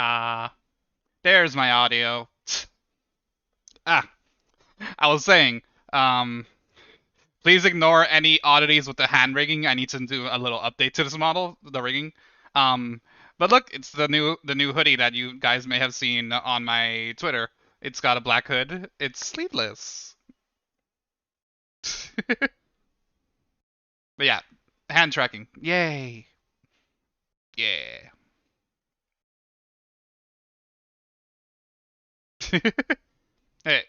Ah, there's my audio. Ah, I was saying, um, please ignore any oddities with the hand rigging. I need to do a little update to this model, the rigging. Um, but look, it's the new hoodie that you guys may have seen on my Twitter. It's got a black hood. It's sleeveless. But yeah, hand tracking. Yay. Yeah. Hey,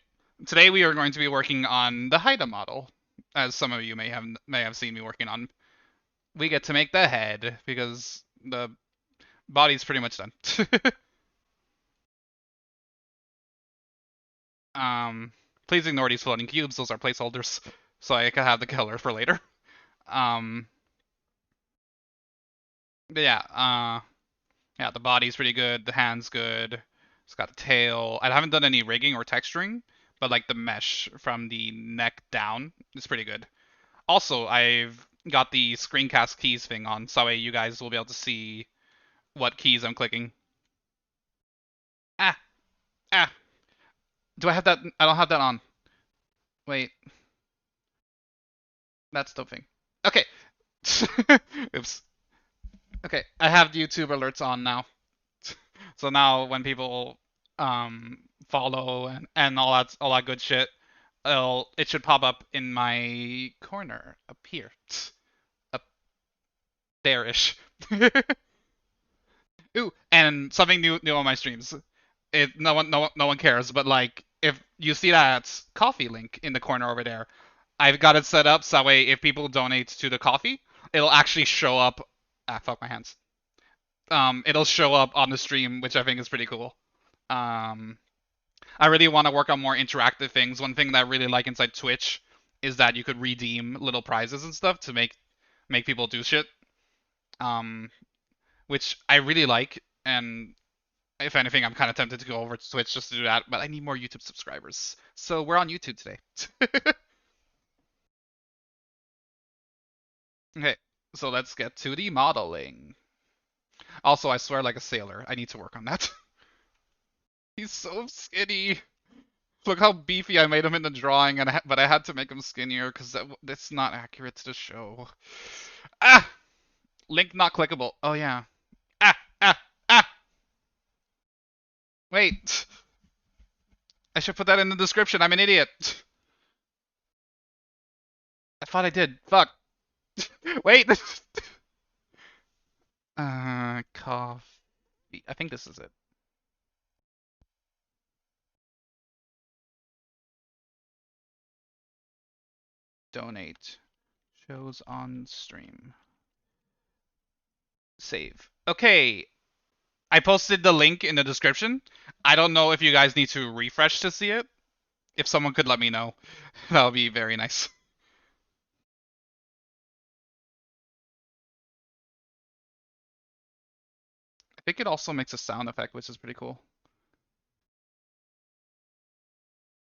today we are going to be working on the Haida model, as some of you may have seen me working on. We get to make the head because the body's pretty much done. um, please ignore these floating cubes; those are placeholders, so I can have the color for later. Um, but yeah, the body's pretty good, the hand's good. It's got a tail. I haven't done any rigging or texturing, but like the mesh from the neck down is pretty good. Also, I've got the screencast keys thing on, so that way you guys will be able to see what keys I'm clicking. Ah, ah. Do I have that? I don't have that on. Wait, that's the thing. Okay. Oops. Okay, I have the YouTube alerts on now. So now when people um follow and all that good shit, it should pop up in my corner up here. Up there-ish. Ooh, and something new on my streams. No one cares, but like if you see that coffee link in the corner over there, I've got it set up so that way if people donate to the coffee, it'll actually show up. Ah, fuck my hands. It'll show up on the stream, which I think is pretty cool. Um, I really want to work on more interactive things. One thing that I really like inside Twitch is that you could redeem little prizes and stuff to make people do shit. Um, which I really like, and if anything, I'm kind of tempted to go over to Twitch just to do that, but I need more YouTube subscribers. So we're on YouTube today. Okay, so let's get to the modeling. Also, I swear like a sailor. I need to work on that. He's so skinny. Look how beefy I made him in the drawing, but I had to make him skinnier because that's not accurate to the show. Ah! Link not clickable. Oh yeah. Ah! Ah! Ah! Wait. I should put that in the description. I'm an idiot. I thought I did. Fuck. Wait. Coffee. I think this is it. Donate. Shows on stream. Save. Okay. I posted the link in the description. I don't know if you guys need to refresh to see it. If someone could let me know, that would be very nice. I think it also makes a sound effect, which is pretty cool.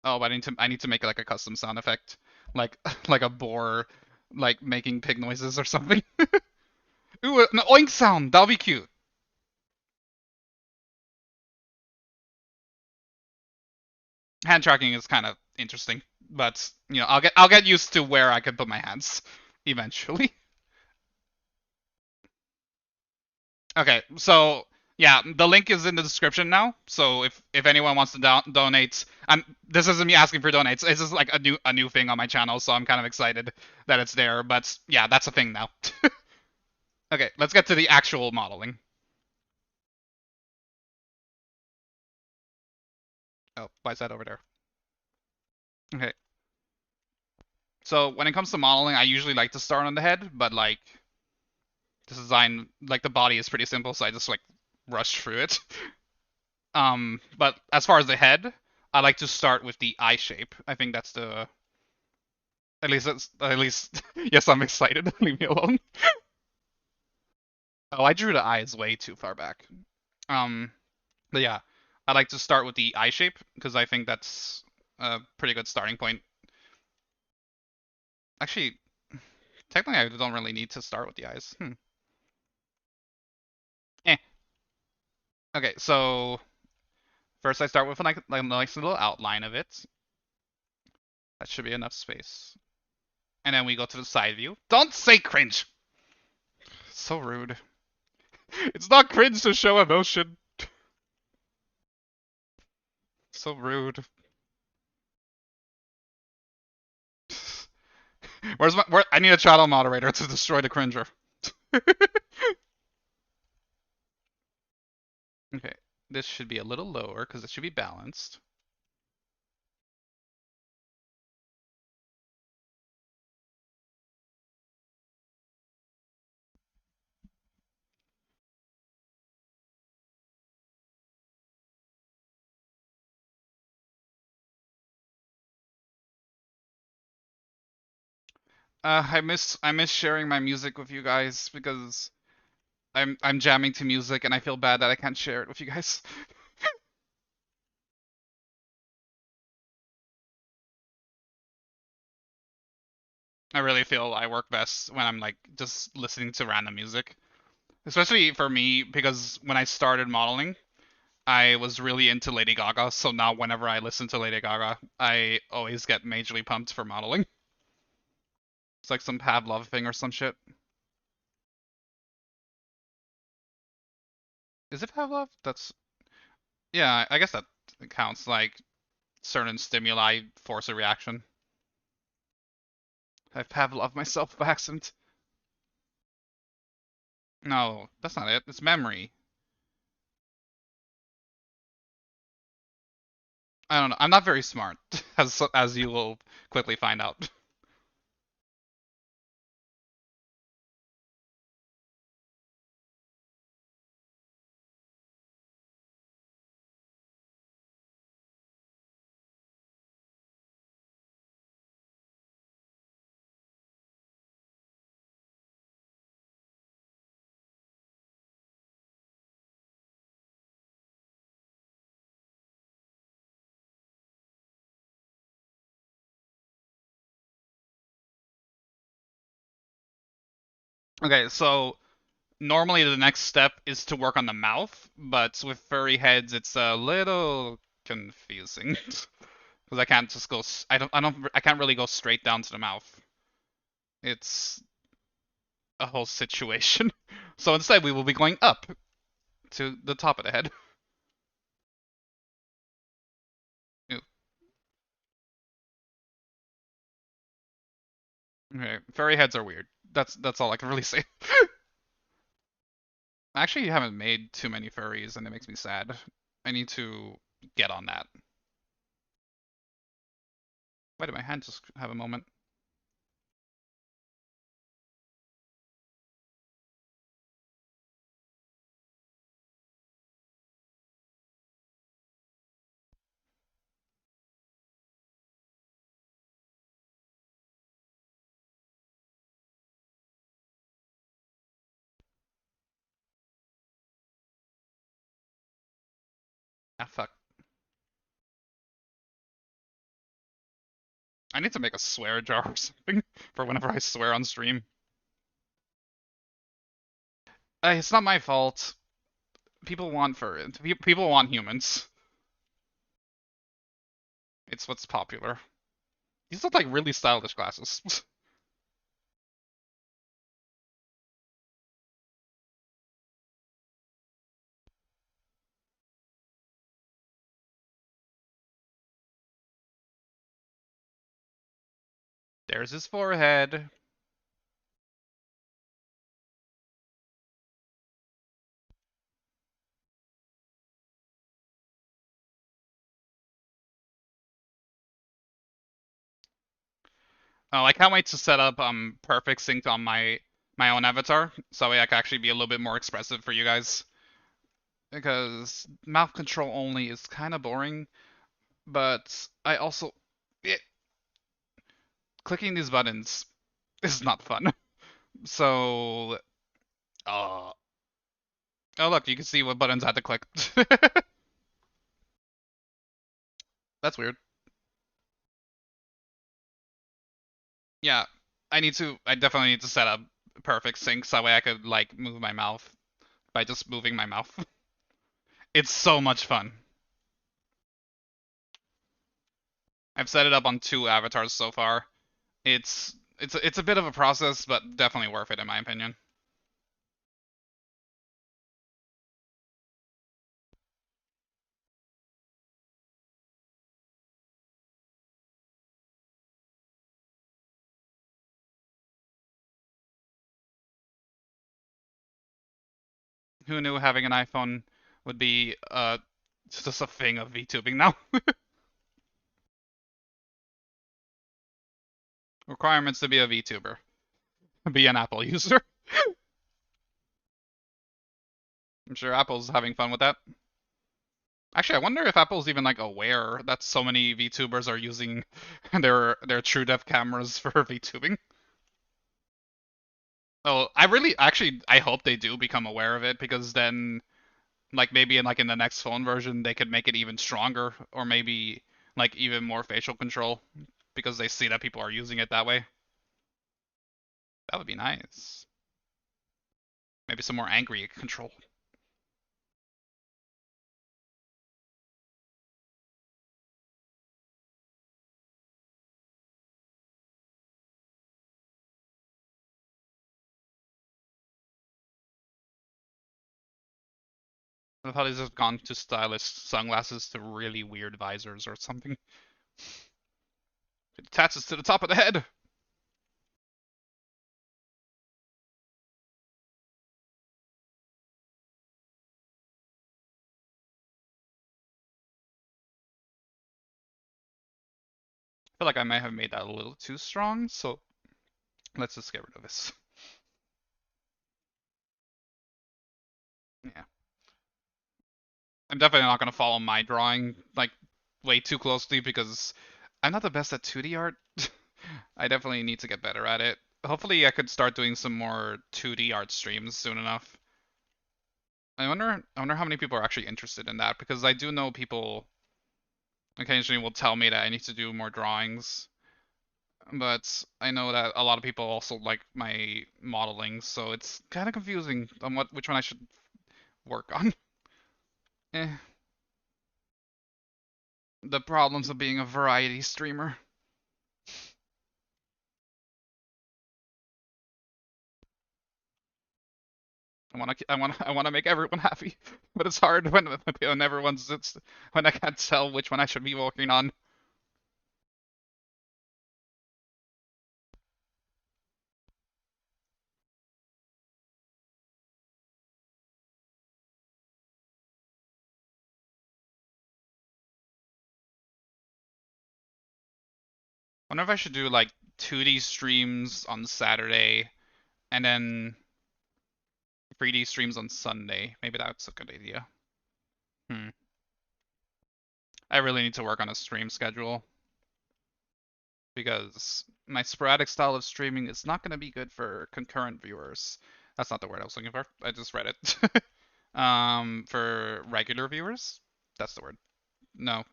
Oh, but I need to make like a custom sound effect, like like a boar, like making pig noises or something. Ooh, an oink sound. That'll be cute. Hand tracking is kind of interesting, but I'll get used to where I can put my hands eventually. Okay, so yeah, the link is in the description now. So if anyone wants to donate, this isn't me asking for donates. It's just like a new thing on my channel, so I'm kind of excited that it's there. But yeah, that's a thing now. Okay, let's get to the actual modeling. Oh, why is that over there? Okay, so when it comes to modeling, I usually like to start on the head, but like this design, like the body is pretty simple, so I just like rush through it. But as far as the head, I like to start with the eye shape. I think that's the at least yes, I'm excited. Leave me alone. Oh, I drew the eyes way too far back. Um, but yeah, I like to start with the eye shape because I think that's a pretty good starting point. Actually, technically, I don't really need to start with the eyes. Eh. Okay, so first I start with like a nice little outline of it. That should be enough space. And then we go to the side view. Don't say cringe! So rude. It's not cringe to show emotion. So rude. I need a channel moderator to destroy the cringer. Okay, this should be a little lower because it should be balanced. I miss sharing my music with you guys because I'm jamming to music and I feel bad that I can't share it with you guys. I really feel I work best when I'm like just listening to random music. Especially for me because when I started modeling, I was really into Lady Gaga, so now whenever I listen to Lady Gaga, I always get majorly pumped for modeling. It's like some Pavlov thing or some shit. Is it Pavlov? That's yeah, I guess that counts. Like certain stimuli force a reaction. I Pavlov myself by accident. No, that's not it. It's memory. I don't know. I'm not very smart, as you will quickly find out. Okay, so normally the next step is to work on the mouth, but with furry heads it's a little confusing because I can't just go. I can't really go straight down to the mouth. It's a whole situation. So instead we will be going up to the top of the head. Ew. Okay, furry heads are weird. That's all I can really say. I actually haven't made too many furries, and it makes me sad. I need to get on that. Why did my hand just have a moment? Ah, fuck. I need to make a swear jar or something for whenever I swear on stream. It's not my fault. People want people want humans. It's what's popular. These look like really stylish glasses. There's his forehead. Oh, I can't wait to set up perfect sync on my own avatar, so I can actually be a little bit more expressive for you guys. Because mouth control only is kind of boring, but I also it, clicking these buttons is not fun. So, uh, oh look, you can see what buttons I had to click. That's weird. Yeah, I definitely need to set up perfect sync so that way I could like move my mouth by just moving my mouth. It's so much fun. I've set it up on 2 avatars so far. It's a bit of a process, but definitely worth it in my opinion. Who knew having an iPhone would be just a thing of VTubing now? Requirements to be a VTuber. Be an Apple user. I'm sure Apple's having fun with that. Actually, I wonder if Apple's even like aware that so many VTubers are using their true depth cameras for VTubing. Oh, I really actually I hope they do become aware of it because then like maybe in the next phone version they could make it even stronger or maybe like even more facial control because they see that people are using it that way. That would be nice. Maybe some more angry control. I thought he's just gone to stylish sunglasses to really weird visors or something. It attaches to the top of the head. I feel like I may have made that a little too strong, so let's just get rid of this. Yeah. I'm definitely not gonna follow my drawing like way too closely because I'm not the best at 2D art. I definitely need to get better at it. Hopefully I could start doing some more 2D art streams soon enough. I wonder how many people are actually interested in that because I do know people occasionally will tell me that I need to do more drawings, but I know that a lot of people also like my modeling, so it's kind of confusing on which one I should work on. Eh, the problems of being a variety streamer. I want to make everyone happy, but it's hard when everyone's when I can't tell which one I should be working on. I wonder if I should do like 2D streams on Saturday and then 3D streams on Sunday. Maybe that's a good idea. Hmm. I really need to work on a stream schedule because my sporadic style of streaming is not going to be good for concurrent viewers. That's not the word I was looking for. I just read it. For regular viewers, that's the word. No,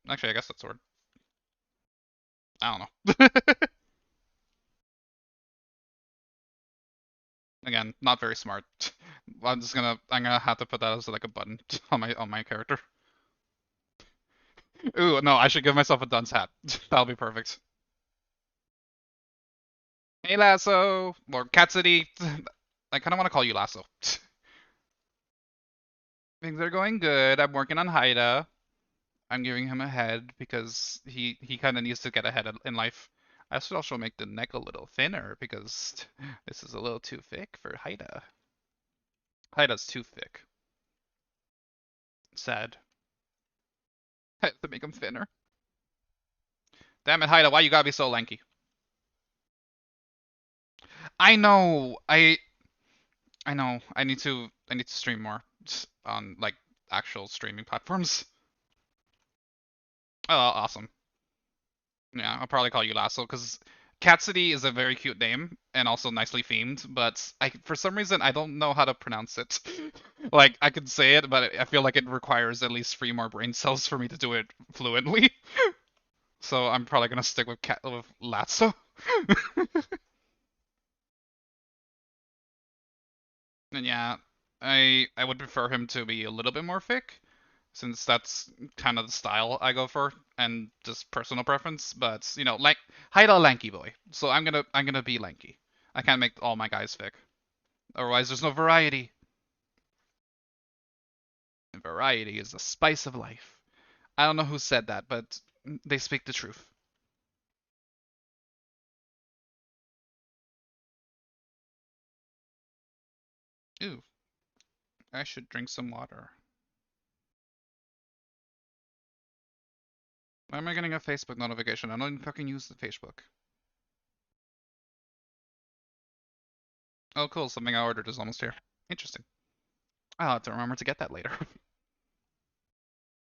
actually, I guess that's the word. I don't know. Again, not very smart. I'm gonna have to put that as like a button on my character. Ooh, no, I should give myself a dunce hat. That'll be perfect. Hey, Lasso, or Catsidy. I kind of want to call you Lasso. Things are going good. I'm working on Haida. I'm giving him a head because he kind of needs to get ahead in life. I should also make the neck a little thinner because this is a little too thick for Haida. Haida's too thick. Sad. I have to make him thinner. Damn it, Haida, why you gotta be so lanky? I know. I know. I need to stream more on like actual streaming platforms. Oh, awesome. Yeah, I'll probably call you Lasso because Cat City is a very cute name and also nicely themed, but I for some reason I don't know how to pronounce it. Like I could say it, but I feel like it requires at least 3 more brain cells for me to do it fluently. So I'm probably gonna stick with Lasso. And yeah, I would prefer him to be a little bit more thick, since that's kind of the style I go for, and just personal preference. But like Haida lanky boy, so I'm gonna be lanky. I can't make all my guys thick, otherwise there's no variety. And variety is the spice of life. I don't know who said that, but they speak the truth. Ooh, I should drink some water. Why am I getting a Facebook notification? I don't even fucking use the Facebook. Oh, cool. Something I ordered is almost here. Interesting. I'll have to remember to get that later.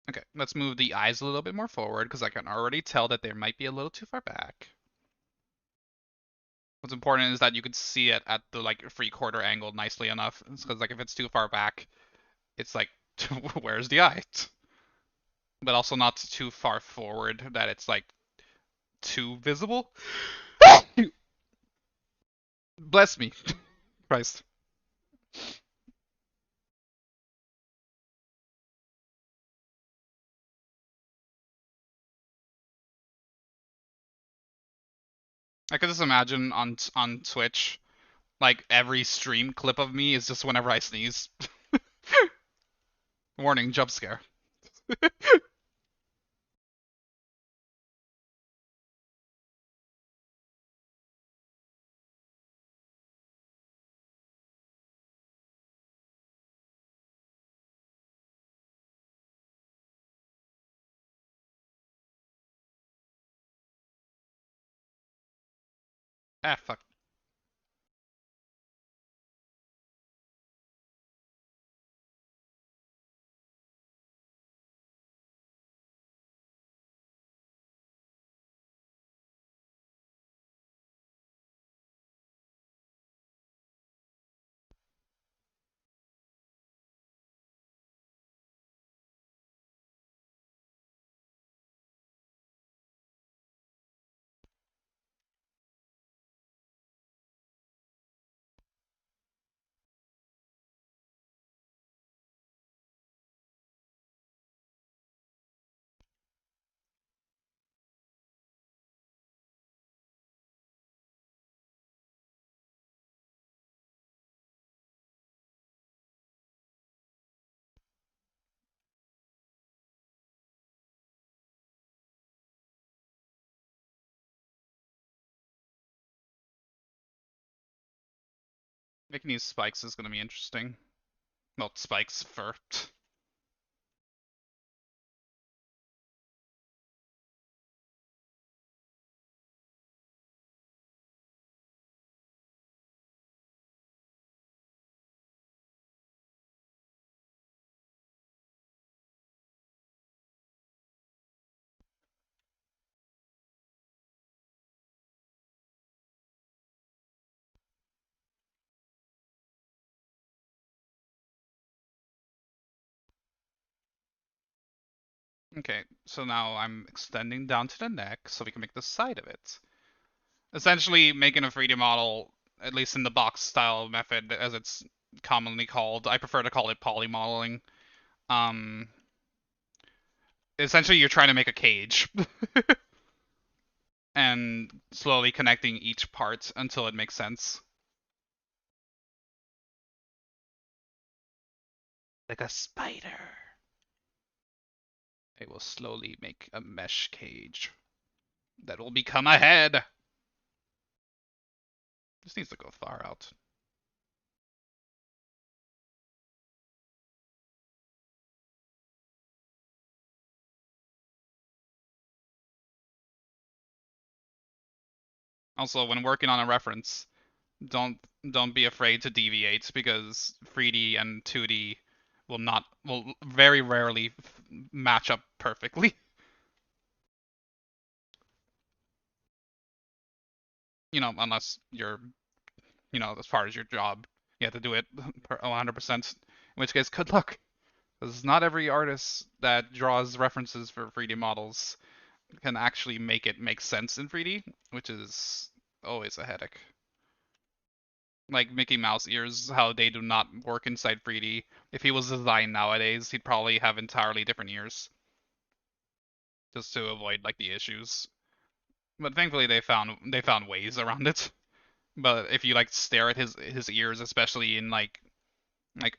Okay, let's move the eyes a little bit more forward because I can already tell that they might be a little too far back. What's important is that you could see it at the like 3/4 angle nicely enough. Because like if it's too far back, it's like where's the eye? But also not too far forward that it's like too visible. Bless me, Christ. I could just imagine on Twitch, like every stream clip of me is just whenever I sneeze. Warning, jump scare. Ah, fuck. Making these spikes is gonna be interesting. Well, spikes for. Okay, so now I'm extending down to the neck so we can make the side of it. Essentially making a 3D model, at least in the box style method, as it's commonly called. I prefer to call it polymodeling. Um, Essentially you're trying to make a cage and slowly connecting each part until it makes sense. Like a spider. It will slowly make a mesh cage that will become a head. This needs to go far out. Also, when working on a reference, don't don't be afraid to deviate because 3D and 2D will very rarely match up perfectly. Unless you're as far as your job, you have to do it 100%. In which case, good luck. Because not every artist that draws references for 3D models can actually make it make sense in 3D, which is always a headache. Like Mickey Mouse ears, how they do not work inside 3D. If he was designed nowadays, he'd probably have entirely different ears just to avoid like the issues. But thankfully they found ways around it. But if you like stare at his ears, especially in like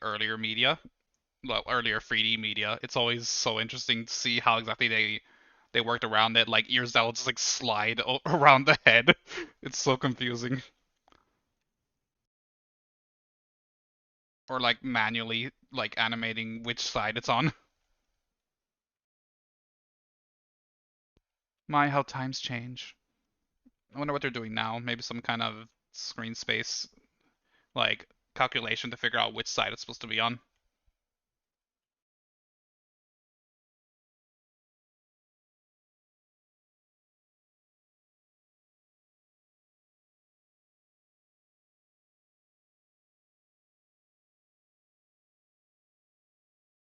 earlier media, well, earlier 3D media, it's always so interesting to see how exactly they worked around it. Like ears that will just like slide around the head. It's so confusing. Or like manually like animating which side it's on. My, how times change. I wonder what they're doing now. Maybe some kind of screen space like calculation to figure out which side it's supposed to be on.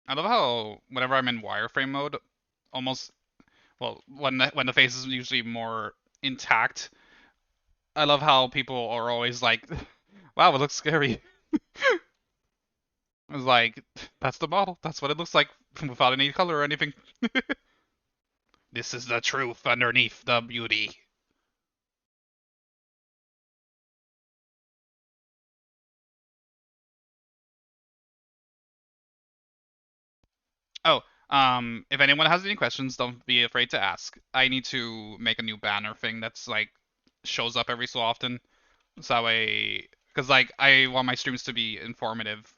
I love how whenever I'm in wireframe mode, almost well when the face is usually more intact, I love how people are always like, "Wow, it looks scary." It's like that's the model. That's what it looks like without any color or anything. This is the truth underneath the beauty. Oh, if anyone has any questions, don't be afraid to ask. I need to make a new banner thing that's like shows up every so often, so that way, because like I want my streams to be informative.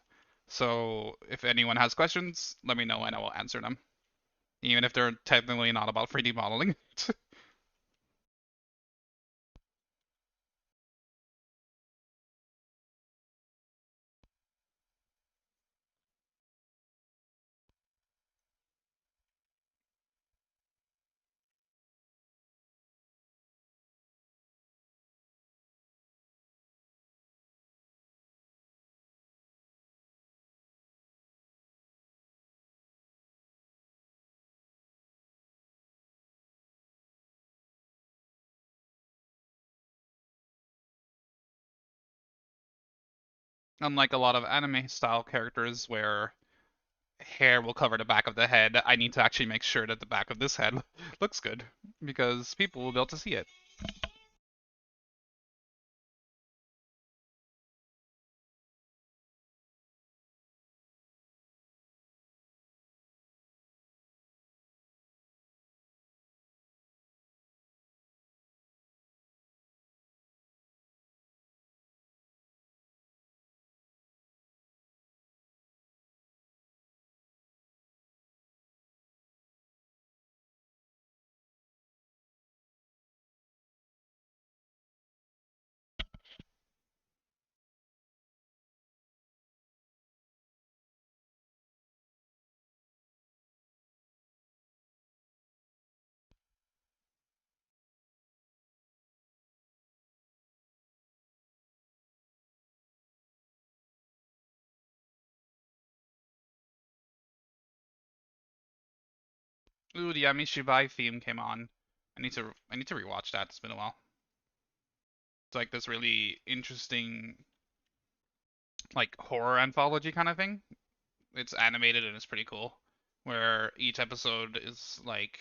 So if anyone has questions, let me know and I will answer them, even if they're technically not about 3D modeling. Unlike a lot of anime style characters where hair will cover the back of the head, I need to actually make sure that the back of this head looks good because people will be able to see it. Ooh, the Amishibai theme came on. I need to rewatch that. It's been a while. It's like this really interesting like horror anthology kind of thing. It's animated and it's pretty cool. Where each episode is like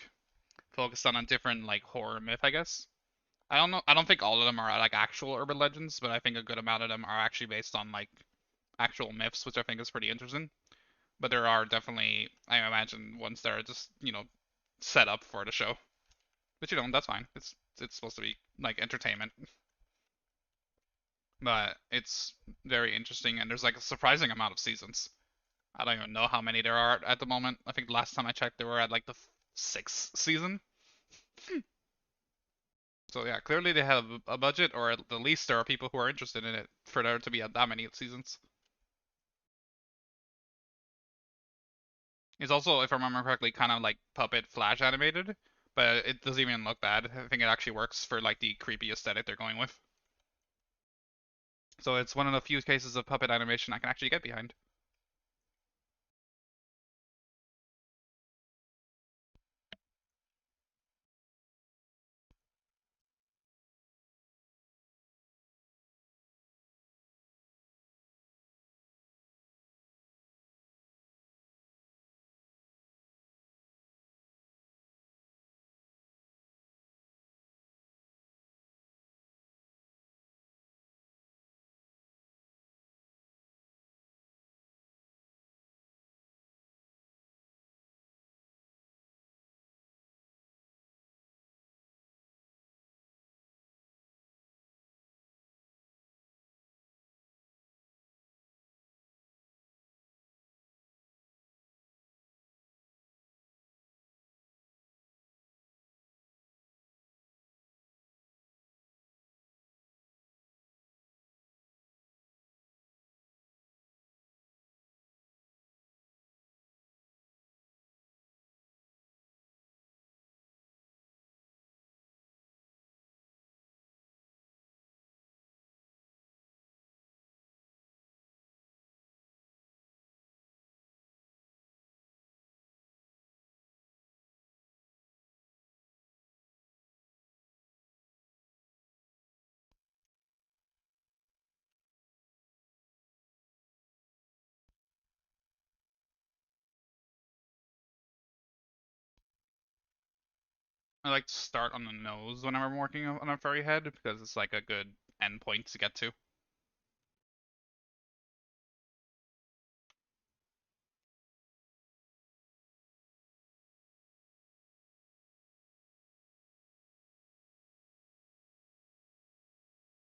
focused on a different like horror myth, I guess. I don't know. I don't think all of them are like actual urban legends, but I think a good amount of them are actually based on like actual myths, which I think is pretty interesting. But there are definitely, I imagine, ones that are just set up for the show. But that's fine. It's supposed to be like entertainment. But it's very interesting, and there's like a surprising amount of seasons. I don't even know how many there are at the moment. I think last time I checked, they were at like the sixth season. So yeah, clearly they have a budget, or at the least there are people who are interested in it for there to be that many seasons. It's also, if I remember correctly, kind of like puppet flash animated, but it doesn't even look bad. I think it actually works for like the creepy aesthetic they're going with. So it's one of the few cases of puppet animation I can actually get behind. I like to start on the nose whenever I'm working on a furry head because it's like a good endpoint to get to.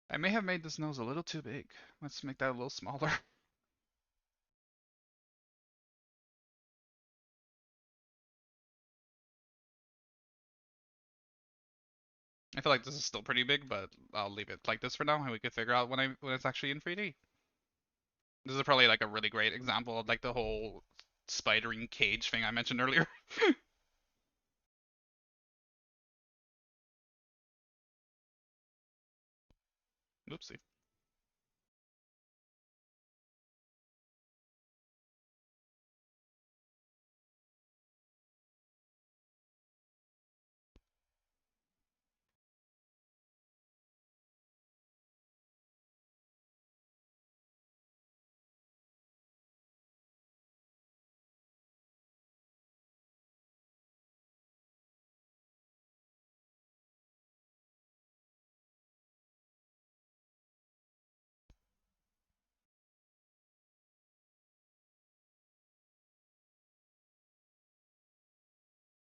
I may have made this nose a little too big. Let's make that a little smaller. I feel like this is still pretty big, but I'll leave it like this for now, and we can figure out when it's actually in 3D. This is probably like a really great example of like the whole spidering cage thing I mentioned earlier. Oopsie.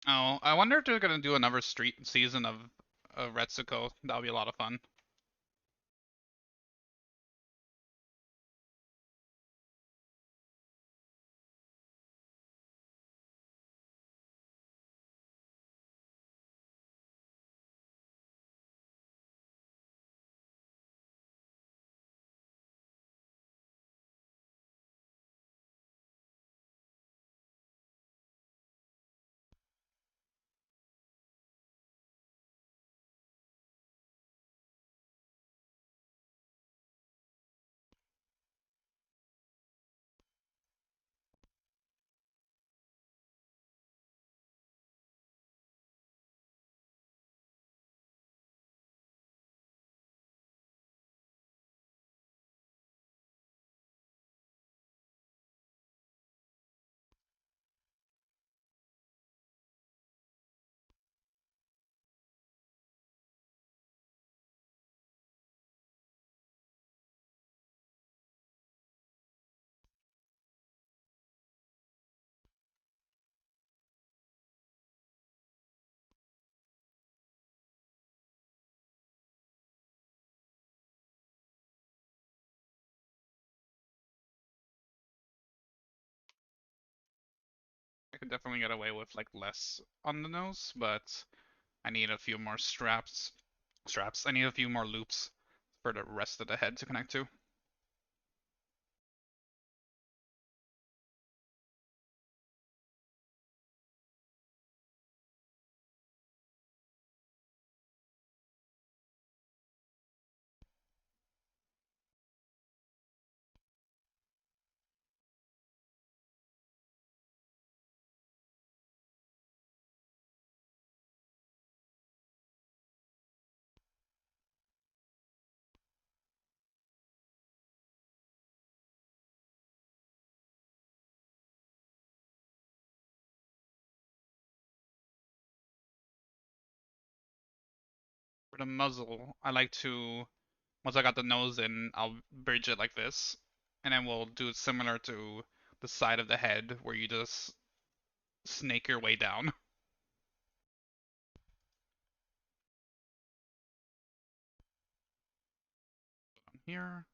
Oh, I wonder if they're gonna do another street season of Retsuko. That would be a lot of fun. I could definitely get away with like less on the nose, but I need a few more straps. I need a few more loops for the rest of the head to connect to. For the muzzle, I like to once I got the nose in, I'll bridge it like this, and then we'll do it similar to the side of the head where you just snake your way down. Here.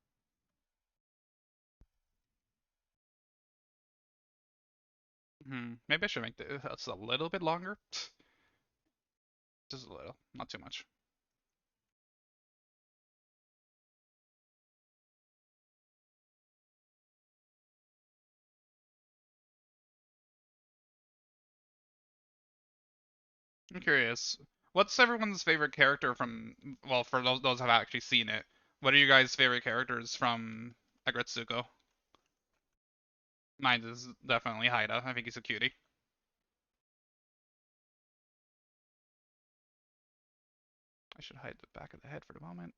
Maybe I should make this a little bit longer. Just a little, not too much. I'm curious. What's everyone's favorite character from? Well, for those who have actually seen it, what are you guys' favorite characters from Agretsuko? Mine is definitely Haida. I think he's a cutie. I should hide the back of the head for the moment.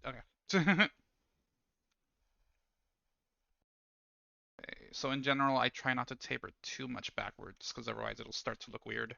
Okay. So in general, I try not to taper too much backwards because otherwise it'll start to look weird.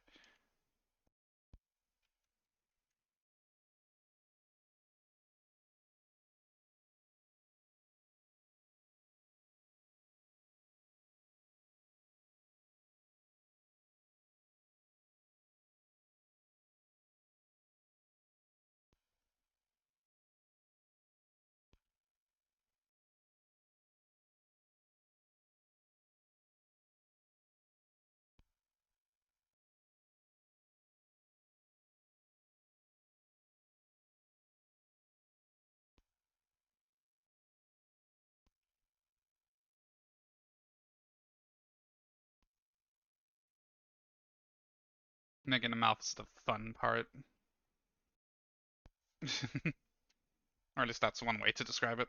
Making a mouth is the fun part. Or at least that's one way to describe it.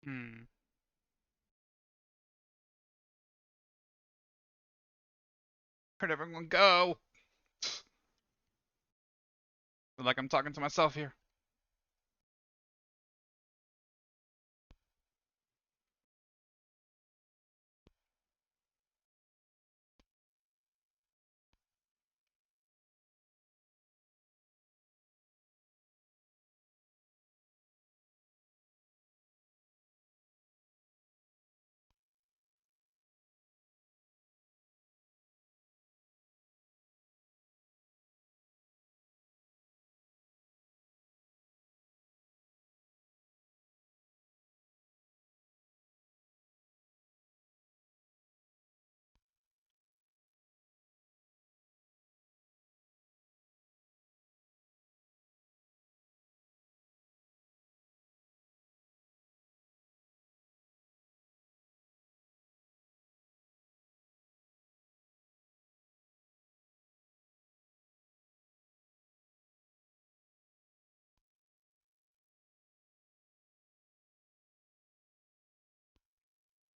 Hmm. Where'd everyone go? Feel like I'm talking to myself here.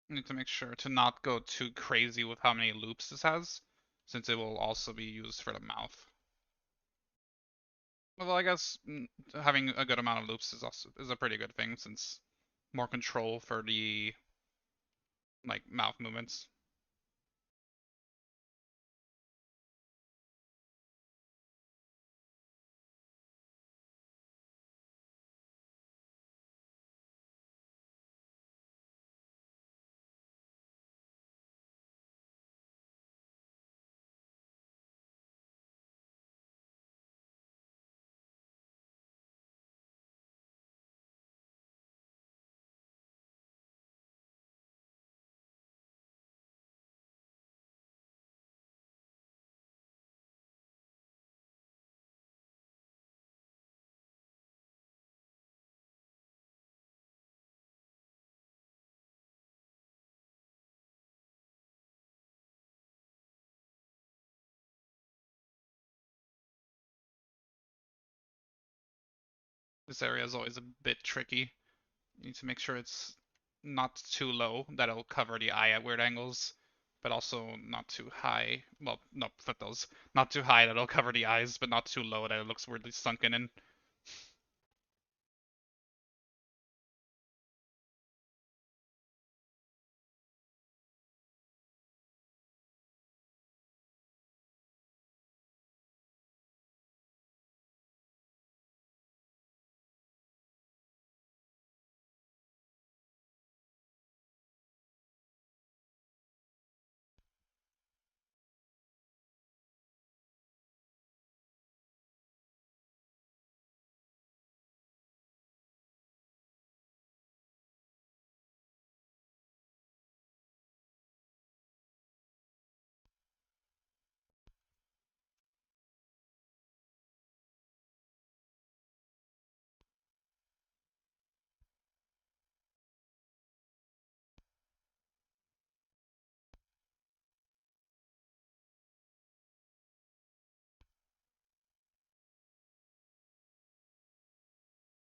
Need to make sure to not go too crazy with how many loops this has, since it will also be used for the mouth. Well, I guess having a good amount of loops is a pretty good thing, since more control for the like mouth movements. This area is always a bit tricky. You need to make sure it's not too low that it'll cover the eye at weird angles, but also not too high. Well, no, flip those. Not too high that it'll cover the eyes, but not too low that it looks weirdly sunken in.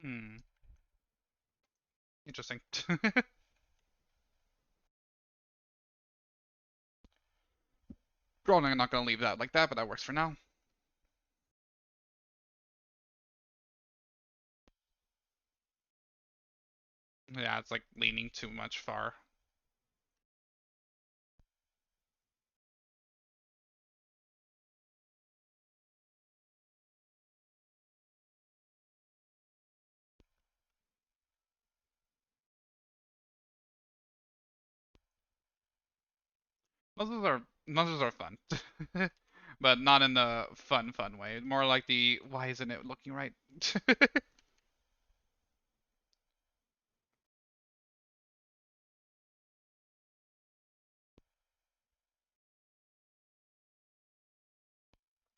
Hmm. Interesting. Probably not gonna leave that like that, but that works for now. Yeah, it's like leaning too much far. Muzzles are fun, but not in the fun way. More like the why isn't it looking right?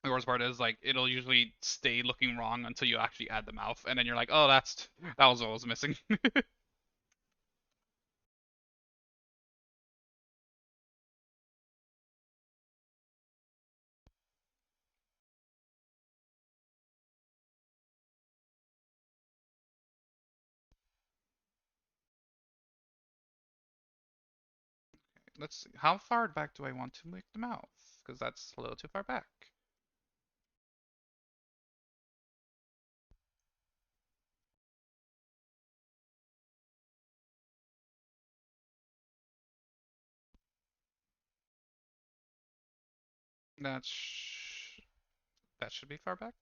The worst part is like it'll usually stay looking wrong until you actually add the mouth, and then you're like, oh, that was what was missing. Let's see. How far back do I want to make the mouth? Because that's a little too far back. That's that should be far back.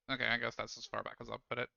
Okay, I guess that's as far back as I'll put it.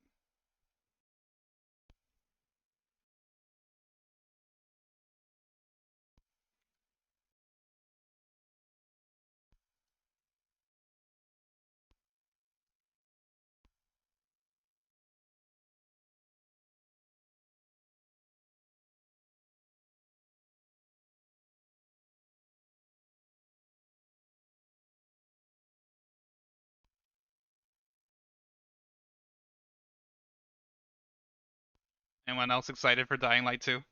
Anyone else excited for Dying Light 2?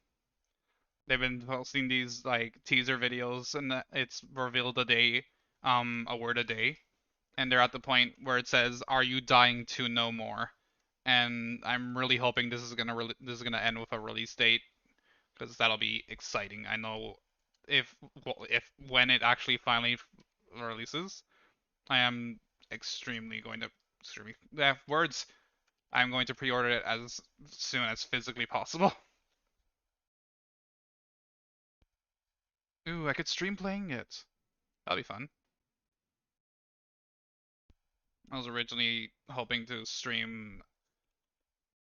They've been posting these like teaser videos, and it's revealed a word a day, and they're at the point where it says, "Are you dying to know more?" And I'm really hoping this is gonna end with a release date because that'll be exciting. I know if if when it actually finally releases, I am extremely yeah, words. I'm going to pre-order it as soon as physically possible. Ooh, I could stream playing it. That'll be fun. I was originally hoping to stream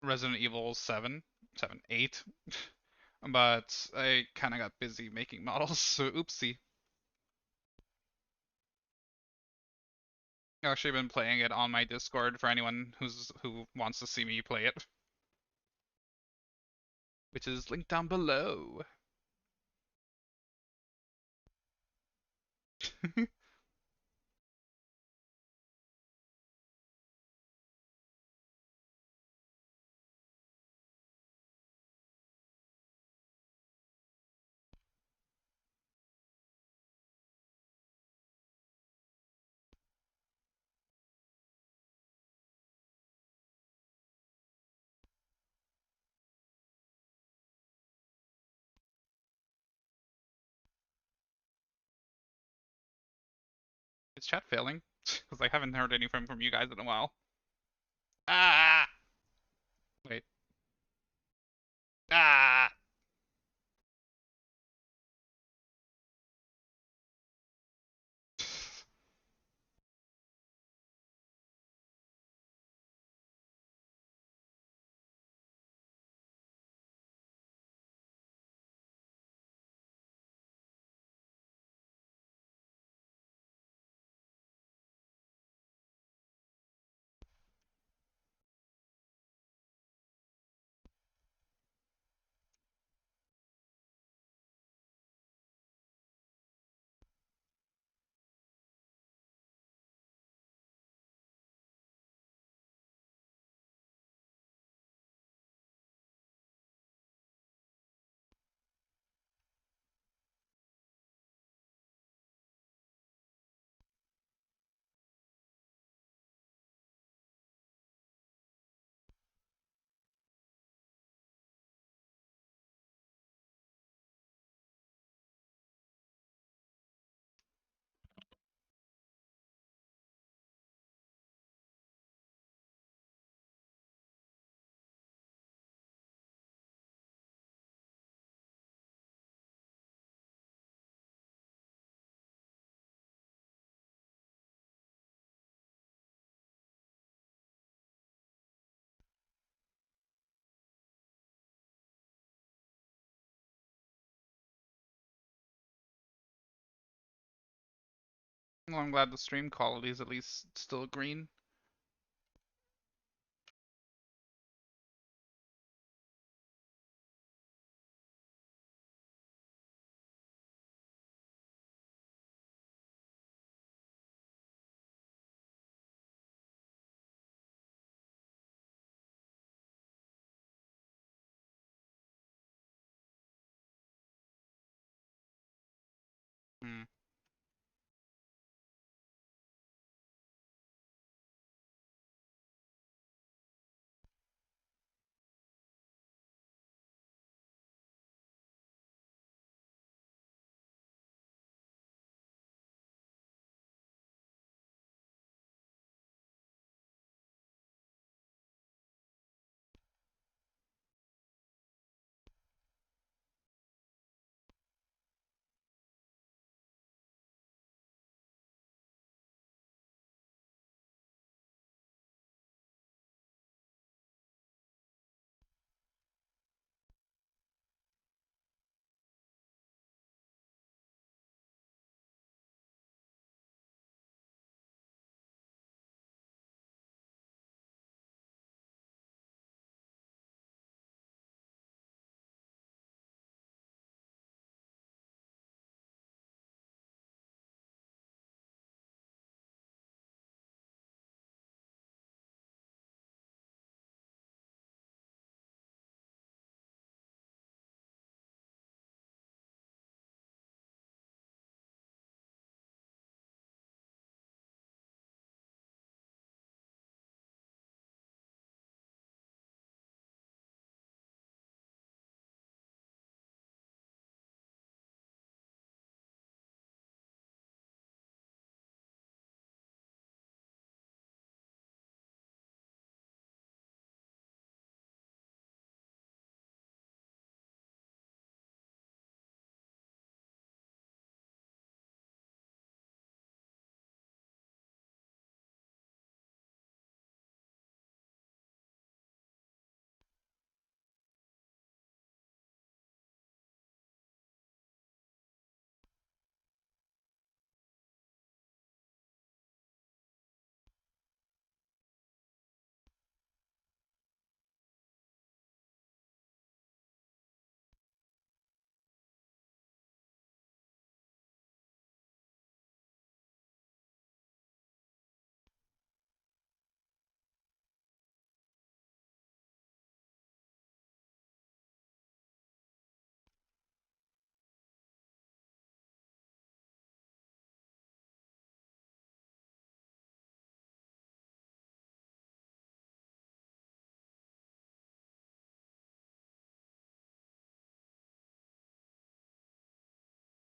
Resident Evil 7, 7, 8, but I kind of got busy making models, so oopsie. I've actually been playing it on my Discord for anyone who wants to see me play it, which is linked down below. Is chat failing? Because I haven't heard anything from you guys in a while. Ah! Wait. Ah! Well, I'm glad the stream quality is at least still green. Hmm.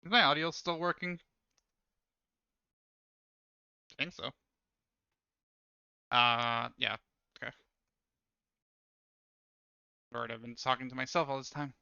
Is my audio still working? I think so. Yeah. Okay. Lord, I've been talking to myself all this time.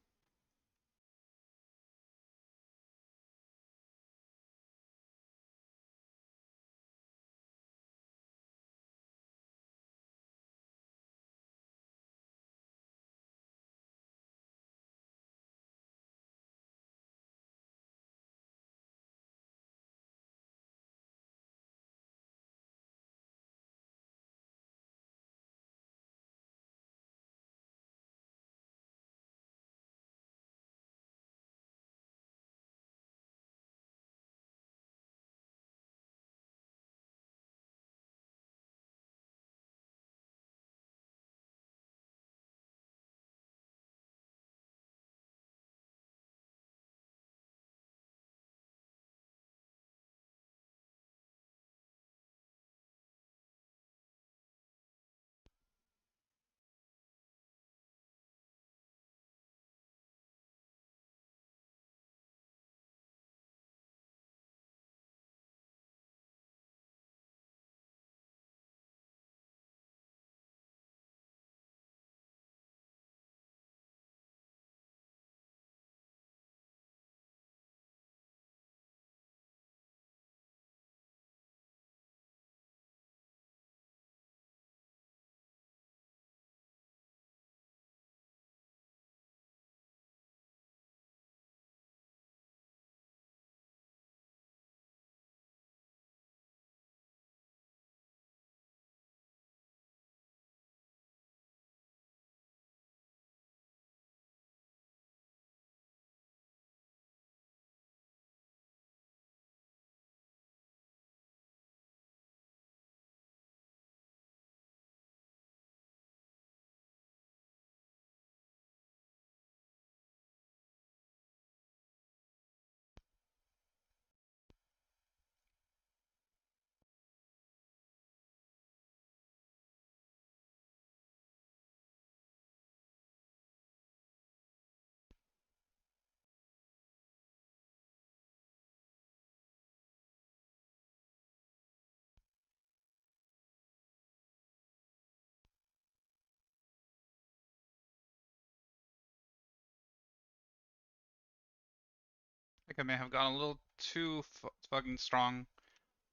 think I may have gone a little too fucking strong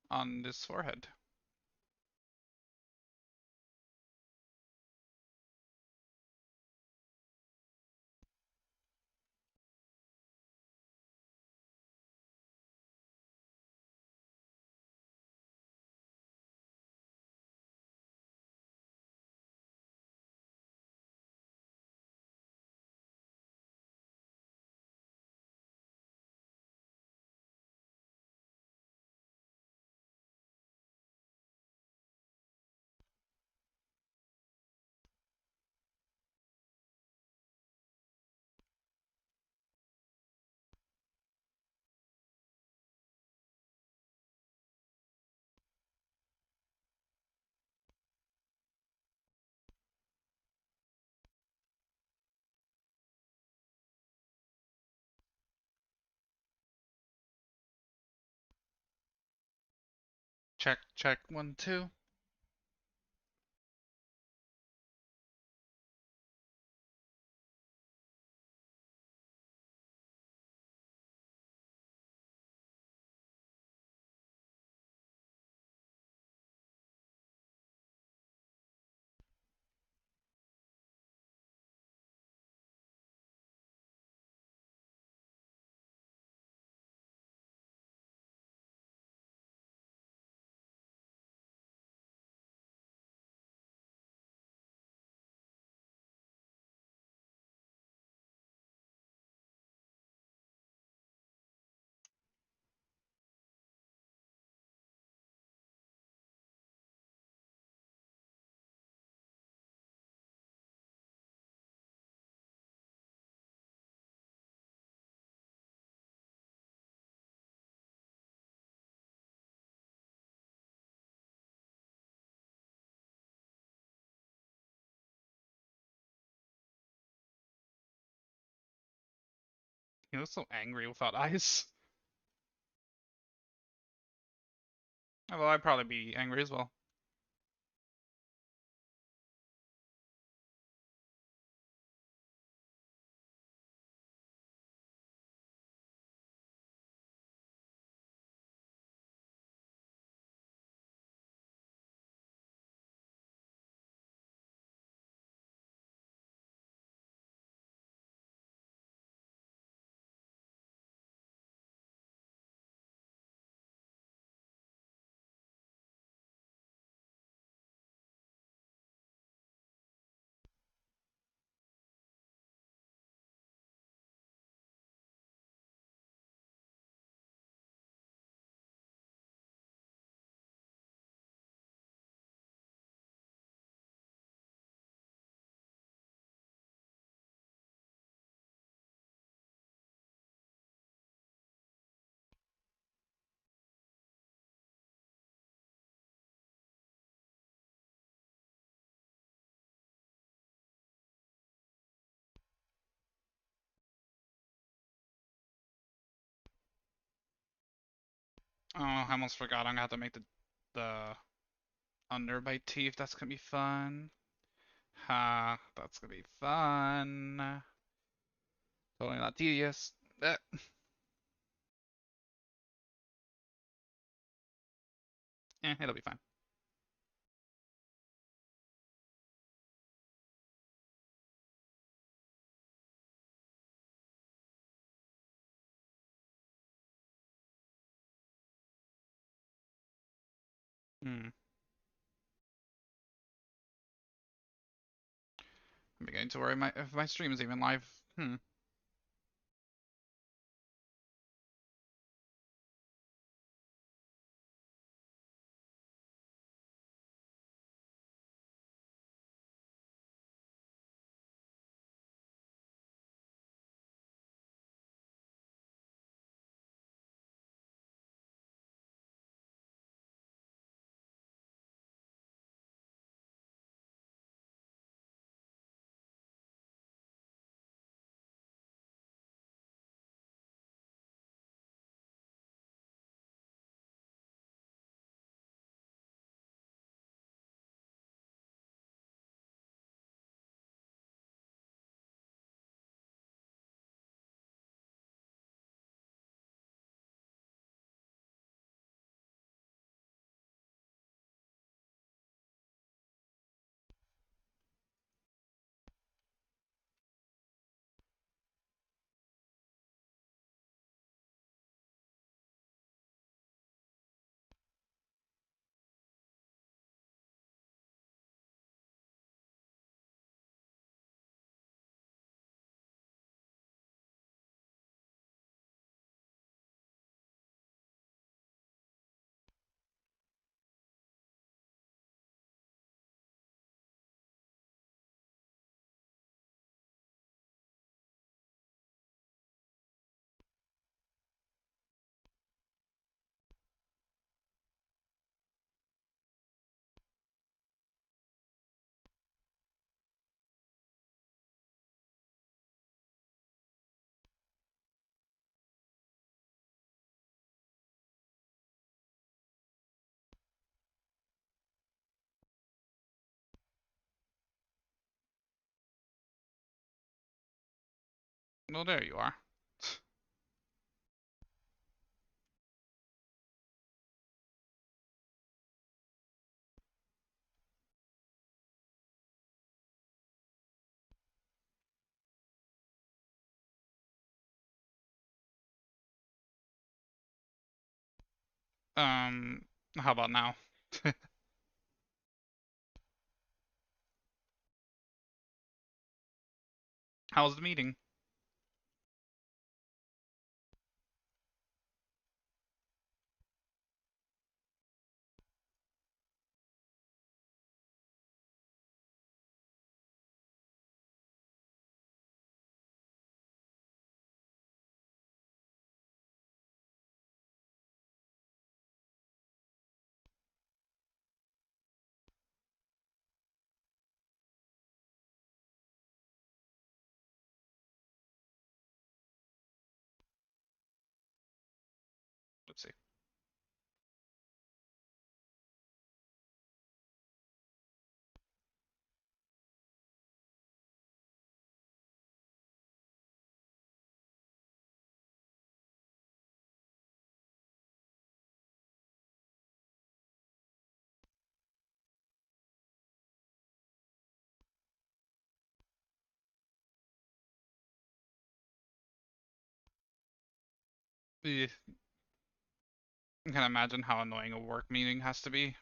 on this forehead. Check, check, 1, 2. He looks so angry without eyes. Although I'd probably be angry as well. Oh, I almost forgot. I'm gonna have to make the underbite teeth. That's gonna be fun. Ha, that's gonna be fun. Totally not tedious. It'll be fine. Hmm. I'm beginning to worry if my stream is even live. Hmm. Well, there you are. How about now? How's the meeting? Let's see. Eh, I can imagine how annoying a work meeting has to be.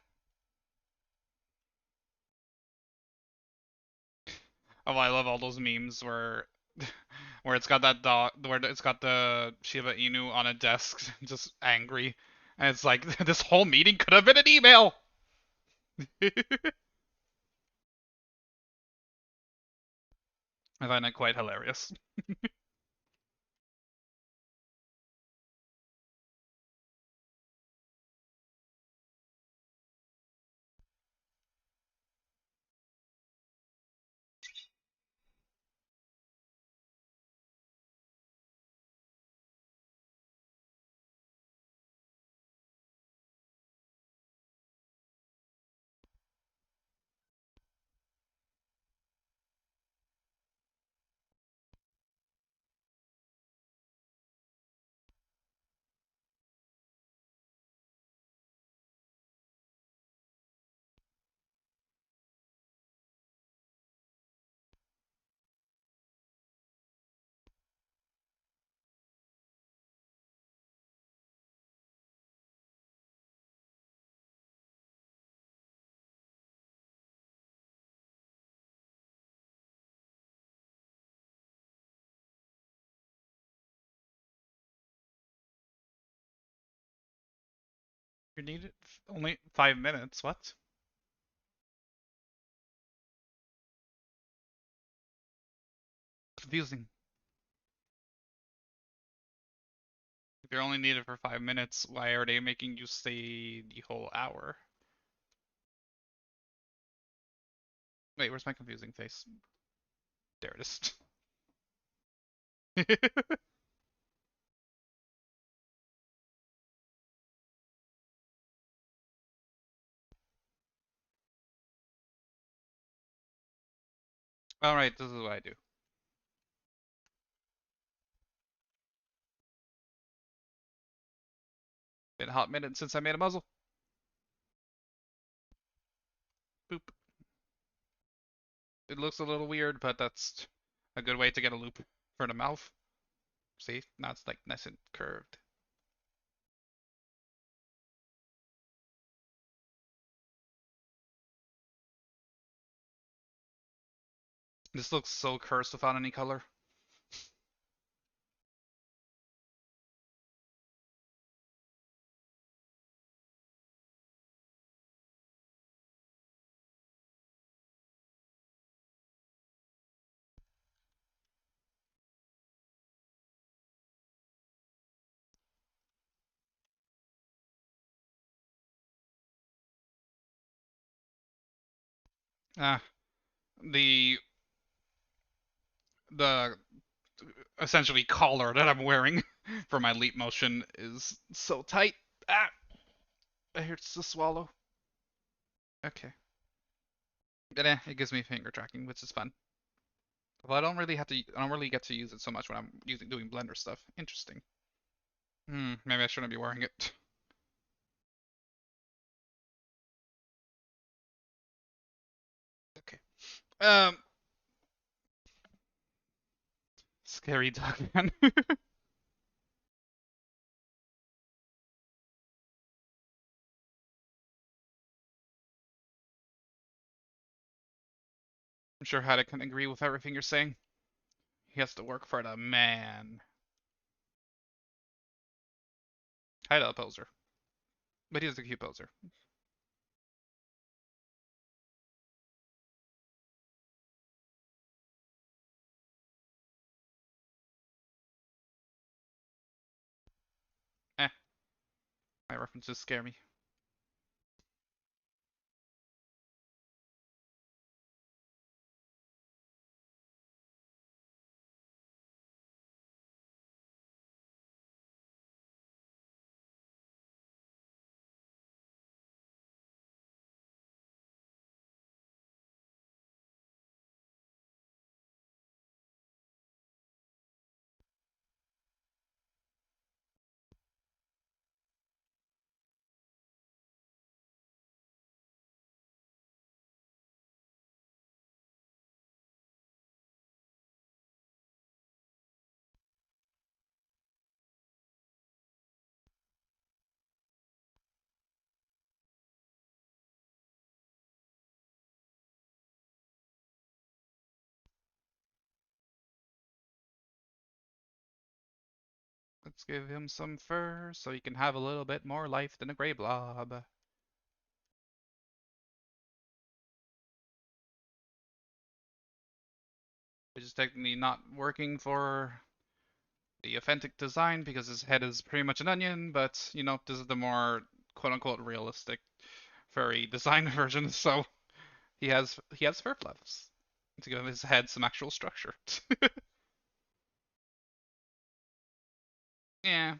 Oh, I love all those memes where it's got that dog, where it's got the Shiba Inu on a desk, just angry, and it's like this whole meeting could have been an email. I find it quite hilarious. You need it only 5 minutes. What? Confusing. If you're only needed for 5 minutes, why are they making you stay the whole hour? Wait, where's my confusing face? There it is. All right, this is what I do. Been a hot minute since I made a muzzle. Boop. It looks a little weird, but that's a good way to get a loop for the mouth. See? Now it's like nice and curved. This looks so cursed without any color. Ah, the the essentially collar that I'm wearing for my leap motion is so tight. Ah, it hurts to swallow. Okay. But it gives me finger tracking, which is fun. Well, I don't really have to. I don't really get to use it so much when I'm doing Blender stuff. Interesting. Maybe I shouldn't be wearing it. Okay. Um, Scary dog man. I'm sure Haida can agree with everything you're saying. He has to work for the man. Haida a poser, but he's a cute poser. Eh, my references scare me. Let's give him some fur so he can have a little bit more life than a gray blob. Which is technically not working for the authentic design because his head is pretty much an onion, but this is the more quote unquote realistic furry design version, so he has fur fluffs to give his head some actual structure. Yeah,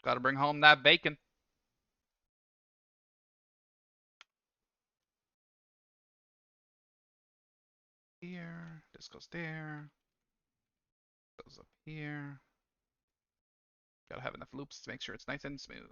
gotta bring home that bacon. Here, this goes there, goes up here. Gotta have enough loops to make sure it's nice and smooth.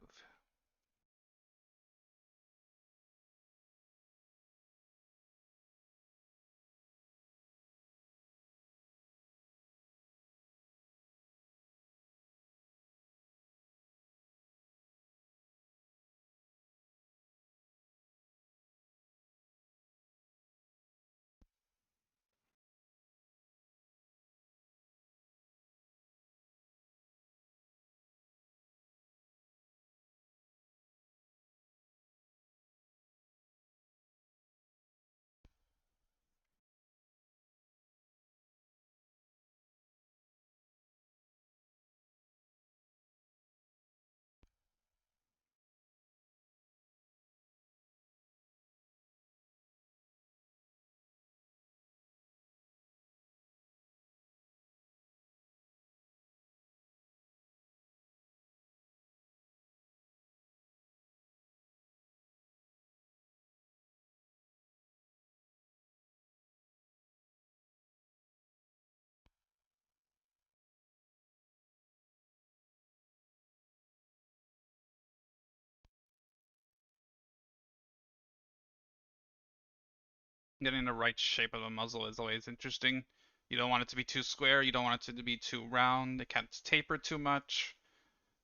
Getting the right shape of the muzzle is always interesting. You don't want it to be too square, you don't want it to be too round, it can't taper too much,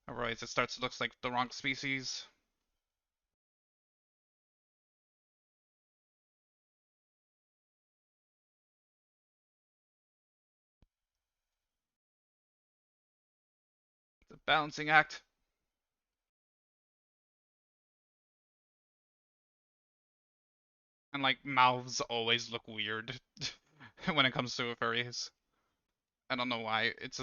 otherwise it starts to look like the wrong species. It's a balancing act. And like mouths always look weird when it comes to furries. I don't know why. It's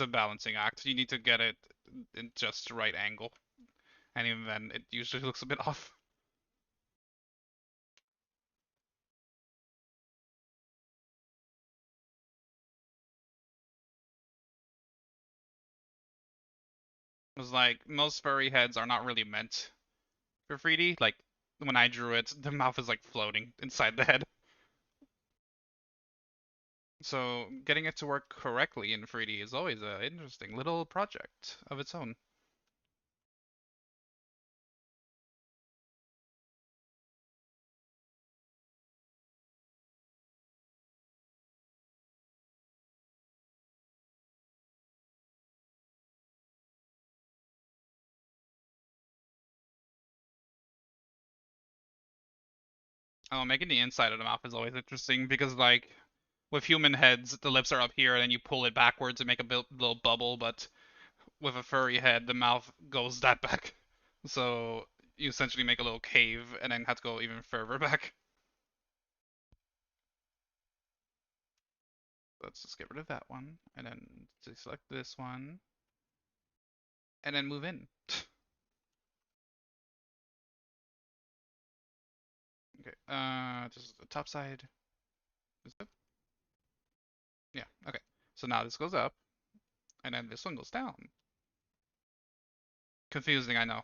a balancing act. You need to get it in just the right angle, and even then, it usually looks a bit off. It's like most furry heads are not really meant for 3D. Like when I drew it, the mouth is like floating inside the head. So getting it to work correctly in 3D is always an interesting little project of its own. Oh, making the inside of the mouth is always interesting because like with human heads, the lips are up here and then you pull it backwards and make a little bubble, but with a furry head, the mouth goes that back. So you essentially make a little cave and then have to go even further back. Let's just get rid of that one and then select this one and then move in. Okay, just the top side. Is that- Yeah, okay. So now this goes up and then this one goes down. Confusing, I know.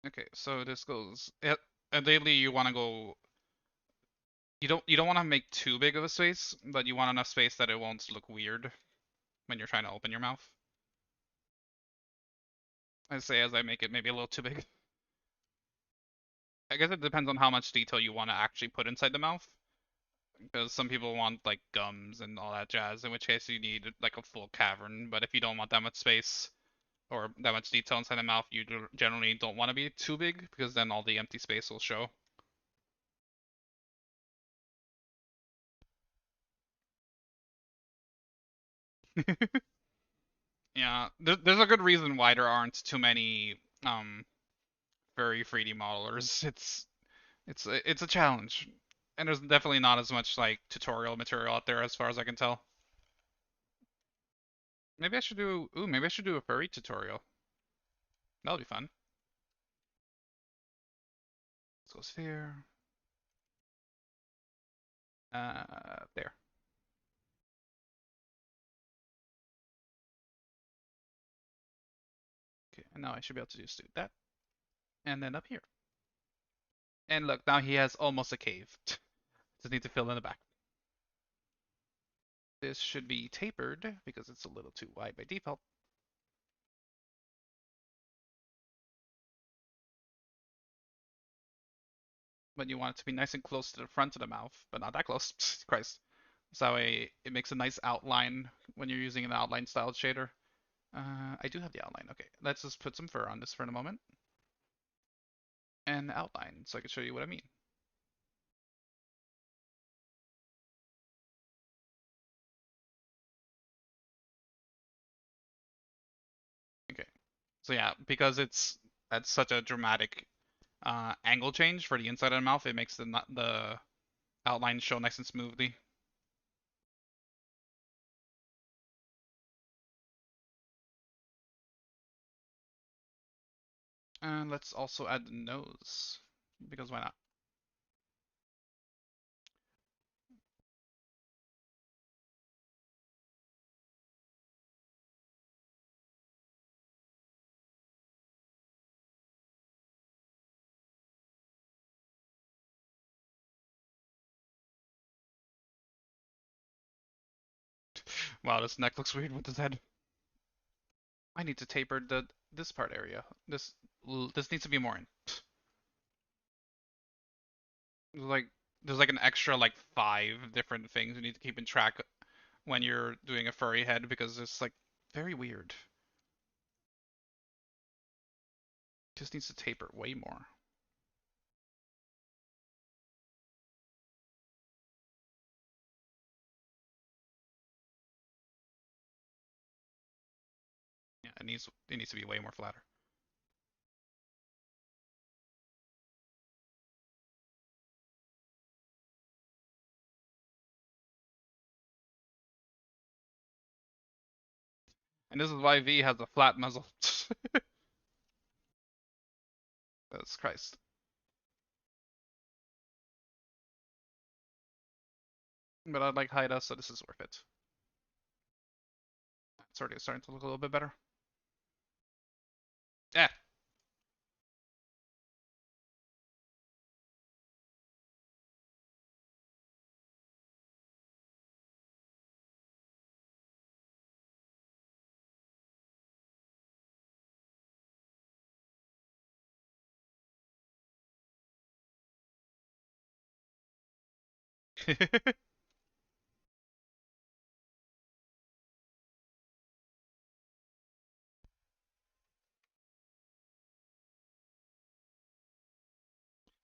Okay, so this goes. Ideally, you want to go. You don't want to make too big of a space, but you want enough space that it won't look weird when you're trying to open your mouth. I say as I make it maybe a little too big. I guess it depends on how much detail you want to actually put inside the mouth, because some people want like gums and all that jazz, in which case you need like a full cavern. But if you don't want that much space or that much detail inside the mouth, you generally don't want to be too big because then all the empty space will show. Yeah, there's a good reason why there aren't too many um very 3D modelers. It's a challenge, and there's definitely not as much like tutorial material out there as far as I can tell. Maybe I should do a furry tutorial. That'll be fun. Let's go sphere. There. Okay, and now I should be able to just do that, and then up here. And look, now he has almost a cave. Just need to fill in the back. This should be tapered because it's a little too wide by default. But you want it to be nice and close to the front of the mouth, but not that close. Christ. So that way it makes a nice outline when you're using an outline styled shader. I do have the outline. Okay, let's just put some fur on this for a moment. And outline, so I can show you what I mean. Okay, so yeah, because it's that's such a dramatic angle change for the inside of the mouth, it makes the outline show nice and smoothly. And let's also add the nose, because why not? Wow, this neck looks weird with his head. I need to taper this part area. This needs to be more in. Like there's like an extra like 5 different things you need to keep in track when you're doing a furry head because it's like very weird. Just needs to taper way more. Yeah, it needs to be way more flatter. And this is why V has a flat muzzle. That's Christ. But I like Haida, so this is worth it. That's already starting to look a little bit better. Yeah.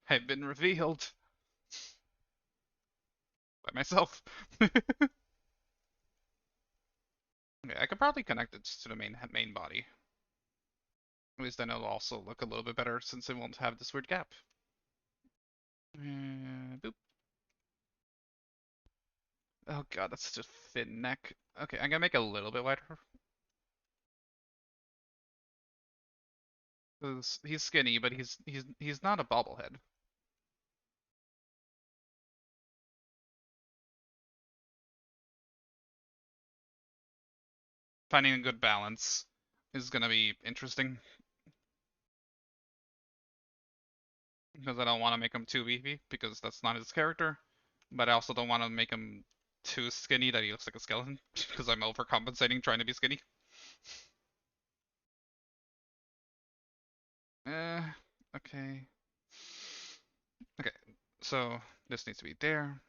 I've been revealed by myself. Okay, I could probably connect it to the main body. At least then it'll also look a little bit better since it won't have this weird gap. Boop. Oh god, that's such a thin neck. Okay, I'm gonna make it a little bit wider. 'Cause he's skinny, but he's not a bobblehead. Finding a good balance is gonna be interesting because I don't want to make him too beefy because that's not his character, but I also don't want to make him too skinny that he looks like a skeleton because I'm overcompensating trying to be skinny. Uh, okay. Okay, so this needs to be there.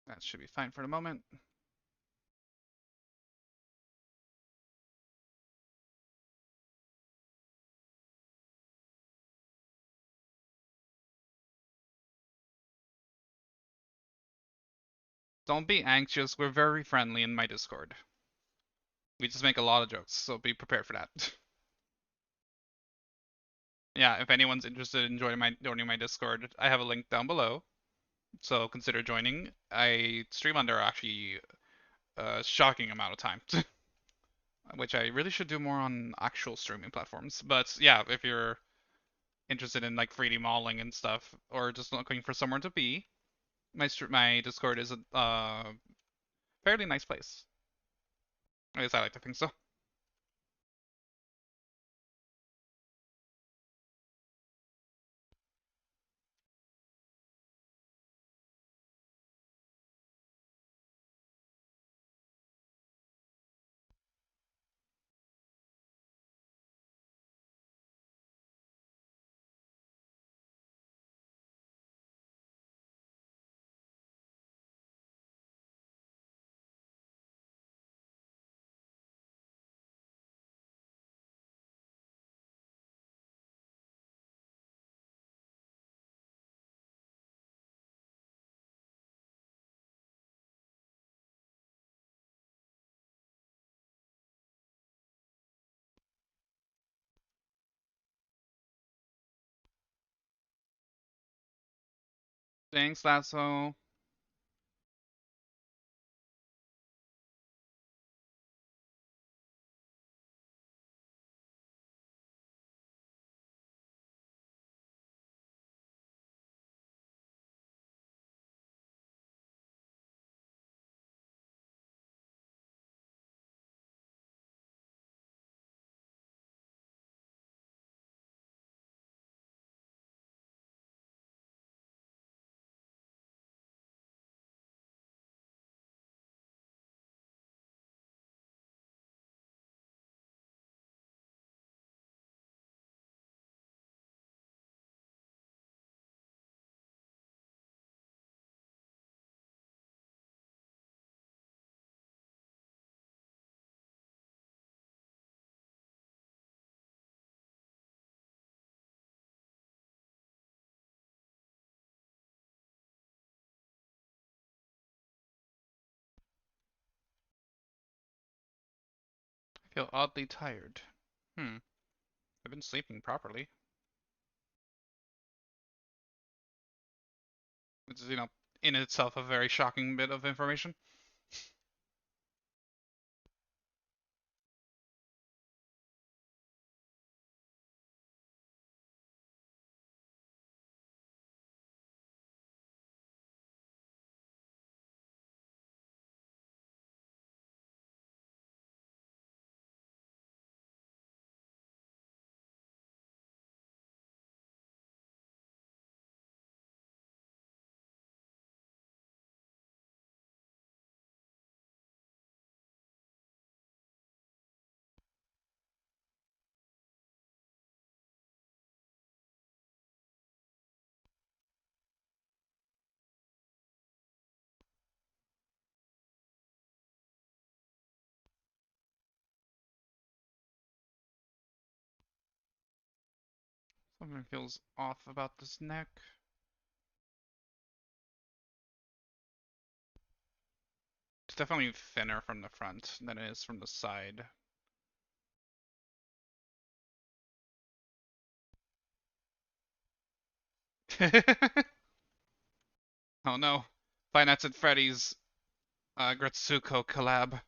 That should be fine for the moment. Don't be anxious, we're very friendly in my Discord. We just make a lot of jokes, so be prepared for that. Yeah, if anyone's interested in joining my Discord, I have a link down below. So consider joining. I stream under actually a shocking amount of time, which I really should do more on actual streaming platforms. But yeah, if you're interested in like 3D modeling and stuff, or just looking for somewhere to be, my Discord is a fairly nice place. At least I like to think so. Thanks, Lasso. I feel oddly tired. Hmm. I've been sleeping properly. Which is, in itself a very shocking bit of information. Something feels off about this neck. It's definitely thinner from the front than it is from the side. Oh no. Five Nights at Freddy's Gretsuko collab.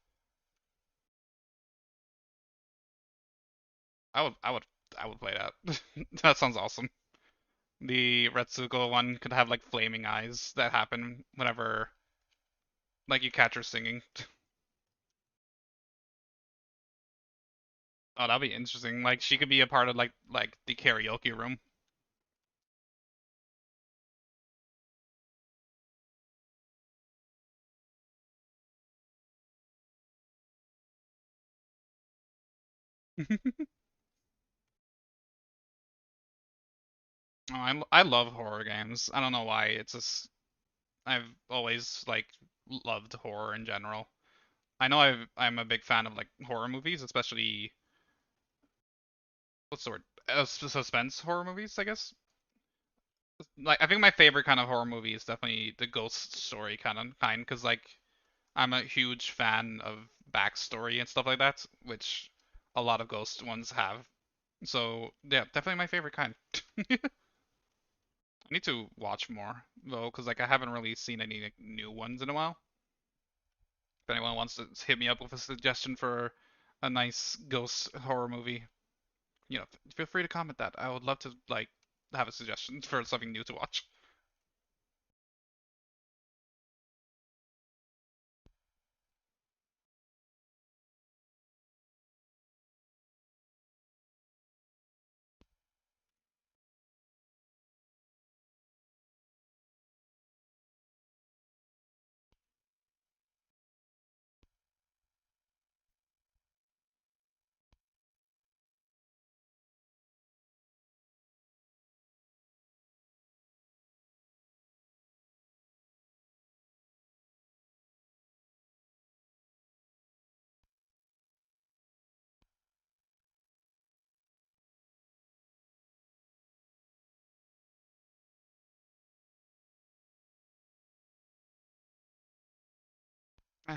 I would I would I would play that. That sounds awesome. The Retsuko one could have like flaming eyes that happen whenever like you catch her singing. Oh, that'd be interesting. Like she could be a part of like the karaoke room. Oh, I love horror games. I don't know why. It's just I've always like loved horror in general. I know I'm a big fan of like horror movies, especially what's the word? Suspense horror movies, I guess. Like I think my favorite kind of horror movie is definitely the ghost story kind, because like I'm a huge fan of backstory and stuff like that, which a lot of ghost ones have. So yeah, definitely my favorite kind. I need to watch more though, because like I haven't really seen any like, new ones in a while. If anyone wants to hit me up with a suggestion for a nice ghost horror movie, feel free to comment that. I would love to like have a suggestion for something new to watch.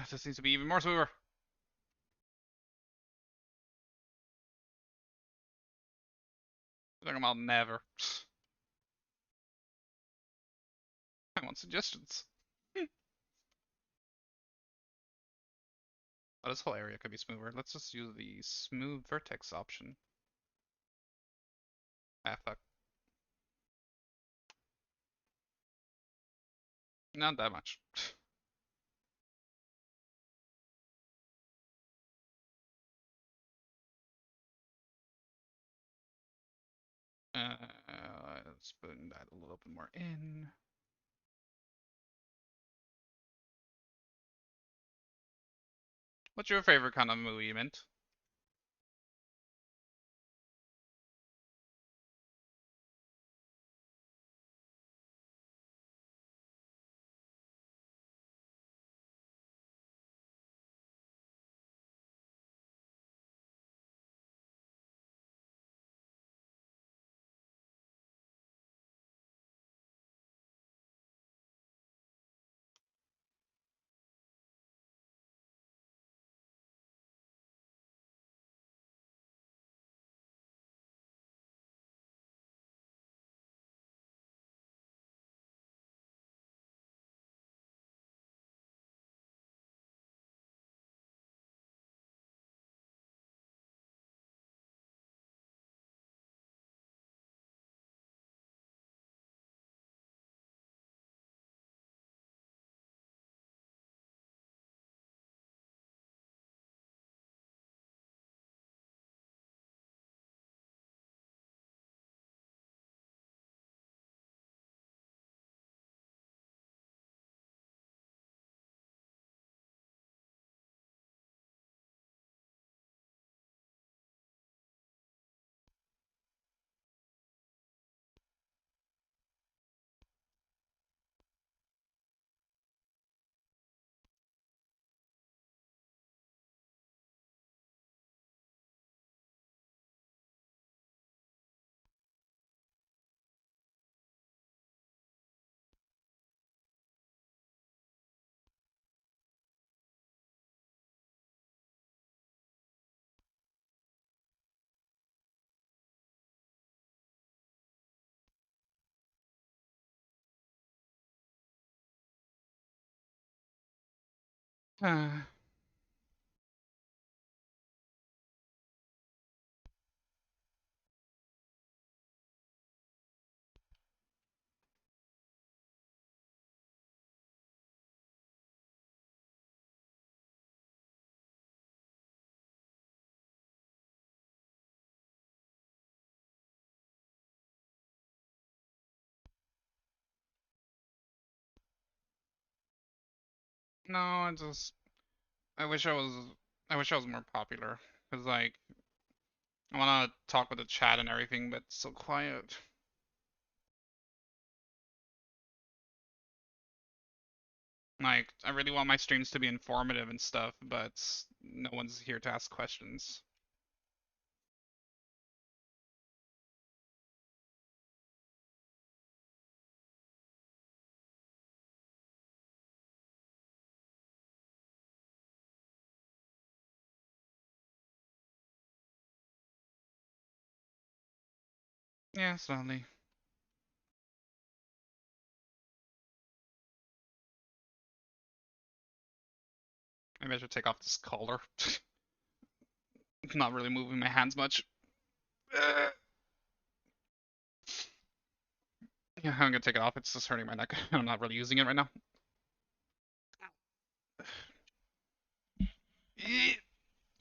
This needs to be even more smoother. Talking about never. I want suggestions. Oh, this whole area could be smoother. Let's just use the smooth vertex option. Ah, fuck. Not that much. Let's put that a little bit more in. What's your favorite kind of movie, Mint? No, I wish I wish I was more popular. Cause like I wanna talk with the chat and everything, but it's so quiet. Like I really want my streams to be informative and stuff, but no one's here to ask questions. Yeah, slowly. Maybe I should take off this collar. Not really moving my hands much. Uh, Yeah, I'm gonna take it off. It's just hurting my neck. I'm not really using it right now.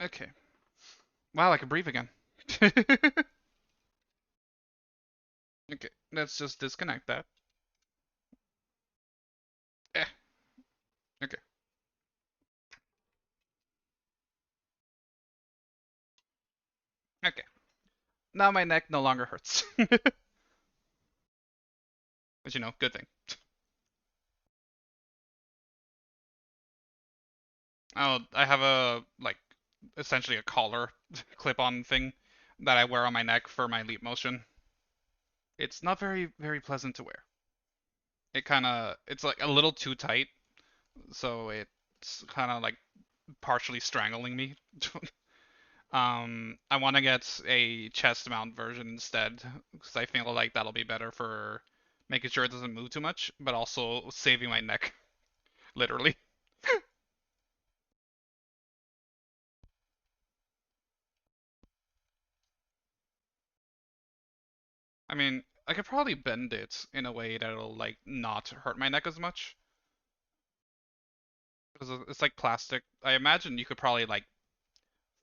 Okay. Wow, I can breathe again. Okay, let's just disconnect that. Eh, okay. Okay. Now my neck no longer hurts. Which, good thing. Oh, I have essentially a collar clip-on thing that I wear on my neck for my leap motion. It's not very, very pleasant to wear. It's like a little too tight, so it's kind of like partially strangling me. I want to get a chest mount version instead, because I feel like that'll be better for making sure it doesn't move too much, but also saving my neck, literally. I mean, I could probably bend it in a way that'll like not hurt my neck as much, because it's like plastic. I imagine you could probably like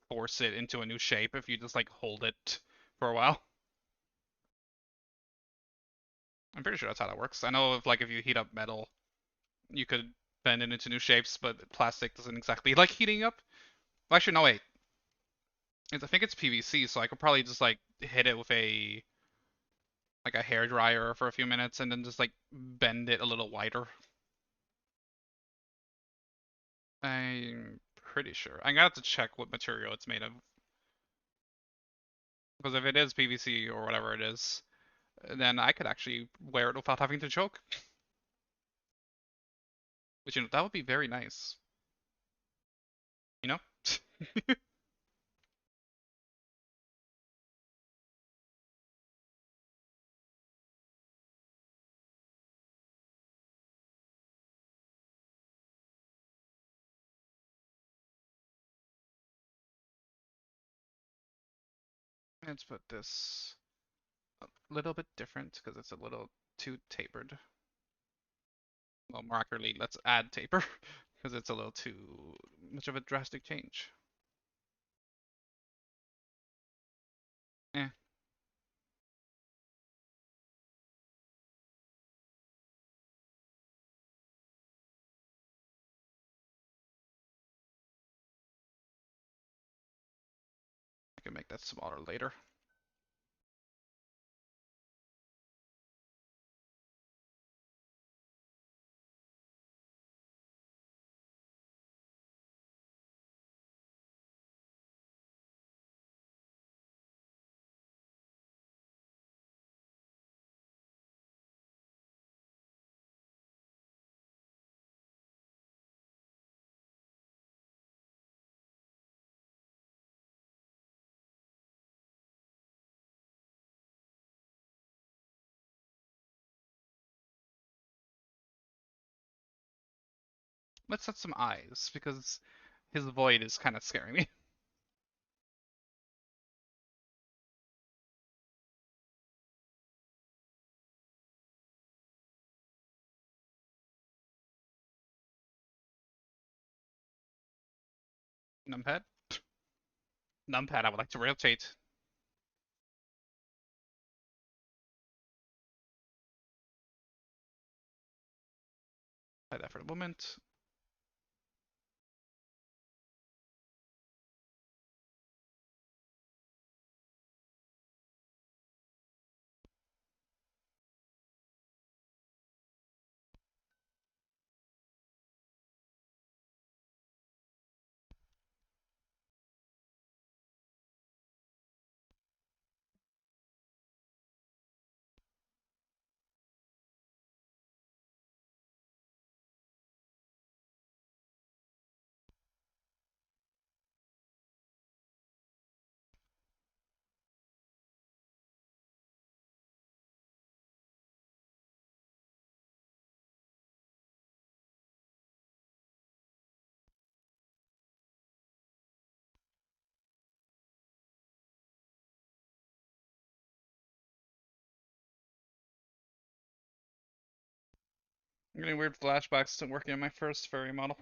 force it into a new shape if you just like hold it for a while. I'm pretty sure that's how that works. I know if you heat up metal, you could bend it into new shapes, but plastic doesn't exactly like heating up. Well, actually, no, wait. I think it's PVC, so I could probably just like hit it with a hair dryer for a few minutes and then just like bend it a little wider. I'm pretty sure. I'm gonna have to check what material it's made of. Because if it is PVC or whatever it is, then I could actually wear it without having to choke. Which, that would be very nice. You know? Let's put this a little bit different because it's a little too tapered. Well, more accurately, let's add taper because it's a little too much of a drastic change. Eh, I can make that smaller later. Let's set some eyes because his void is kind of scaring me. Numpad? Numpad, I would like to rotate. Play that for the moment. I'm getting weird flashbacks to working on my first furry model.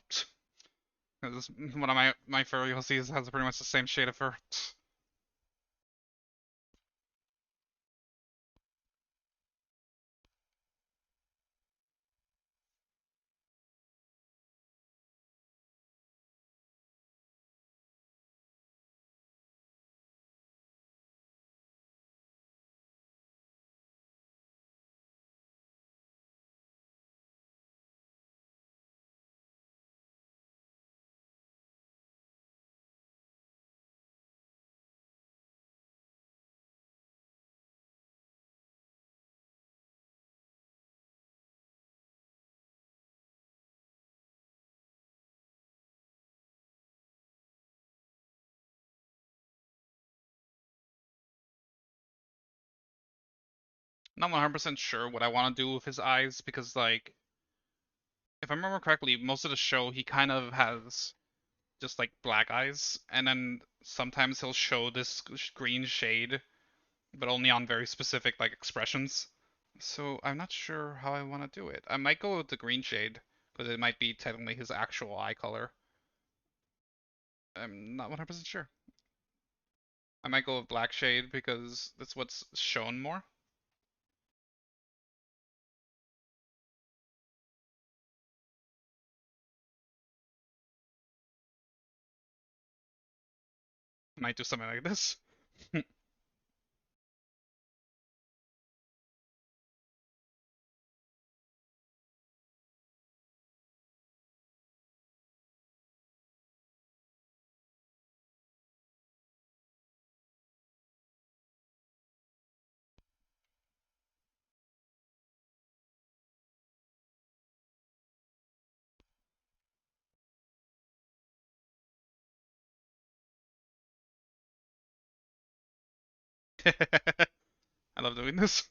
Because one of my furry hussies has pretty much the same shade of fur. Not 100% sure what I want to do with his eyes because, like, if I remember correctly, most of the show he kind of has just like black eyes, and then sometimes he'll show this green shade, but only on very specific like expressions. So I'm not sure how I want to do it. I might go with the green shade because it might be technically his actual eye color. I'm not 100% sure. I might go with black shade because that's what's shown more. Might do something like this. I love doing this.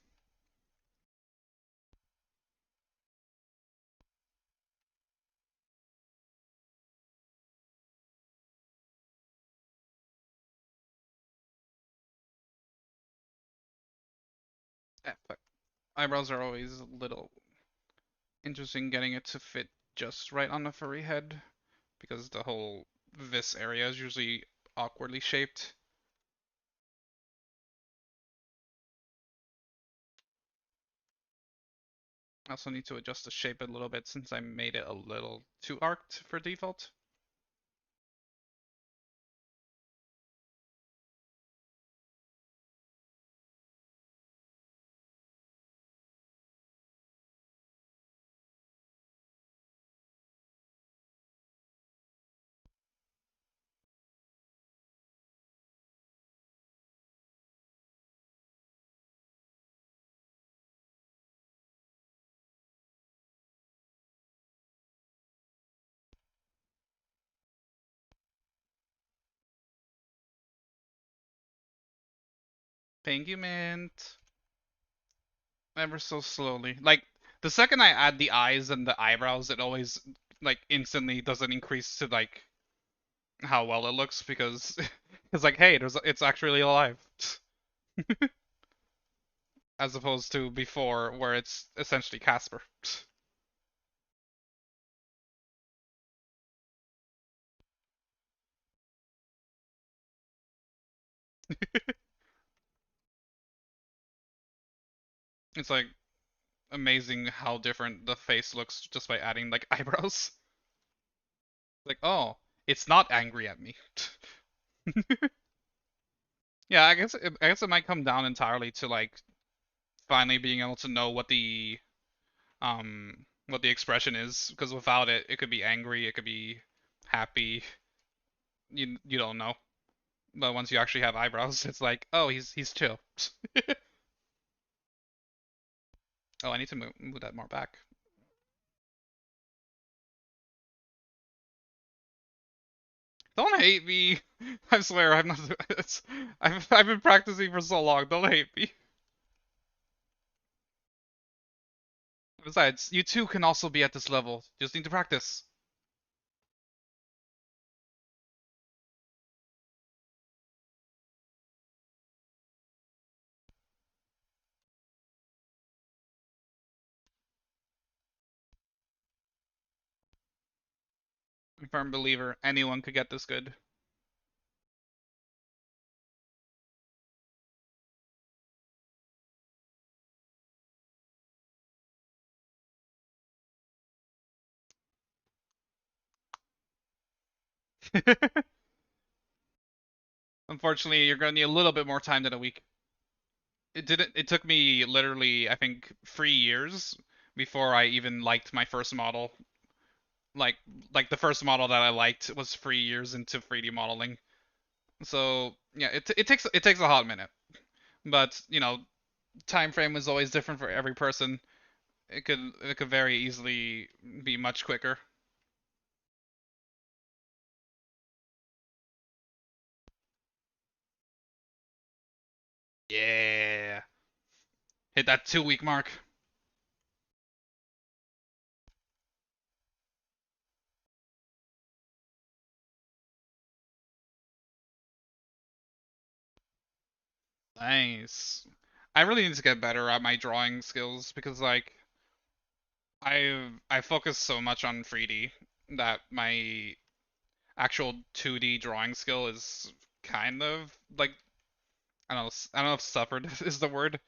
But eyebrows are always a little interesting getting it to fit just right on the furry head because the whole this area is usually awkwardly shaped. I also need to adjust the shape a little bit since I made it a little too arced for default. Thank you, Mint. Ever so slowly. Like, the second I add the eyes and the eyebrows, it always like instantly doesn't increase to like how well it looks because it's like, hey, it's actually alive, as opposed to before where it's essentially Casper. It's like amazing how different the face looks just by adding like eyebrows. Like, oh, it's not angry at me. Yeah, I guess it might come down entirely to like finally being able to know what the expression is because without it, it could be angry, it could be happy. You don't know. But once you actually have eyebrows, it's like, oh, he's chill. Oh, I need to move that more back. Don't hate me. I swear I'm not. I've been practicing for so long. Don't hate me. Besides, you too can also be at this level. Just need to practice. I'm a firm believer. Anyone could get this good. Unfortunately, you're gonna need a little bit more time than a week. It didn't. It took me literally, I think, 3 years before I even liked my first model. Like, like the first model that I liked was 3 years into 3D modeling. So yeah, it takes a hot minute. But time frame is always different for every person. It could very easily be much quicker. Yeah, hit that 2 week mark. Nice. I really need to get better at my drawing skills because like I focus so much on 3D that my actual 2D drawing skill is kind of like I don't know if suffered is the word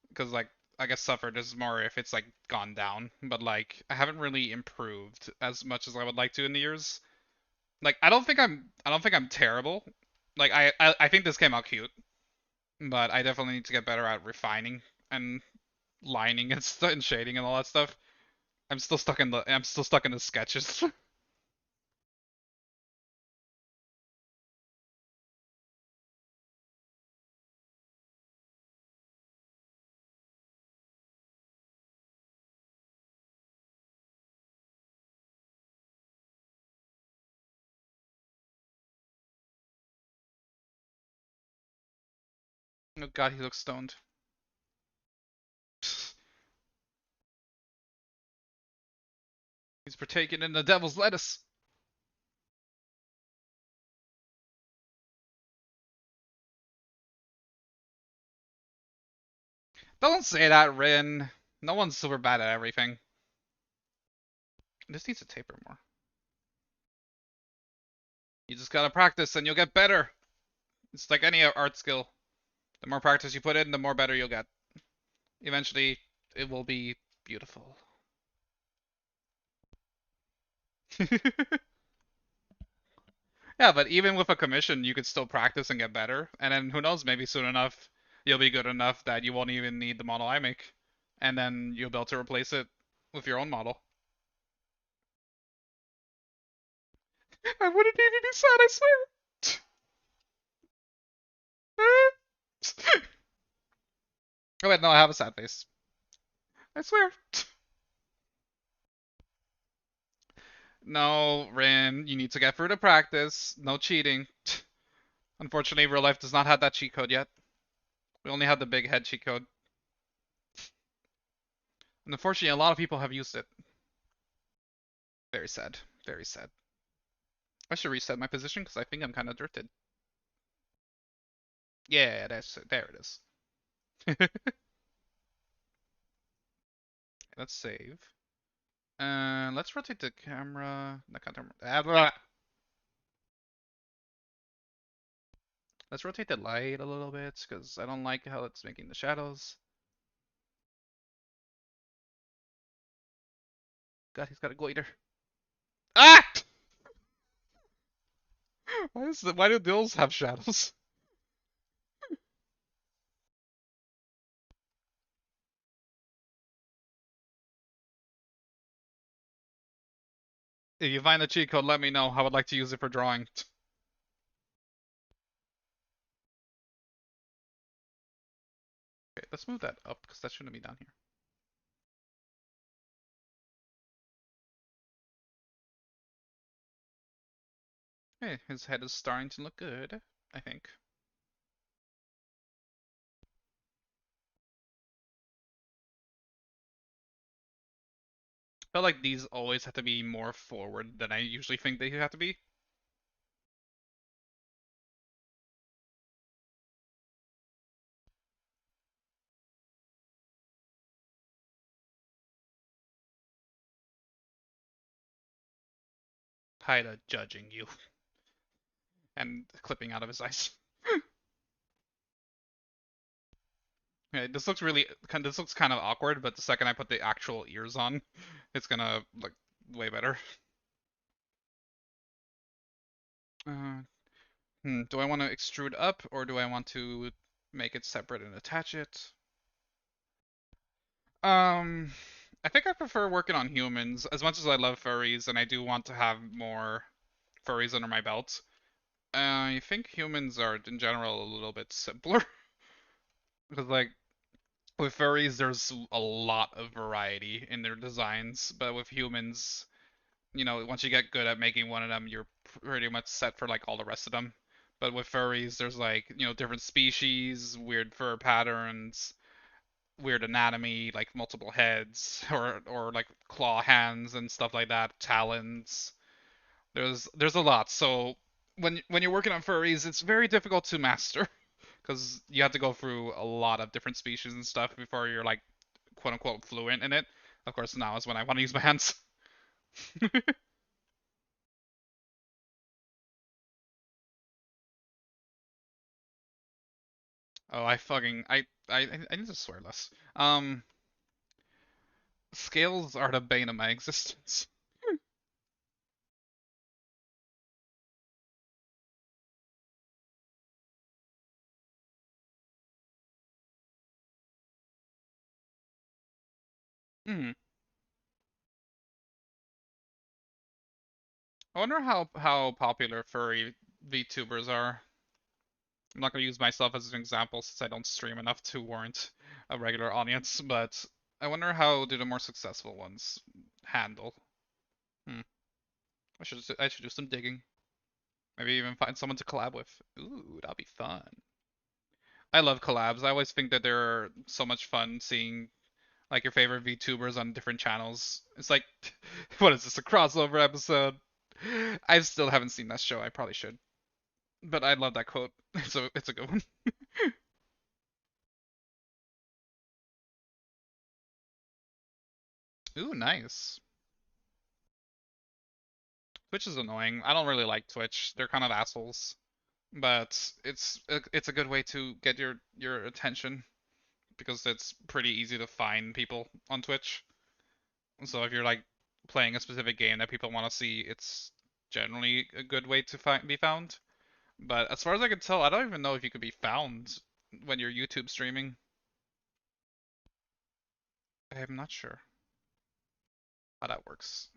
because like I guess suffered is more if it's like gone down, but like I haven't really improved as much as I would like to in the years. Like I don't think I'm terrible. Like I think this came out cute, but I definitely need to get better at refining and lining and, and shading and all that stuff. I'm still stuck in the sketches. Oh god, he looks stoned. He's partaking in the devil's lettuce. Don't say that, Rin. No one's super bad at everything. This needs to taper more. You just gotta practice and you'll get better. It's like any art skill. The more practice you put in, the more better you'll get. Eventually, it will be beautiful. Yeah, but even with a commission, you could still practice and get better. And then who knows, maybe soon enough, you'll be good enough that you won't even need the model I make. And then you'll be able to replace it with your own model. I wouldn't even be sad, I swear. Oh wait, no, I have a sad face. I swear. No, Rin, you need to get through the practice. No cheating. Unfortunately, real life does not have that cheat code yet. We only have the big head cheat code. And unfortunately, a lot of people have used it. Very sad. Very sad. I should reset my position because I think I'm kind of drifted. Yeah, that's there it is. Let's save. Let's rotate the camera. The camera. Let's rotate the light a little bit because I don't like how it's making the shadows. God, he's got a goiter. Ah! Why do dills have shadows? If you find the cheat code, let me know. I would like to use it for drawing. Okay, let's move that up because that shouldn't be down here. Hey, his head is starting to look good, I think. I feel like these always have to be more forward than I usually think they have to be. Haida judging you and clipping out of his eyes. Yeah, this looks really this looks kind of awkward, but the second I put the actual ears on, it's gonna look way better. Uh, do I want to extrude up or do I want to make it separate and attach it? Um, I think I prefer working on humans as much as I love furries and I do want to have more furries under my belt. I think humans are in general a little bit simpler because like with furries there's a lot of variety in their designs, but with humans, once you get good at making one of them, you're pretty much set for like all the rest of them. But with furries, there's like, different species, weird fur patterns, weird anatomy, like multiple heads or like claw hands and stuff like that, talons. There's a lot. So when you're working on furries, it's very difficult to master because you have to go through a lot of different species and stuff before you're like quote unquote fluent in it. Of course, now is when I want to use my hands. Oh, I need to swear less. Scales are the bane of my existence. Hmm. I wonder how popular furry VTubers are. I'm not gonna use myself as an example since I don't stream enough to warrant a regular audience, but I wonder how do the more successful ones handle. Hmm. I should do some digging. Maybe even find someone to collab with. Ooh, that'll be fun. I love collabs. I always think that they're so much fun seeing like your favorite VTubers on different channels. It's like, what is this, a crossover episode? I still haven't seen that show. I probably should. But I love that quote. It's a good one. Ooh, nice. Twitch is annoying. I don't really like Twitch. They're kind of assholes. But it's a good way to get your attention because it's pretty easy to find people on Twitch. So if you're like playing a specific game that people want to see, it's generally a good way to be found. But as far as I can tell, I don't even know if you could be found when you're YouTube streaming. I'm not sure how that works.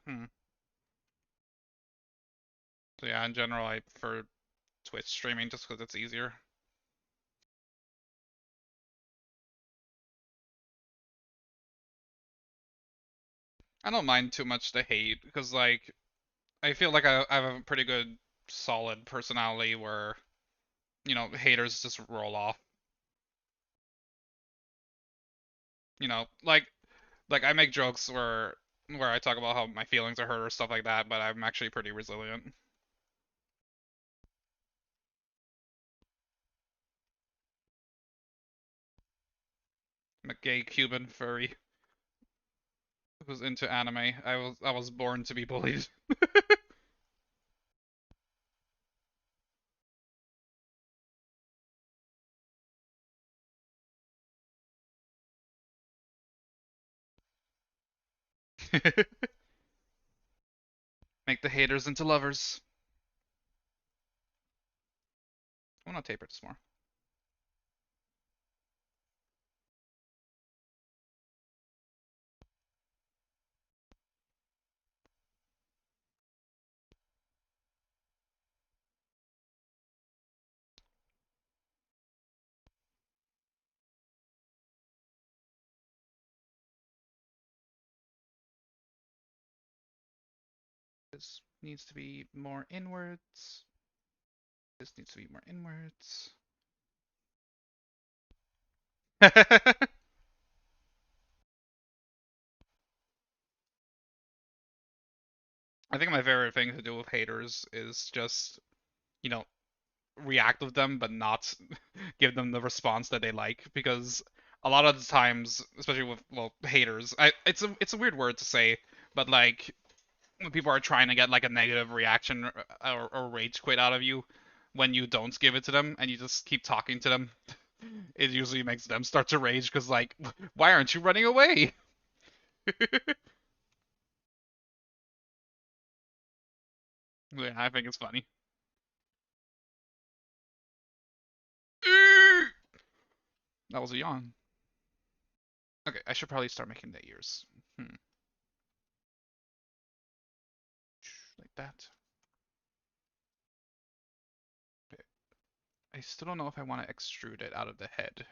So yeah, in general, I prefer Twitch streaming just because it's easier. I don't mind too much the hate because like I feel like I have a pretty good solid personality where haters just roll off. Like I make jokes where where I talk about how my feelings are hurt or stuff like that, but I'm actually pretty resilient. I'm a gay Cuban furry who's into anime. I was born to be bullied. Make the haters into lovers. I want to taper this more. This needs to be more inwards. This needs to be more inwards. I think my favorite thing to do with haters is just, you know, react with them, but not give them the response that they like. Because a lot of the times, especially with haters, it's a weird word to say, but like when people are trying to get like a negative reaction or rage quit out of you when you don't give it to them and you just keep talking to them, it usually makes them start to rage because like, why aren't you running away? Yeah, I think it's funny. That was a yawn. Okay, I should probably start making the ears. Like that. Okay. I still don't know if I want to extrude it out of the head.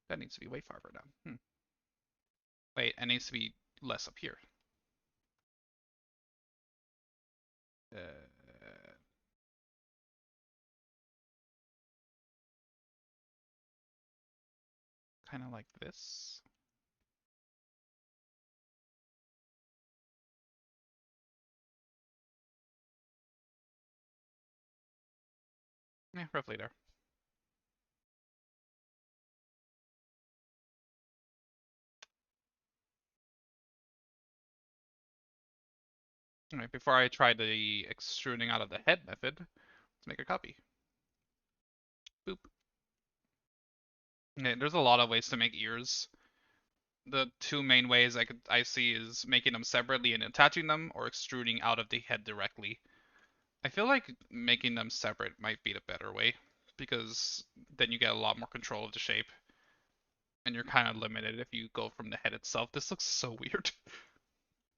That needs to be way farther down. Wait, it needs to be less up here. Uh, kind of like this. Yeah, roughly there. Alright, before I try the extruding out of the head method, let's make a copy. Boop. Okay, there's a lot of ways to make ears. The two main ways I see is making them separately and attaching them, or extruding out of the head directly. I feel like making them separate might be the better way, because then you get a lot more control of the shape, and you're kind of limited if you go from the head itself. This looks so weird.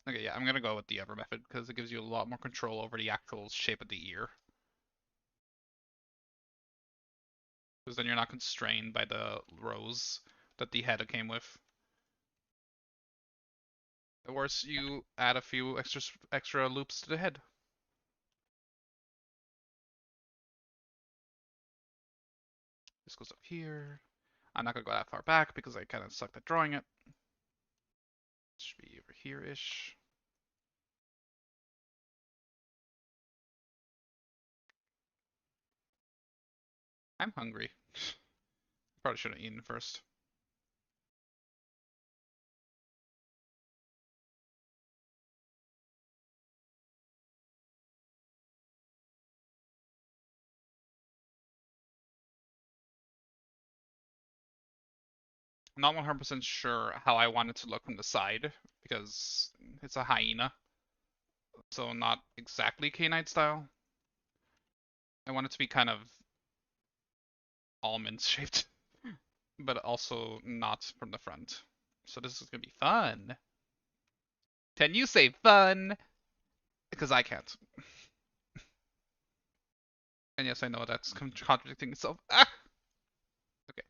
Okay, yeah, I'm gonna go with the other method, because it gives you a lot more control over the actual shape of the ear. Because then you're not constrained by the rows that the head came with. Of course, you add a few extra loops to the head. This goes up here. I'm not gonna go that far back because I kind of sucked at drawing it. It should be over here-ish. I'm hungry. Probably should have eaten first. I'm not 100% sure how I want it to look from the side because it's a hyena, so not exactly canine style. I want it to be kind of almond shaped, but also not from the front. So this is gonna be fun. Can you say fun? Because I can't. And yes, I know that's contradicting itself. Ah! Okay.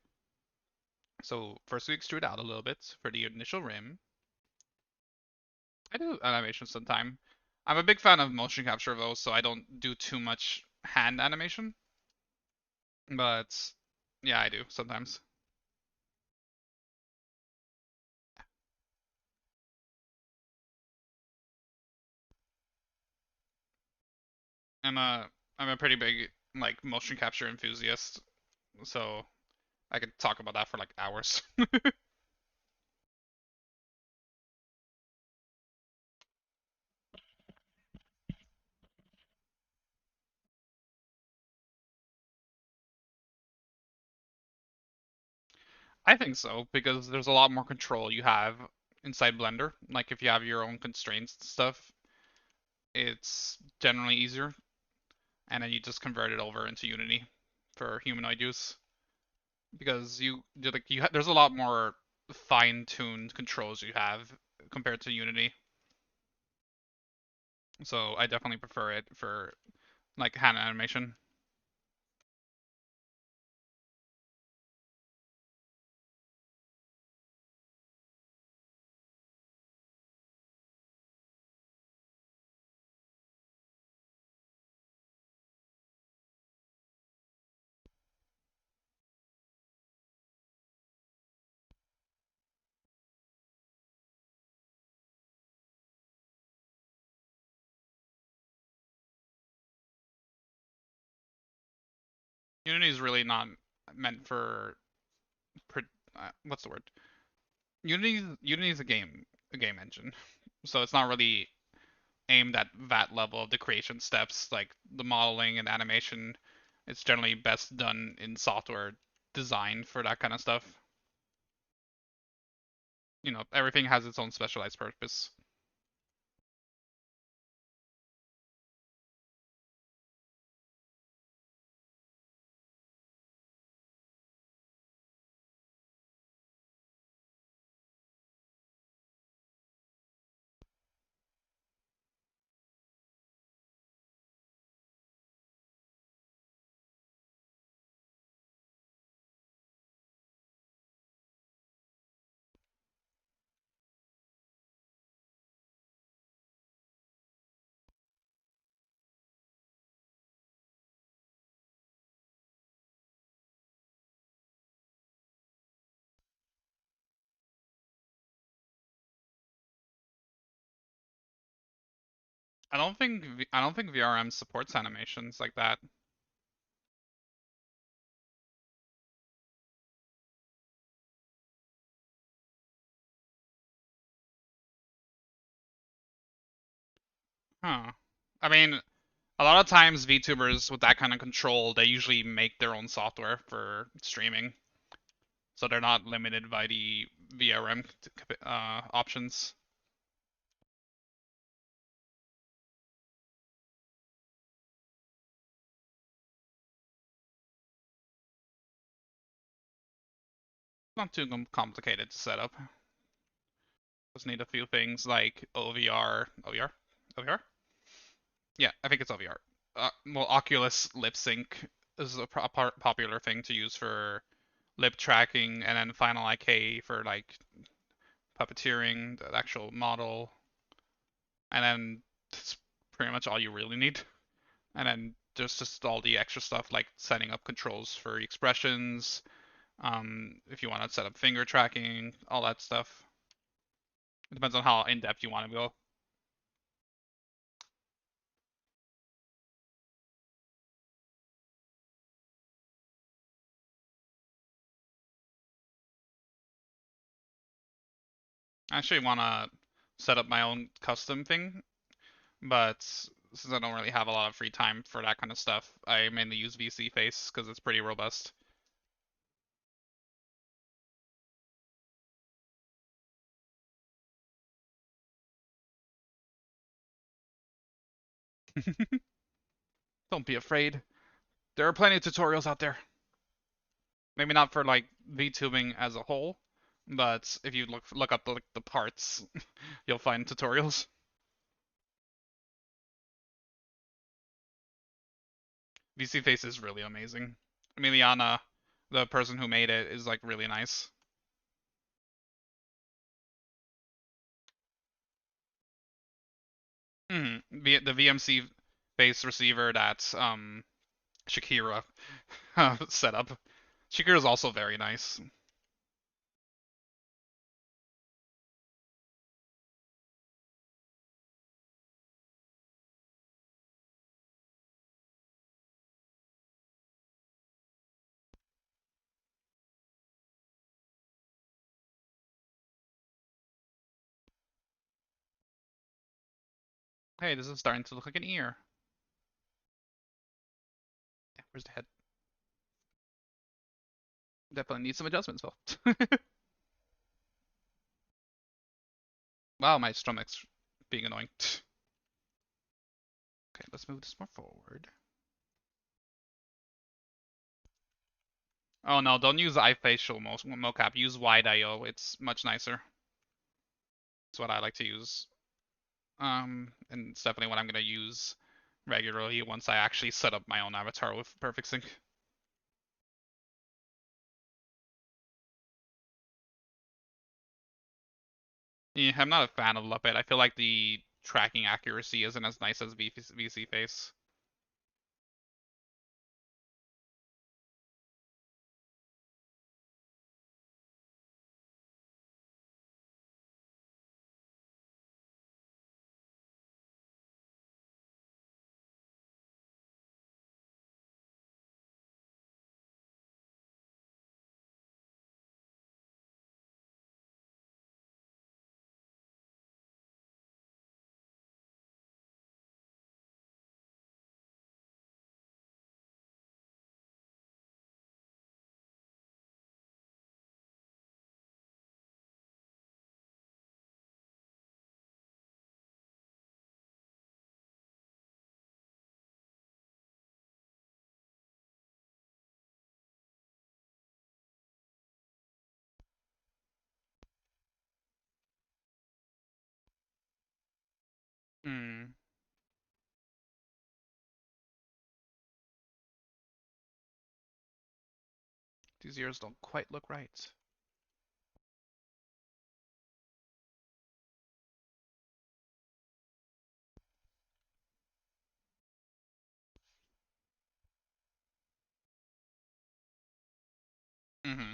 So first we extrude out a little bit for the initial rim. I do animation sometime. I'm a big fan of motion capture though, so I don't do too much hand animation. But Yeah, I do sometimes. I'm a I'm a pretty big like motion capture enthusiast, so I could talk about that for like hours. I think so because there's a lot more control you have inside Blender. Like if you have your own constraints and stuff, it's generally easier, and then you just convert it over into Unity for humanoid use because there's a lot more fine-tuned controls you have compared to Unity. So I definitely prefer it for like hand animation. Unity is really not meant for what's the word? Unity is a game engine, so it's not really aimed at that level of the creation steps, like the modeling and animation. It's generally best done in software designed for that kind of stuff. Everything has its own specialized purpose. I don't think VRM supports animations like that. Huh. I mean, a lot of times VTubers with that kind of control, they usually make their own software for streaming, so they're not limited by the VRM options. Not too complicated to set up. Just need a few things like OVR. OVR? OVR? Yeah, I think it's OVR. Well, Oculus lip sync is a popular thing to use for lip tracking, and then Final IK for like puppeteering the actual model, and then that's pretty much all you really need. And then there's just all the extra stuff like setting up controls for expressions, if you want to set up finger tracking, all that stuff. It depends on how in depth you want to go. I actually want to set up my own custom thing, but since I don't really have a lot of free time for that kind of stuff, I mainly use VC Face because it's pretty robust. Don't be afraid. There are plenty of tutorials out there. Maybe not for like VTubing as a whole, but if you look up the parts, you'll find tutorials. VC Face is really amazing. Emiliana, the person who made it, is like really nice. The VMC face receiver that Shakira set up. Chikuru is also very nice. Hey, this is starting to look like an ear. Yeah, where's the head? Definitely needs some adjustments, though. Wow, my stomach's being annoying. Okay, let's move this more forward. Oh no, don't use iFacial mocap. Use wide IO. It's much nicer. It's what I like to use. And it's definitely what I'm gonna use regularly once I actually set up my own avatar with Perfect Sync. Yeah, I'm not a fan of Muppet. I feel like the tracking accuracy isn't as nice as VC Face. Hmm. These ears don't quite look right. Hmm.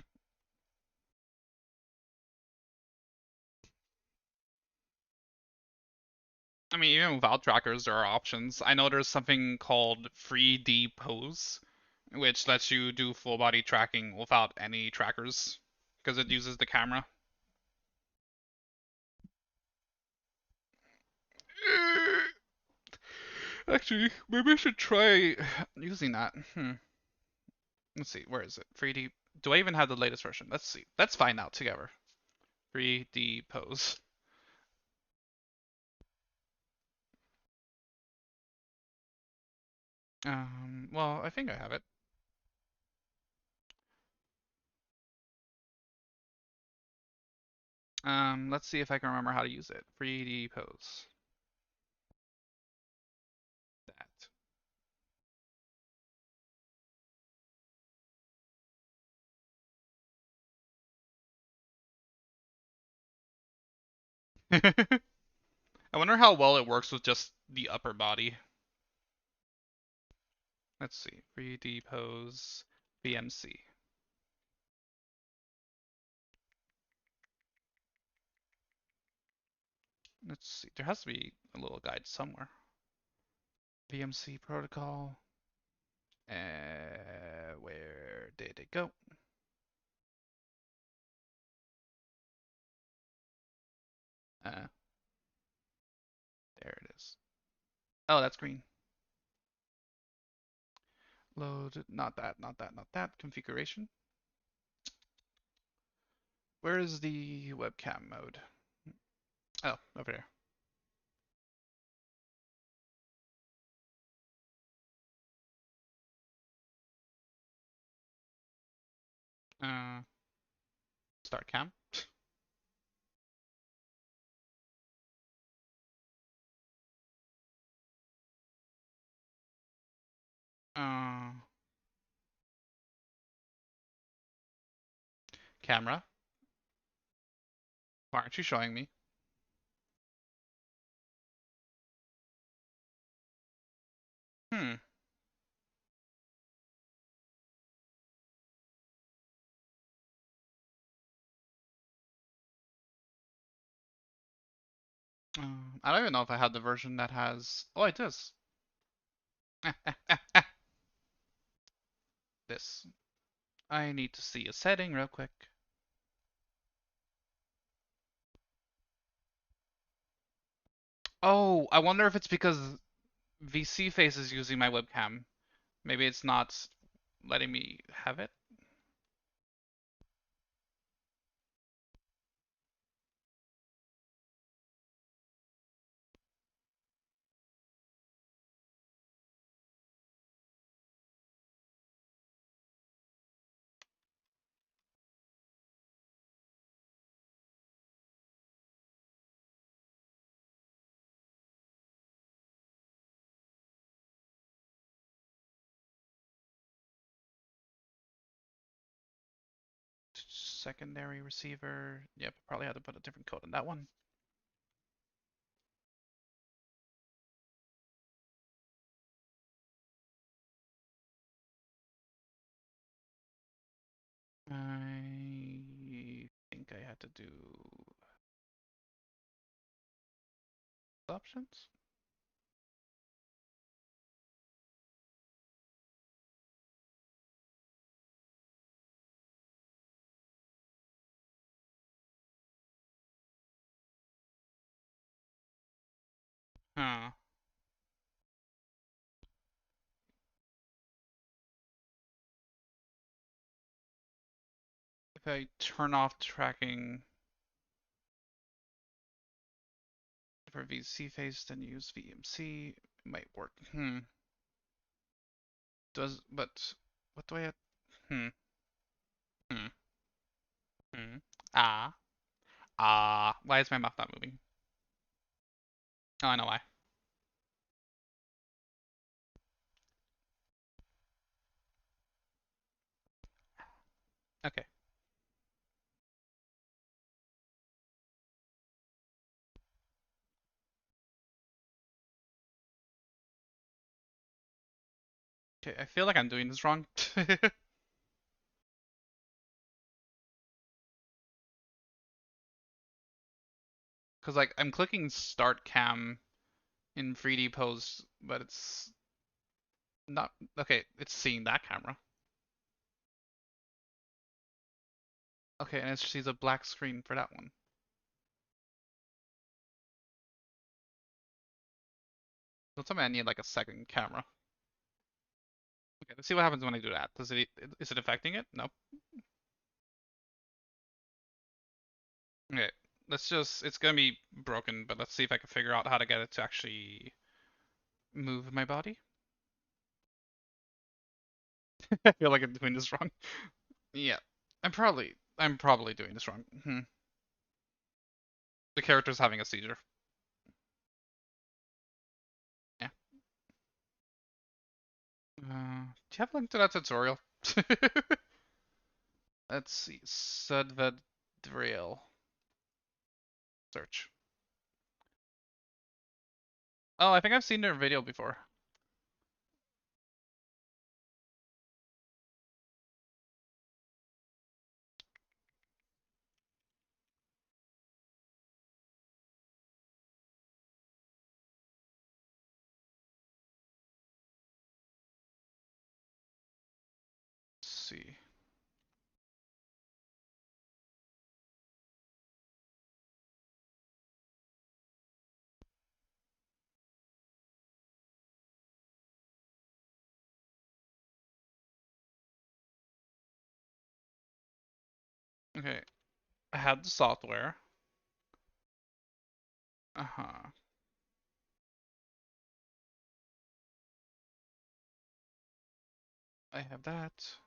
I mean, even without trackers, there are options. I know there's something called 3D pose, which lets you do full body tracking without any trackers because it uses the camera. Actually, maybe I should try using that. Let's see, where is it? 3D. Do I even have the latest version? Let's see. Let's find out together. 3D pose. Well, I think I have it. Let's see if I can remember how to use it. 3D pose. That. I wonder how well it works with just the upper body. Let's see. 3D pose BMC. Let's see. There has to be a little guide somewhere. BMC protocol. Where did it go? Uh, there it is. Oh, that's green. Load. Not that. Not that. Not that. Configuration. Where is the webcam mode? Oh, over there. Uh, start cam. Uh, camera. Why aren't you showing me? Hmm. I don't even know if I have the version that has. Oh, it does. This. I need to see a setting real quick. Oh, I wonder if it's because VC Face is using my webcam. Maybe it's not letting me have it. Secondary receiver. Yep, probably had to put a different code on that one. I think I had to do options. Huh. If I turn off tracking for VC face, then use VMC, it might work. But what do I have? Hmm. Hmm. Hmm. Ah. Ah. Why is my mouth not moving? Oh, I know why. Okay. Okay, I feel like I'm doing this wrong. Because like I'm clicking start cam in 3D pose, but it's not okay, it's seeing that camera. Okay, and it sees a black screen for that one. So tell me I need like a second camera. Okay, let's see what happens when I do that. Is it affecting it? No. Okay. It's gonna be broken, but let's see if I can figure out how to get it to actually move my body. I feel like I'm doing this wrong. Yeah. I'm probably doing this wrong. The character's having a seizure. Yeah. Do you have a link to that tutorial? Let's see. Sudved drill. Search. Oh, I think I've seen their video before. Let's see. Okay. I had the software. Uh-huh. I have that.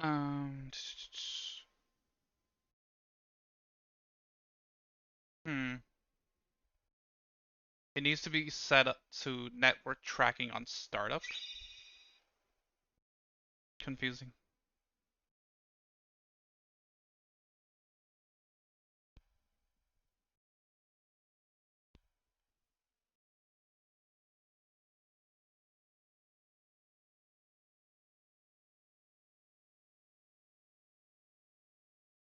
Um, hmm. It needs to be set up to network tracking on startup. Confusing.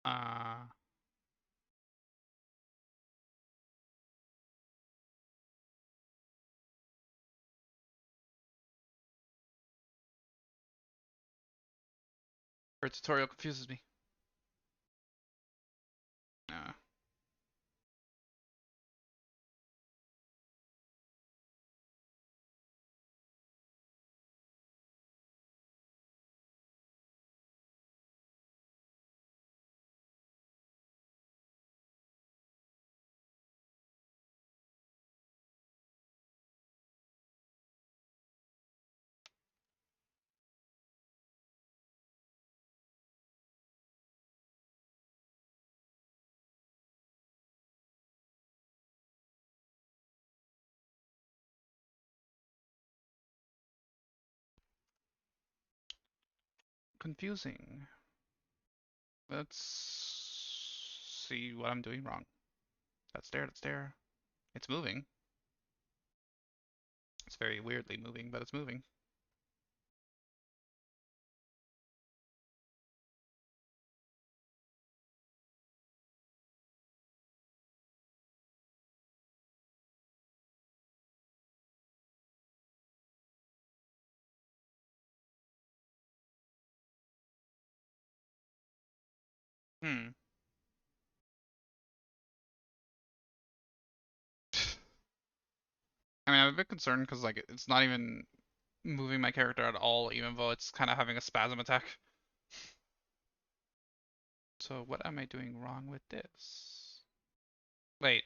Uh, Her tutorial confuses me. Uh, Confusing. Let's see what I'm doing wrong. That's there, that's there. It's moving. It's very weirdly moving, but it's moving. Hmm. I mean, I'm a bit concerned because like it's not even moving my character at all, even though it's kind of having a spasm attack. So what am I doing wrong with this? Wait,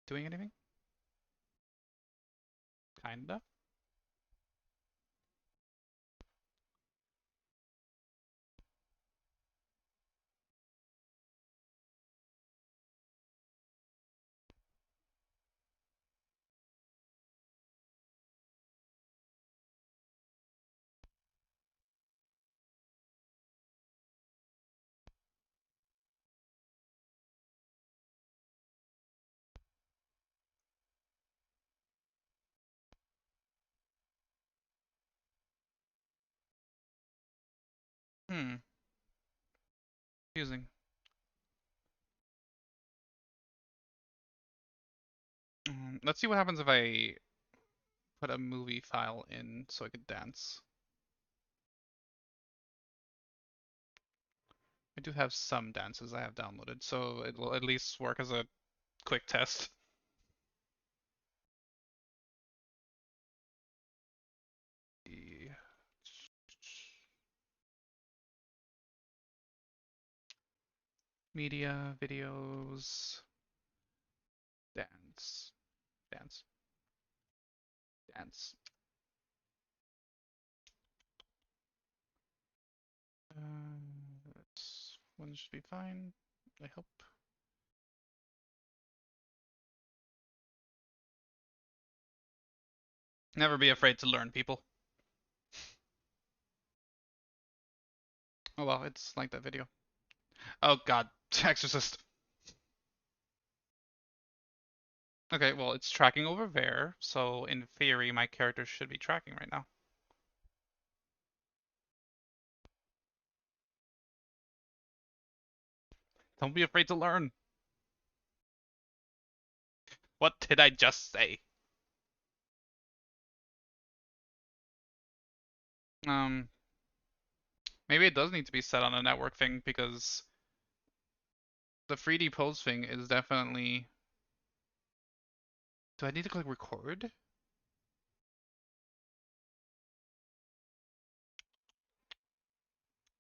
doing anything? Kinda? Hmm. Confusing. Let's see what happens if I put a movie file in so I could dance. I do have some dances I have downloaded, so it will at least work as a quick test. Media, videos, dance, dance, dance. This one should be fine, I hope. Never be afraid to learn, people. Oh well, it's like that video. Oh god, Exorcist. Okay, well, it's tracking over there, so in theory, my character should be tracking right now. Don't be afraid to learn. What did I just say? Um, Maybe it does need to be set on a network thing because the 3D pose thing is definitely. Do I need to click record?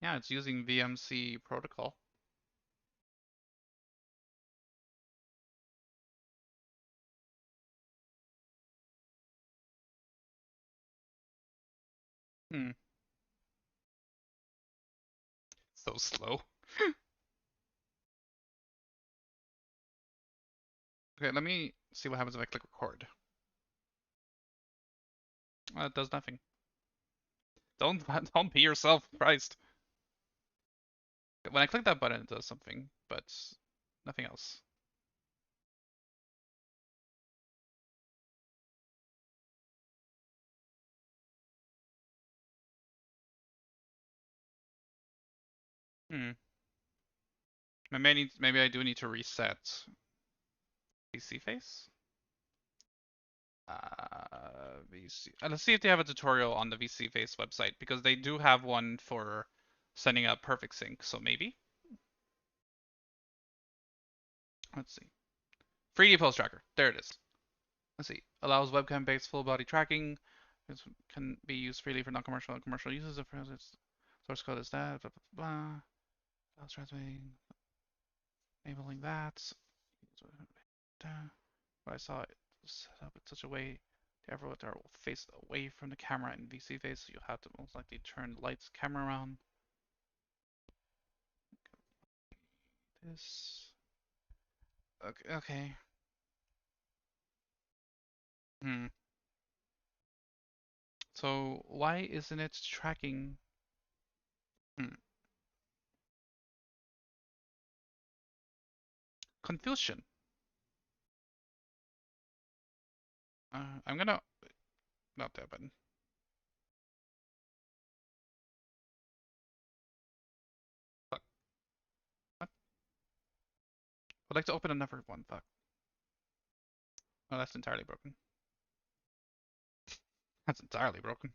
Yeah, it's using VMC protocol. Hmm, so slow. Okay, let me see what happens if I click record. It does nothing. Don't don't be yourself, Christ. When I click that button, it does something, but nothing else. Hmm. Maybe I do need to reset VC face. VC. Let's see if they have a tutorial on the VC face website because they do have one for setting up perfect sync. So maybe. Let's see. 3D pose tracker. There it is. Let's see. Allows webcam-based full body tracking. This can be used freely for non-commercial and commercial uses. If its source code is that. Blah blah blah. Allows transmitting, enabling that. But I saw it set up in such a way the avatar will face away from the camera in VC face, so you'll have to most likely turn the lights camera around. This. Okay. Okay. Hmm. So why isn't it tracking? Hmm. Confusion. I'm gonna not that button. Fuck. What? I'd like to open another one. Fuck. Oh, that's entirely broken. That's entirely broken.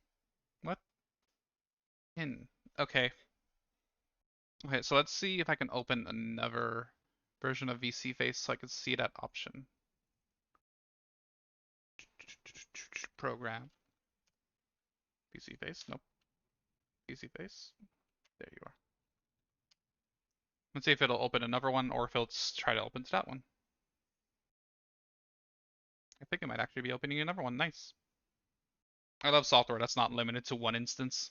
What? In. Okay. Okay, so let's see if I can open another version of VC Face so I can see that option. Program. VC Face? Nope. VC Face? There you are. Let's see if it'll open another one or if it'll try to open to that one. I think it might actually be opening another one. Nice. I love software that's not limited to one instance.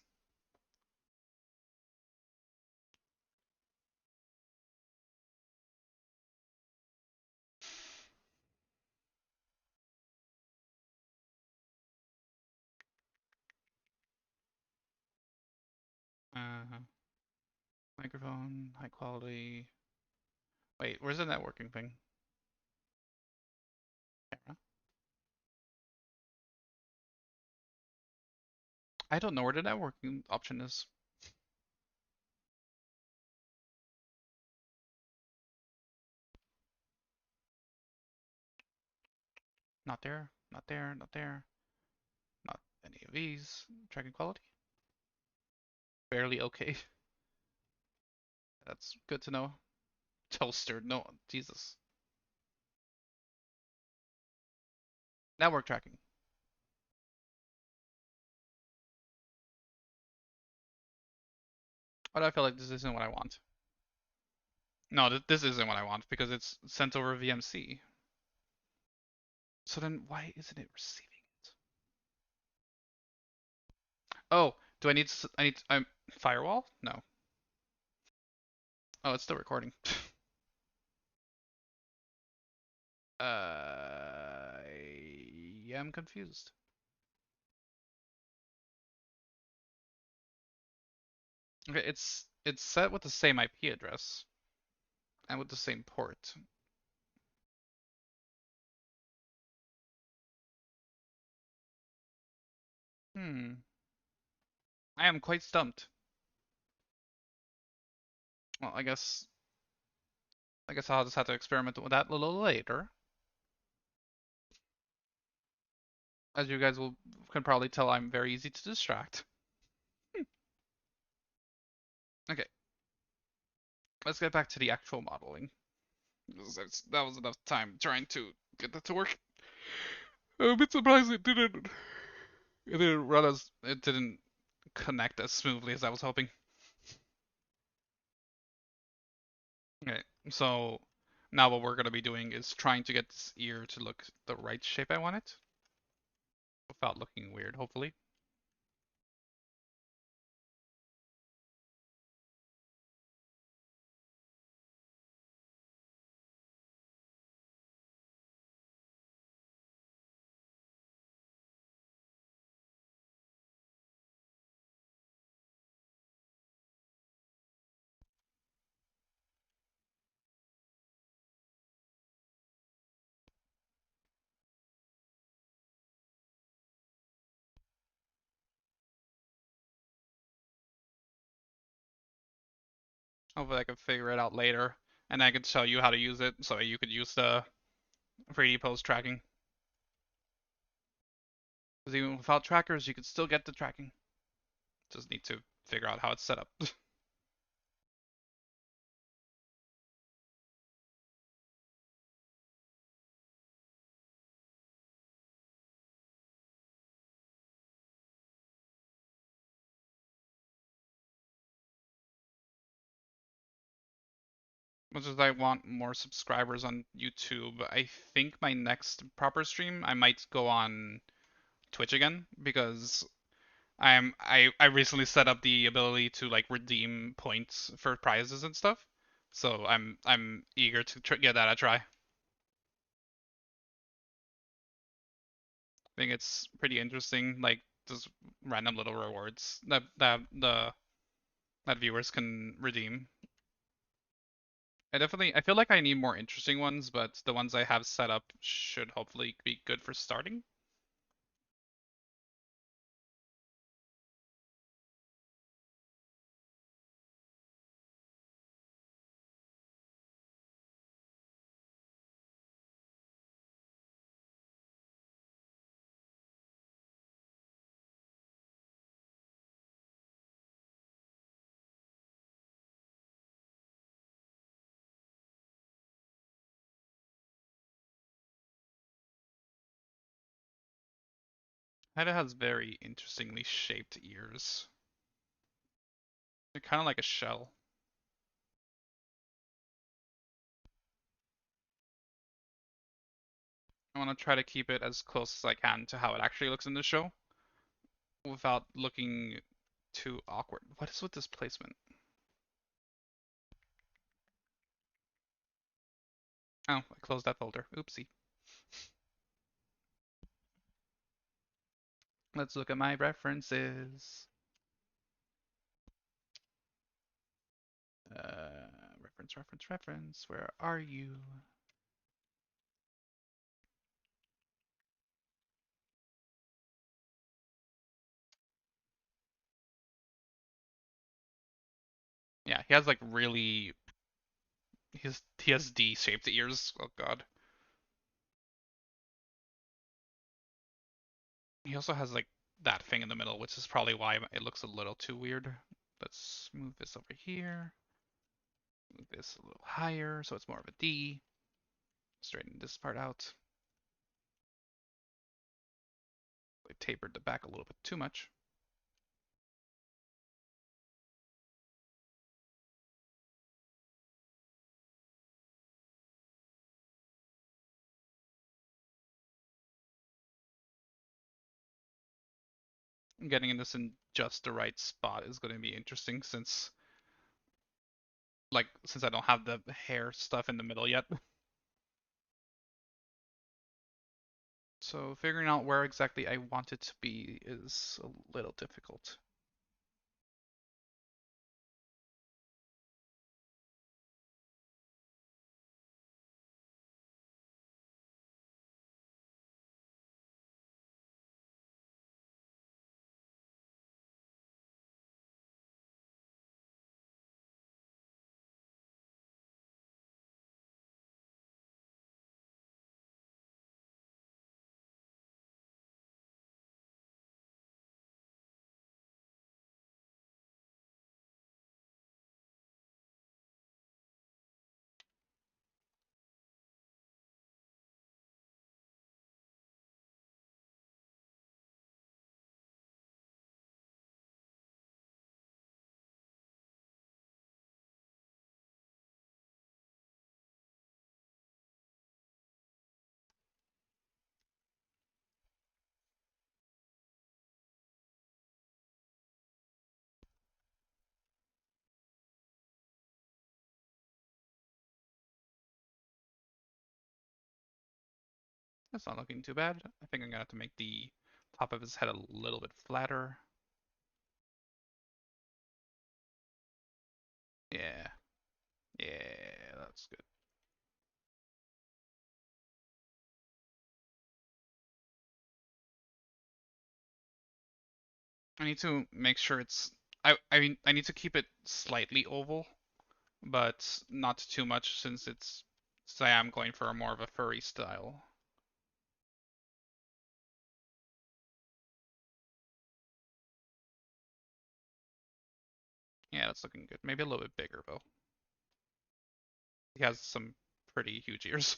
Uh, Microphone, high quality. Wait, where's the networking thing? Camera. I don't know where the networking option is. Not there, not there, not there. Not any of these. Tracking quality. Barely okay. That's good to know. Toaster, no, Jesus. Network tracking. Why do I feel like this isn't what I want? No, this isn't what I want because it's sent over VMC. So then why isn't it receiving it? Oh, do I need I'm firewall? No. Oh, it's still recording. I am confused. Okay, it's set with the same IP address and with the same port. Hmm. I am quite stumped. Well, I guess I'll just have to experiment with that a little later. As you guys can probably tell, I'm very easy to distract. Okay, let's get back to the actual modeling. That was enough time trying to get that to work. I'm a bit surprised it didn't run as it didn't connect as smoothly as I was hoping. Okay, so now what we're gonna be doing is trying to get this ear to look the right shape I want it without looking weird, hopefully. Hopefully I can figure it out later, and I can show you how to use it so you could use the 3D pose tracking. Because even without trackers, you could still get the tracking. Just need to figure out how it's set up. Which is I want more subscribers on YouTube. I think my next proper stream I might go on Twitch again because I recently set up the ability to like redeem points for prizes and stuff. So I'm eager to give that a try. I think it's pretty interesting, like just random little rewards that viewers can redeem. I feel like I need more interesting ones, but the ones I have set up should hopefully be good for starting. Haida has very interestingly shaped ears. They're kind of like a shell. I want to try to keep it as close as I can to how it actually looks in the show without looking too awkward. What is with this placement? Oh, I closed that folder. Oopsie. Let's look at my references. Reference. Where are you? Yeah, he has like really he has D-shaped ears. Oh god. He also has like that thing in the middle, which is probably why it looks a little too weird. Let's move this over here. Move this a little higher so it's more of a D. Straighten this part out. I tapered the back a little bit too much. Getting this in just the right spot is going to be interesting since I don't have the hair stuff in the middle yet. So figuring out where exactly I want it to be is a little difficult. That's not looking too bad. I think I'm gonna have to make the top of his head a little bit flatter. Yeah, yeah, that's good. I need to make sure it's I mean I need to keep it slightly oval but not too much since it's say I'm going for a more of a furry style. Yeah, that's looking good. Maybe a little bit bigger though. He has some pretty huge ears.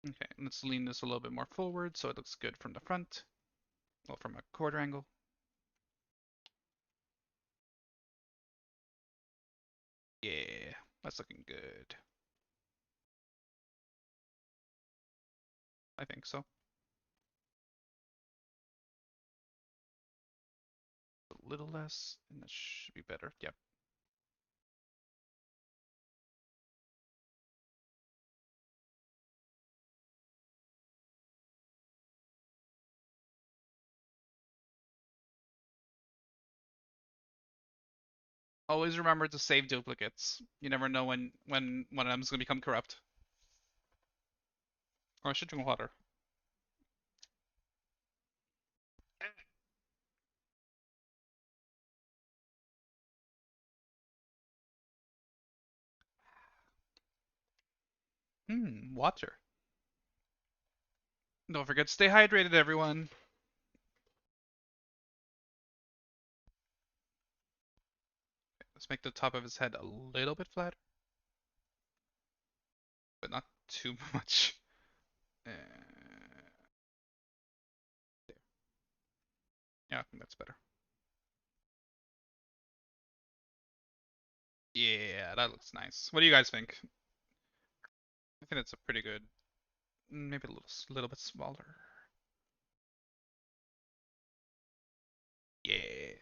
Okay, let's lean this a little bit more forward so it looks good from the front. Well, from a quarter angle. Yeah, that's looking good. I think so. A little less, and that should be better. Yep. Always remember to save duplicates. You never know when one of them is gonna become corrupt. Oh, I should drink water. Water. Don't forget to stay hydrated, everyone. Let's make the top of his head a little bit flatter, but not too much. Uh, yeah, I think that's better. Yeah, that looks nice. What do you guys think? I think it's a pretty good, maybe a little bit smaller. Yeah.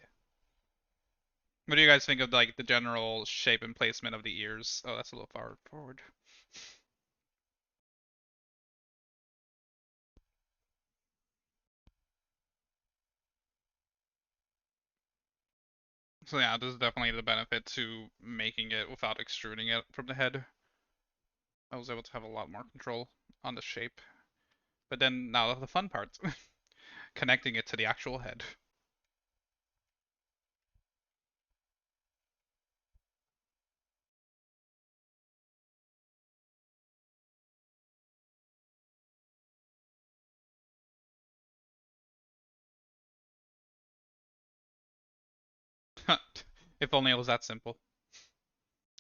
What do you guys think of like the general shape and placement of the ears? Oh, that's a little far forward. So yeah, this is definitely the benefit to making it without extruding it from the head. I was able to have a lot more control on the shape. But then now the fun part, connecting it to the actual head. If only it was that simple.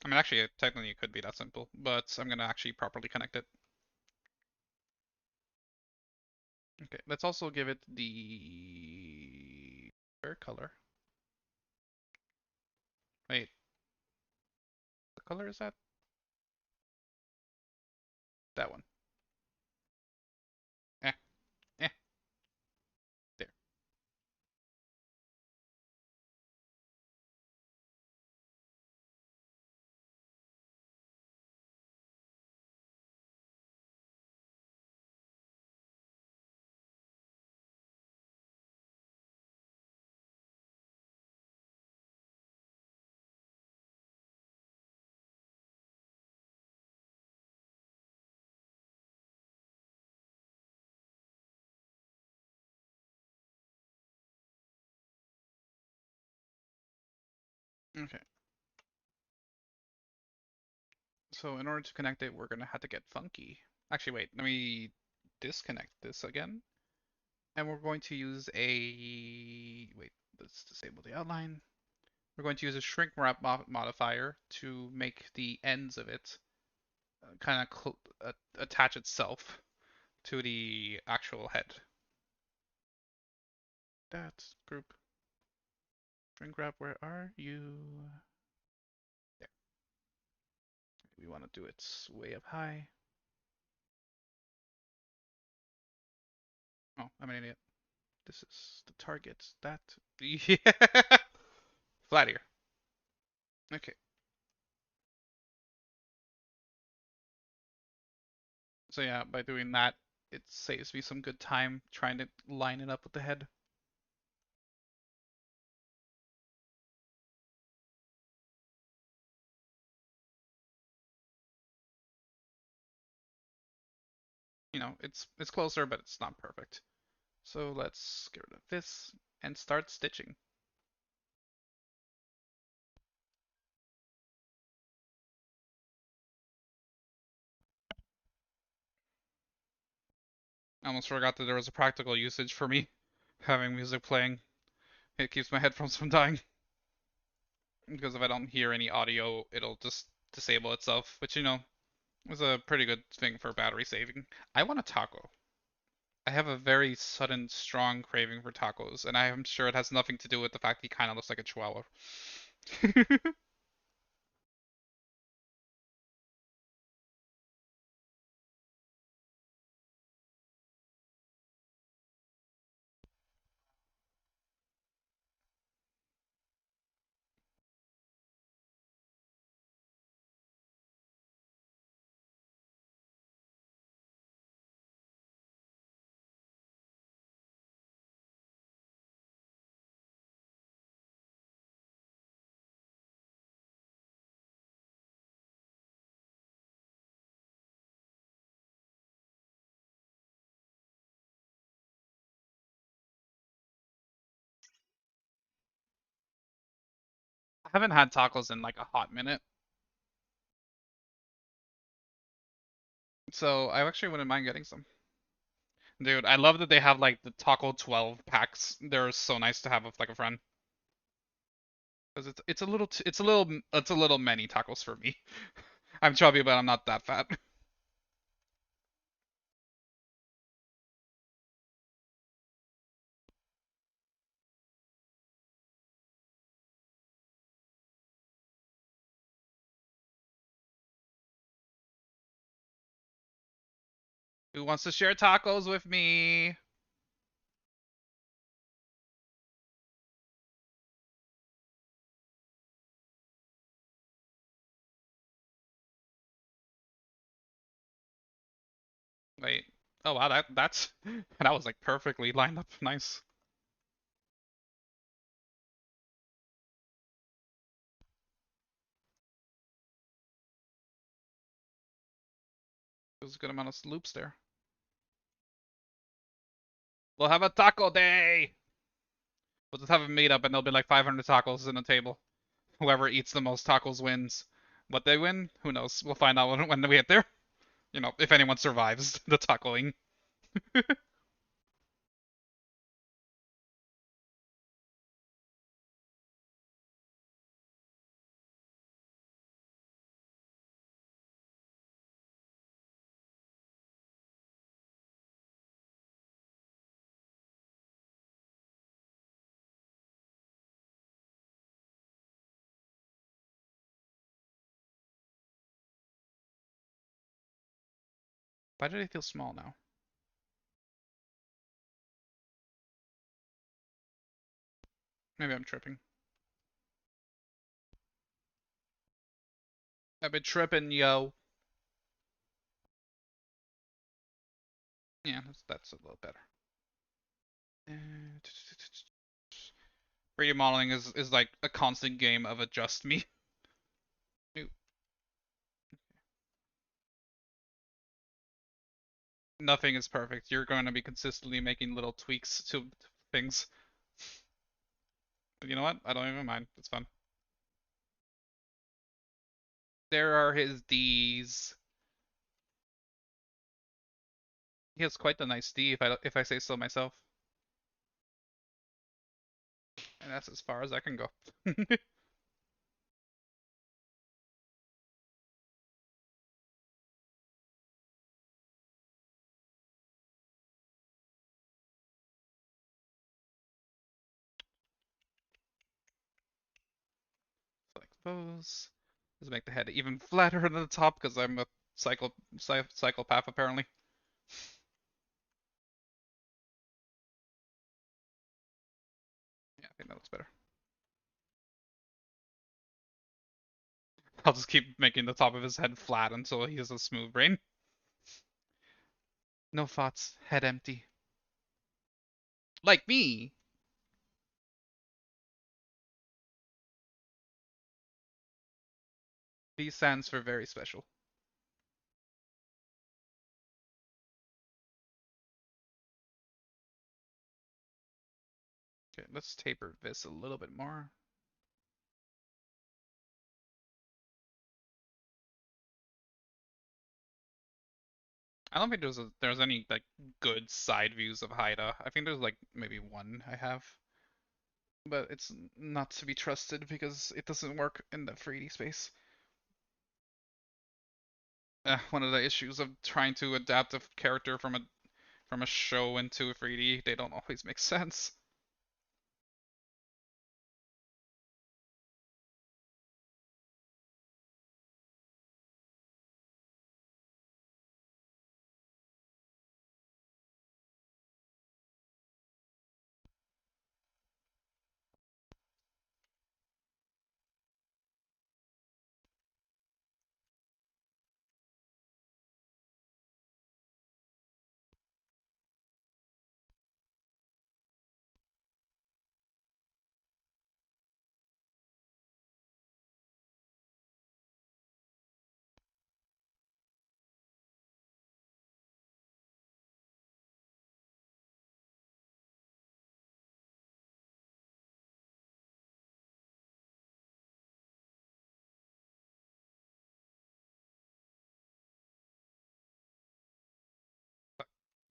I mean, actually, technically it could be that simple, but I'm gonna actually properly connect it. Okay, let's also give it the hair color. Wait, what color is that? That one. Eh, eh, there. Okay, so in order to connect it, we're gonna have to get funky. Actually, wait, let me disconnect this again. And we're going to use a, wait, let's disable the outline. We're going to use a shrink wrap modifier to make the ends of it kind of attach itself to the actual head. That group. Shrink wrap, where are you? There. We want to do it way up high. Oh, I'm an idiot. This is the target. That. Yeah. Flat ear. Okay. So yeah, by doing that, it saves me some good time trying to line it up with the head. it's closer, but it's not perfect. So let's get rid of this and start stitching. I almost forgot that there was a practical usage for me having music playing. It keeps my headphones from dying. Because if I don't hear any audio, it'll just disable itself, which, is a pretty good thing for battery saving. I want a taco. I have a very sudden, strong craving for tacos, and I am sure it has nothing to do with the fact he kind of looks like a chihuahua. I haven't had tacos in like a hot minute, so I actually wouldn't mind getting some. Dude, I love that they have like the Taco 12 packs. They're so nice to have with like a friend. Because it's a little many tacos for me. I'm chubby, but I'm not that fat. Who wants to share tacos with me? Wait. Oh wow, that's that was like perfectly lined up. Nice. There's a good amount of loops there. We'll have a taco day. We'll just have a meetup and there'll be like 500 tacos in a table. Whoever eats the most tacos wins. What they win? Who knows? We'll find out when we get there. If anyone survives the tacoing. Why do they feel small now? Maybe I'm tripping. I've been tripping, yo. Yeah, that's a little better. 3D modeling is like a constant game of adjust me. Nothing is perfect. You're going to be consistently making little tweaks to things. But you know what? I don't even mind. It's fun. There are his D's. He has quite the nice D if I say so myself. And that's as far as I can go. Select those. Let's make the head even flatter than the top because I'm a psychopath apparently. Yeah, I think that looks better. I'll just keep making the top of his head flat until he has a smooth brain. No thoughts, head empty. Like me. V stands for very special. Okay, let's taper this a little bit more. I don't think there's any like good side views of Haida. I think there's like maybe one I have, but it's not to be trusted because it doesn't work in the 3D space. One of the issues of trying to adapt a character from a show into a 3D, they don't always make sense.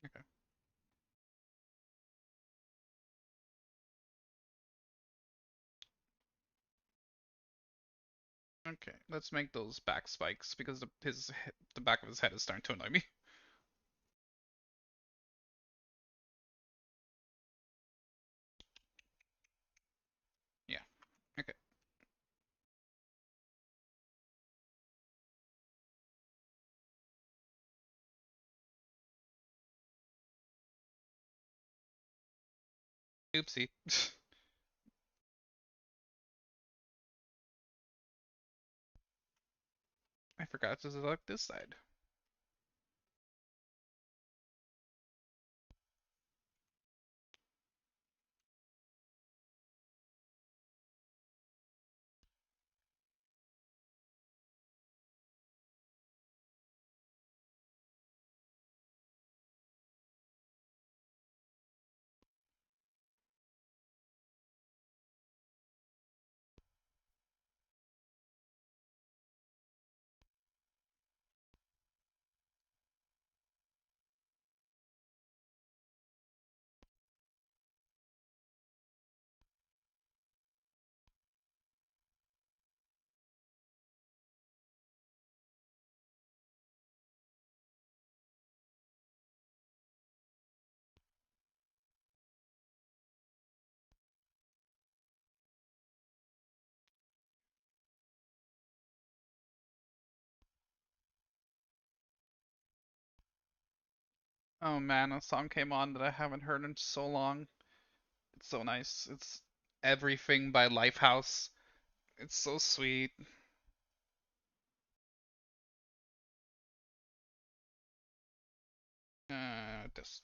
Okay. Okay, let's make those back spikes because the back of his head is starting to annoy me. Yeah. Okay. Oopsie. I forgot to select this side. Oh man, a song came on that I haven't heard in so long. It's so nice. It's Everything by Lifehouse. It's so sweet. This.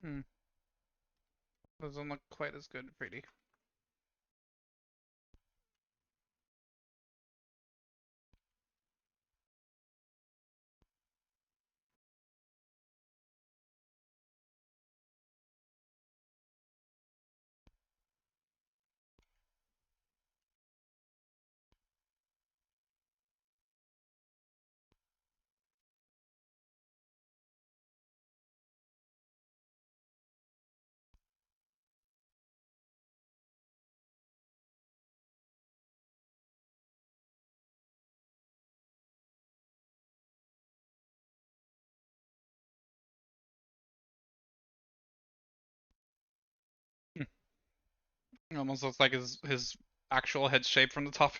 Hmm. Doesn't look quite as good, pretty. It almost looks like his actual head shape from the top.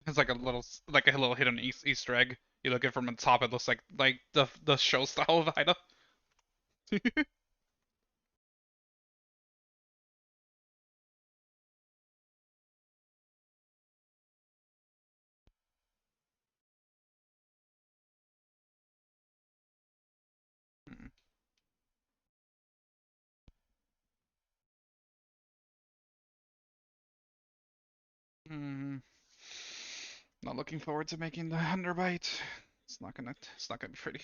It's like a little hidden Easter egg. You look at it from the top, it looks like the show style of Haida. Mm, not looking forward to making the underbite. It's not gonna be pretty.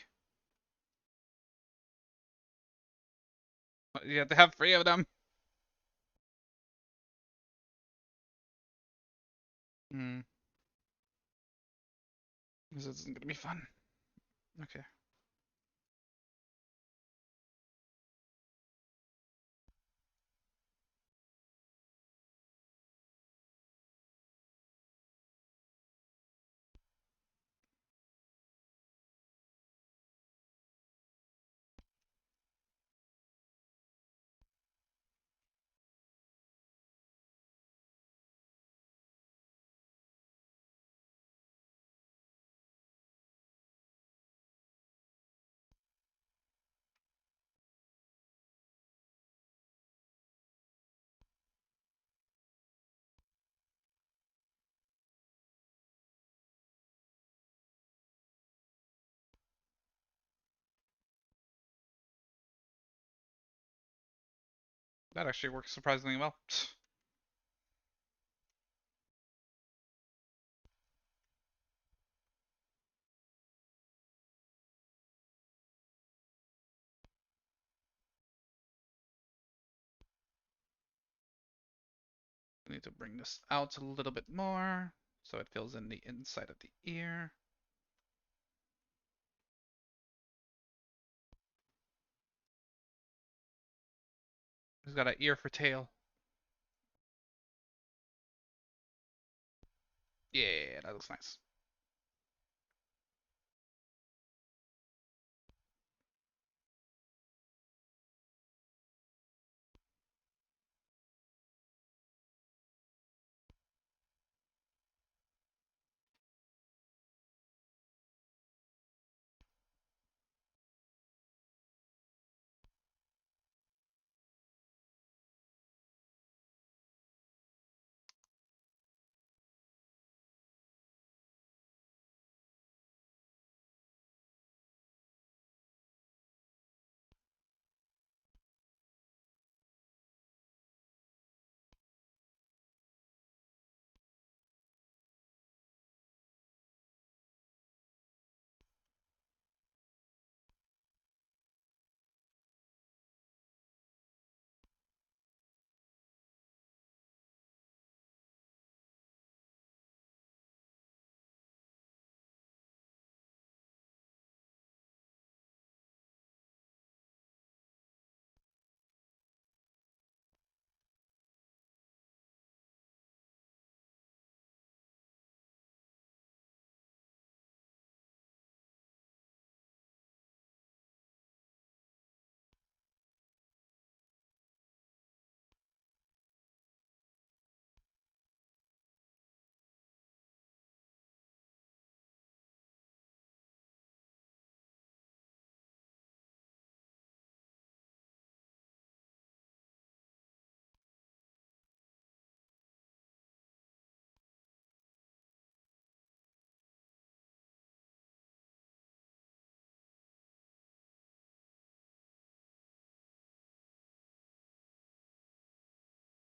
You have to have three of them. Mm, this isn't gonna be fun. Okay. That actually works surprisingly well. I need to bring this out a little bit more so it fills in the inside of the ear. He's got an ear for tail. Yeah, that looks nice.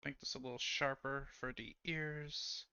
Make this a little sharper for the ears.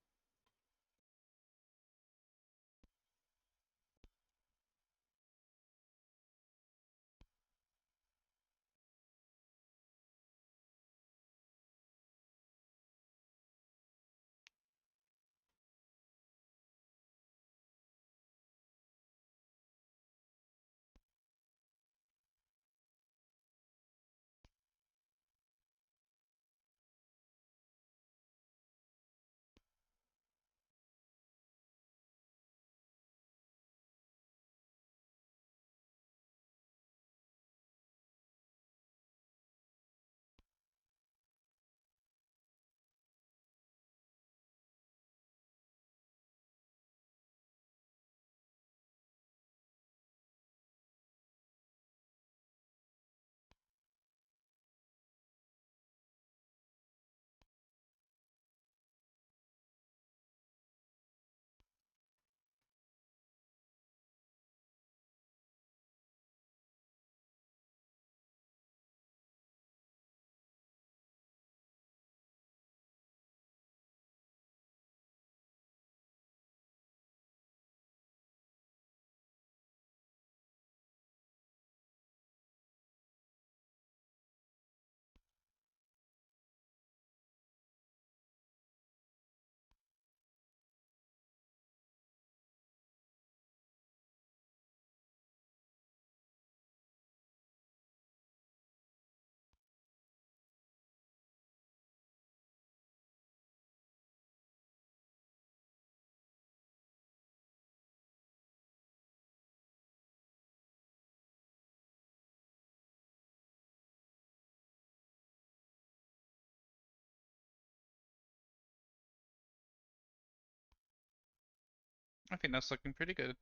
I think that's looking pretty good.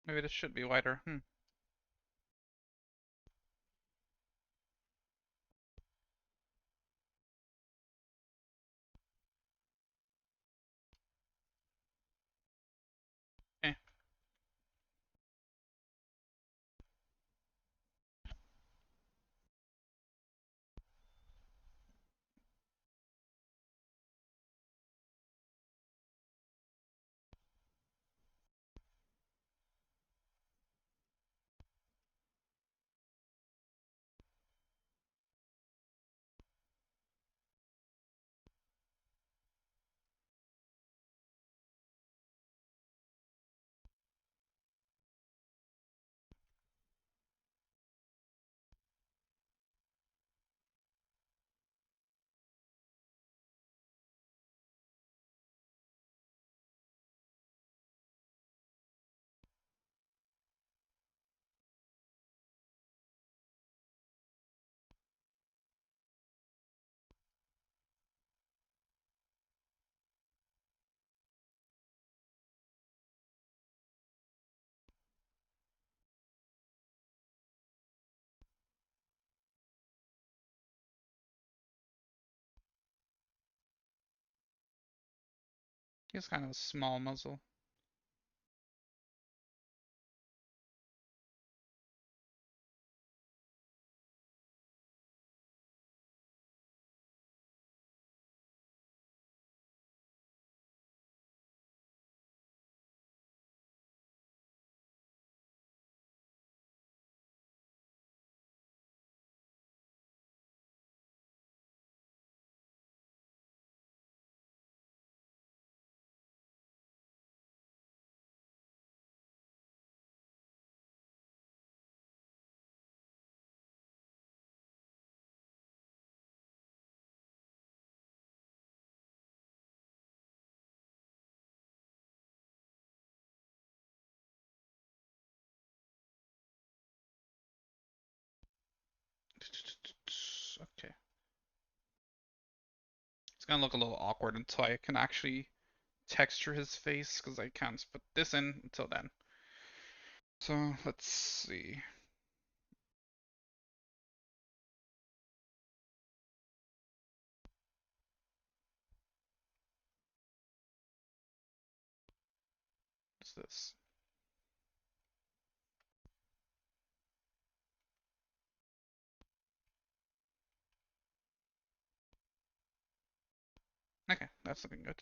Maybe this should be wider. Okay. He's kind of a small muzzle. Okay. It's gonna look a little awkward until I can actually texture his face because I can't put this in until then. So let's see. What's this? Okay, that's looking good.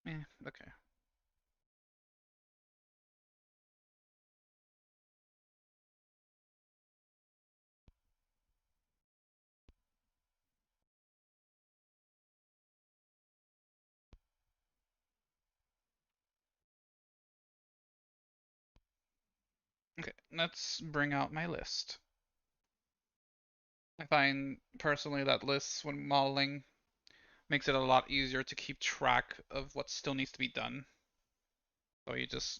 Okay. Okay. Okay, let's bring out my list. I find personally that lists when modeling makes it a lot easier to keep track of what still needs to be done. So you just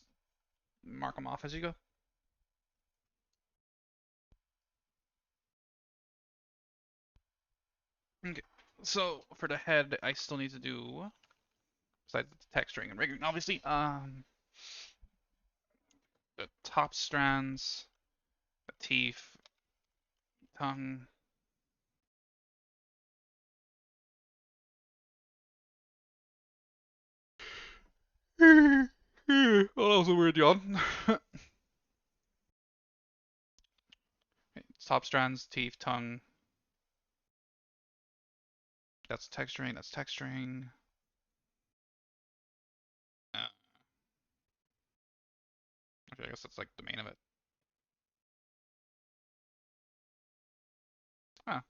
mark them off as you go. Okay, so for the head, I still need to do, besides the texturing and rigging, obviously, the top strands, the teeth, tongue. Oh, that was a weird yawn. Top strands, teeth, tongue. That's texturing. That's texturing. Uh, okay, I guess that's like the main of it. Huh.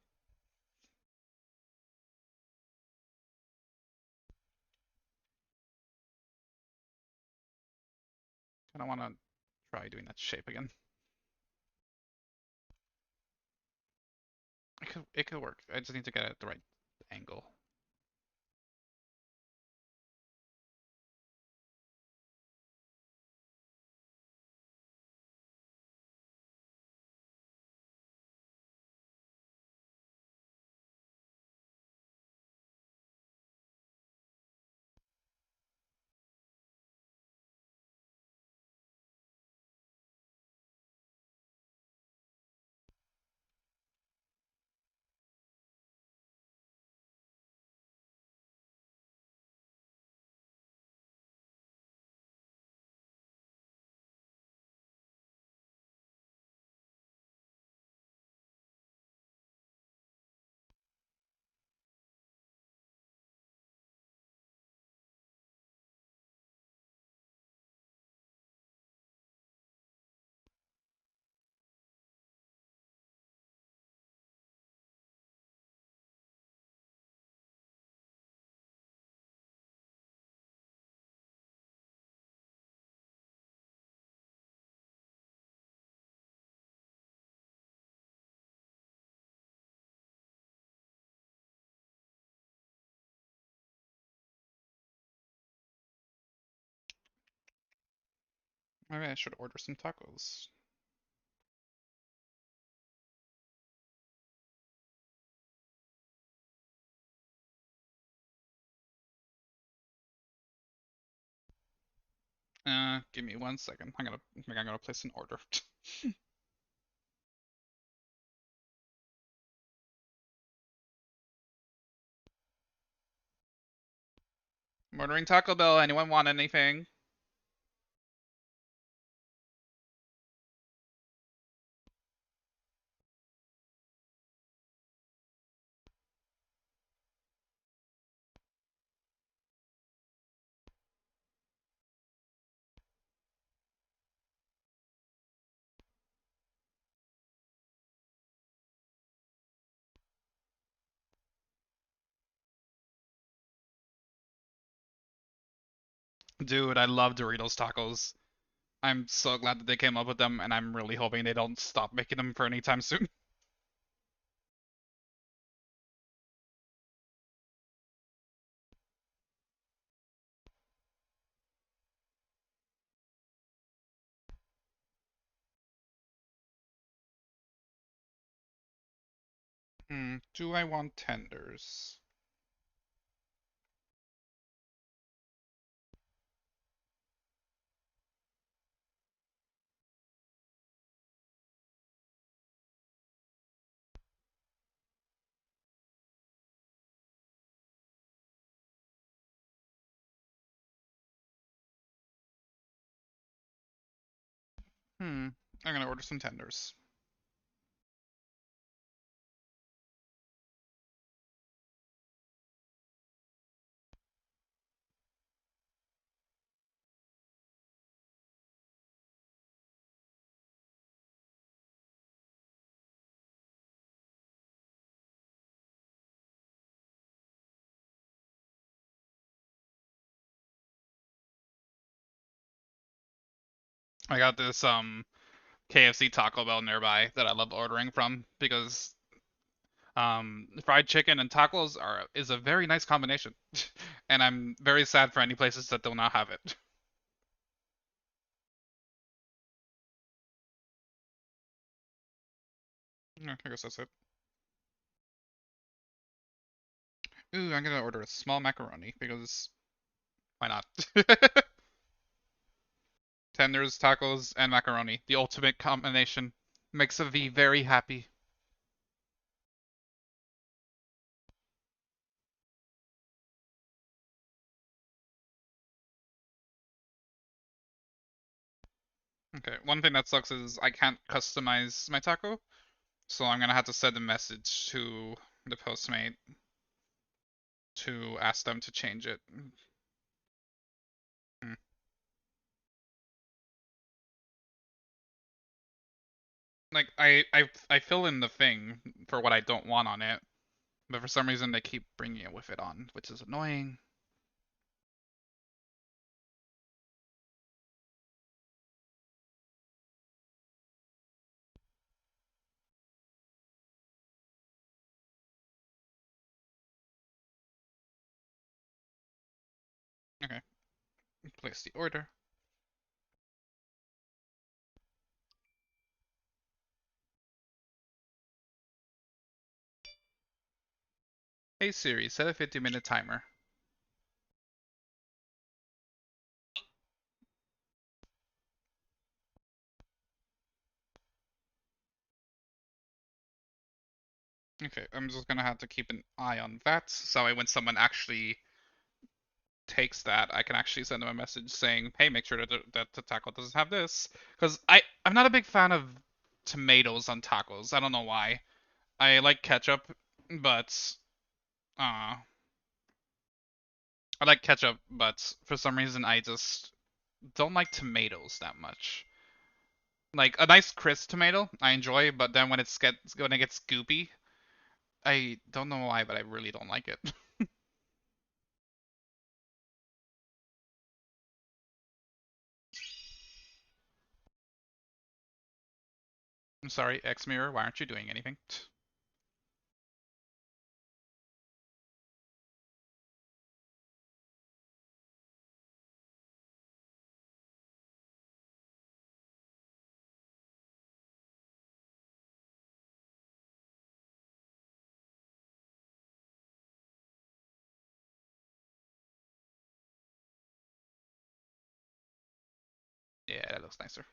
I don't want to try doing that shape again. It could work. I just need to get it at the right angle. Maybe I should order some tacos. Give me 1 second. I'm gonna place an order. I'm ordering Taco Bell. Anyone want anything? Dude, I love Doritos tacos. I'm so glad that they came up with them, and I'm really hoping they don't stop making them for any time soon. Do I want tenders? I'm gonna order some tenders. I got this KFC Taco Bell nearby that I love ordering from because fried chicken and tacos are is a very nice combination. And I'm very sad for any places that do not have it. Yeah, I guess that's it. Ooh, I'm gonna order a small macaroni because why not? Tenders, tacos, and macaroni. The ultimate combination. Makes a V very happy. Okay, one thing that sucks is I can't customize my taco, so I'm gonna have to send a message to the Postmate to ask them to change it. Hmm. Like I fill in the thing for what I don't want on it, but for some reason they keep bringing it with it on, which is annoying. Okay, place the order. Hey Siri, set a 50-minute timer. Okay, I'm just gonna have to keep an eye on that, so when someone actually takes that, I can actually send them a message saying, "Hey, make sure that the taco doesn't have this." Because I'm not a big fan of tomatoes on tacos. I don't know why. I like ketchup, but uh, I like ketchup, but for some reason I just don't like tomatoes that much. Like a nice crisp tomato, I enjoy, but then when it gets goopy, I don't know why, but I really don't like it. I'm sorry, X Mirror, why aren't you doing anything? Yeah, that looks nicer.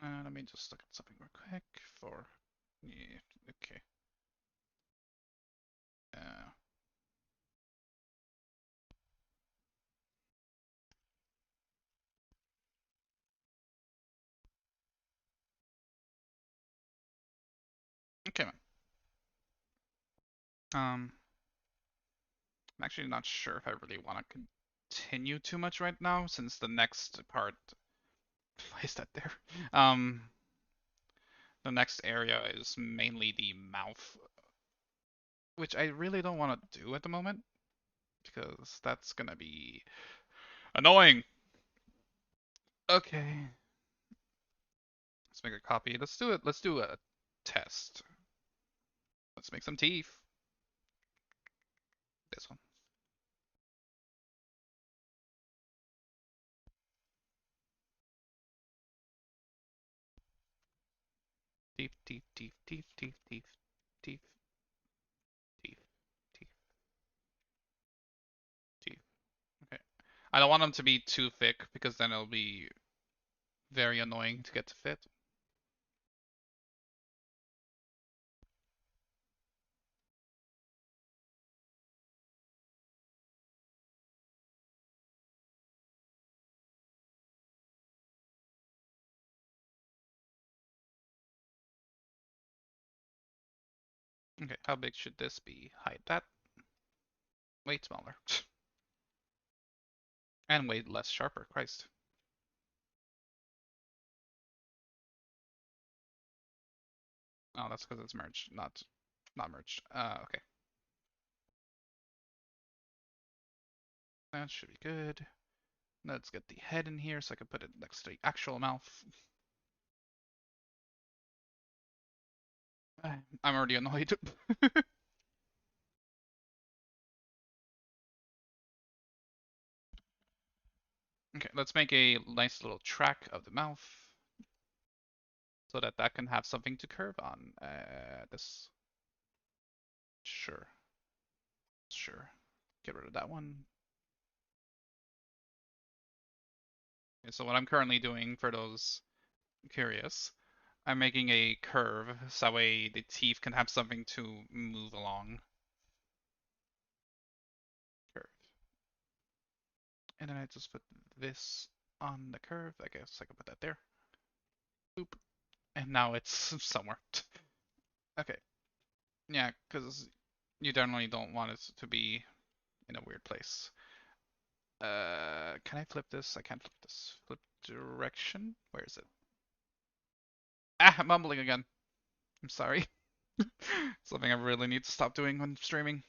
Let me just look at something real quick for. Yeah, okay. Uh, okay, man. I'm actually not sure if I really want to continue too much right now, since the next part. Why is that there? Um, the next area is mainly the mouth, which I really don't want to do at the moment because that's gonna be annoying. Okay, let's make a copy. Let's do it. Let's do a test. Let's make some teeth. This one. teeth, teeth, teeth, teeth, teeth, teeth, teeth, teeth, teeth, teeth. Okay. I don't want them to be too thick because then it'll be very annoying to get to fit. Okay, how big should this be? Hide that. Way smaller. And way less sharper, Christ. Oh, that's because it's merged, not merged. Okay. That should be good. Let's get the head in here so I can put it next to the actual mouth. I'm already annoyed. Okay, let's make a nice little track of the mouth so that that can have something to curve on. This. Sure. Sure. Get rid of that one. Okay, so what I'm currently doing for those curious, I'm making a curve so that way the teeth can have something to move along. Curve. And then I just put this on the curve. I guess I can put that there. Boop. And now it's somewhere. Okay. Yeah, because you generally don't want it to be in a weird place. Can I flip this? I can't flip this. Flip direction? Where is it? Ah, I'm mumbling again. I'm sorry. Something I really need to stop doing when streaming.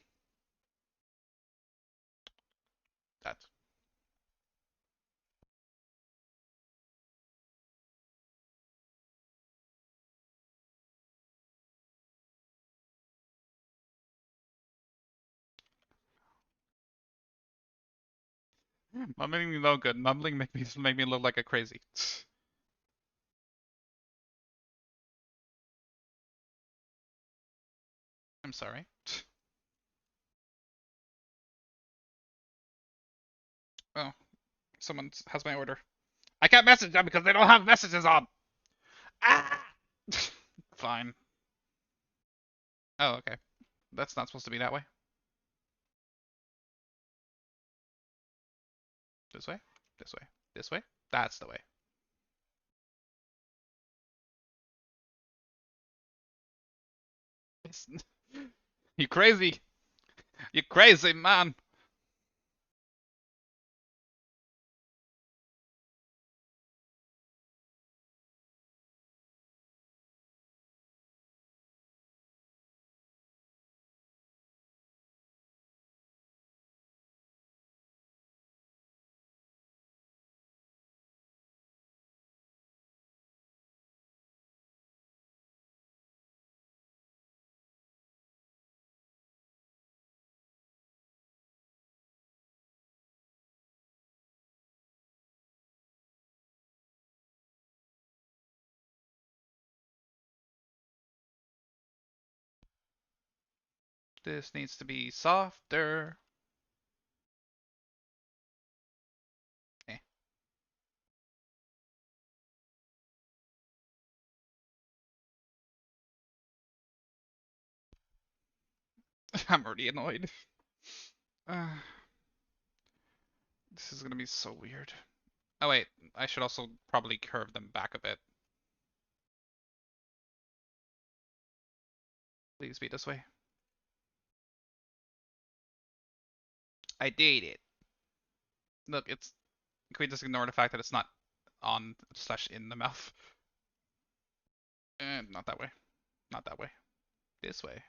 That. Mumbling no good. Mumbling make me look like a crazy. I'm sorry. Oh, someone has my order. I can't message them because they don't have messages on. Ah! Fine. Oh, okay. That's not supposed to be that way. This way? This way? This way? That's the way. You crazy. You crazy, man. This needs to be softer. Eh. I'm already annoyed. Uh, this is gonna be so weird. Oh wait, I should also probably curve them back a bit. Please be this way. I did it. Look, it's. Can we just ignore the fact that it's not on slash in the mouth? Not that way. Not that way. This way.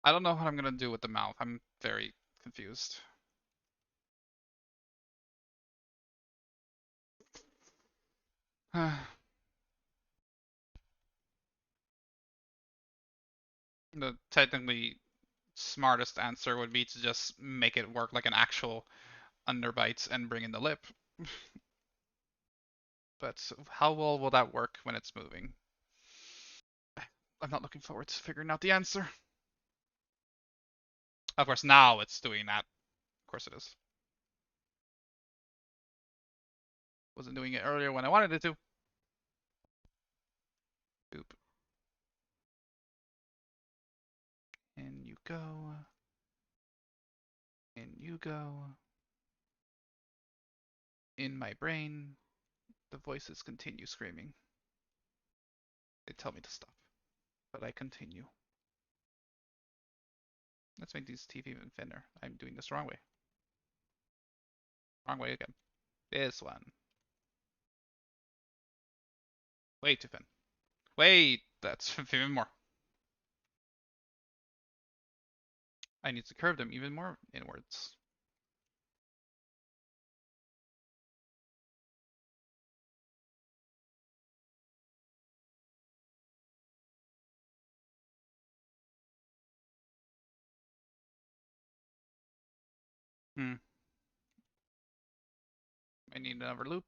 I don't know what I'm gonna do with the mouth. I'm very confused. The technically smartest answer would be to just make it work like an actual underbite and bring in the lip. But how well will that work when it's moving? I'm not looking forward to figuring out the answer. Of course, now it's doing that. Of course it is. Wasn't doing it earlier when I wanted it to. Boop. In you go. In you go. In my brain, the voices continue screaming. They tell me to stop, but I continue. Let's make these teeth even thinner. I'm doing this the wrong way. Wrong way again. This one. Way too thin. Wait, that's even more. I need to curve them even more inwards. Hmm. I need another loop.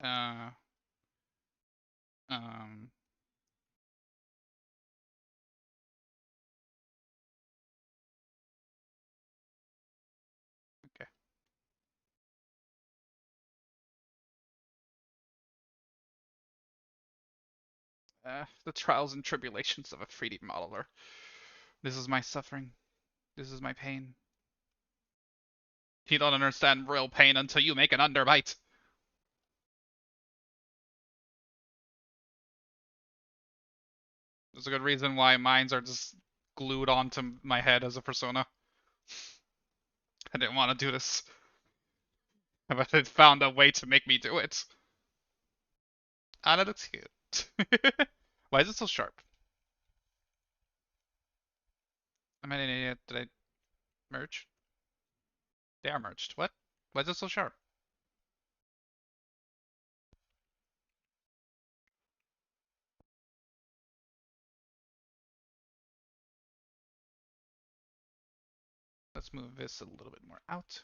Uh. Um. Okay. The trials and tribulations of a 3D modeler. This is my suffering. This is my pain. You don't understand real pain until you make an underbite. There's a good reason why mines are just glued onto my head as a persona. I didn't want to do this, but it found a way to make me do it. Ah, that looks cute. Why is it so sharp? Am I an idiot? Did I merge? They are merged. What? Why is it so sharp? Let's move this a little bit more out.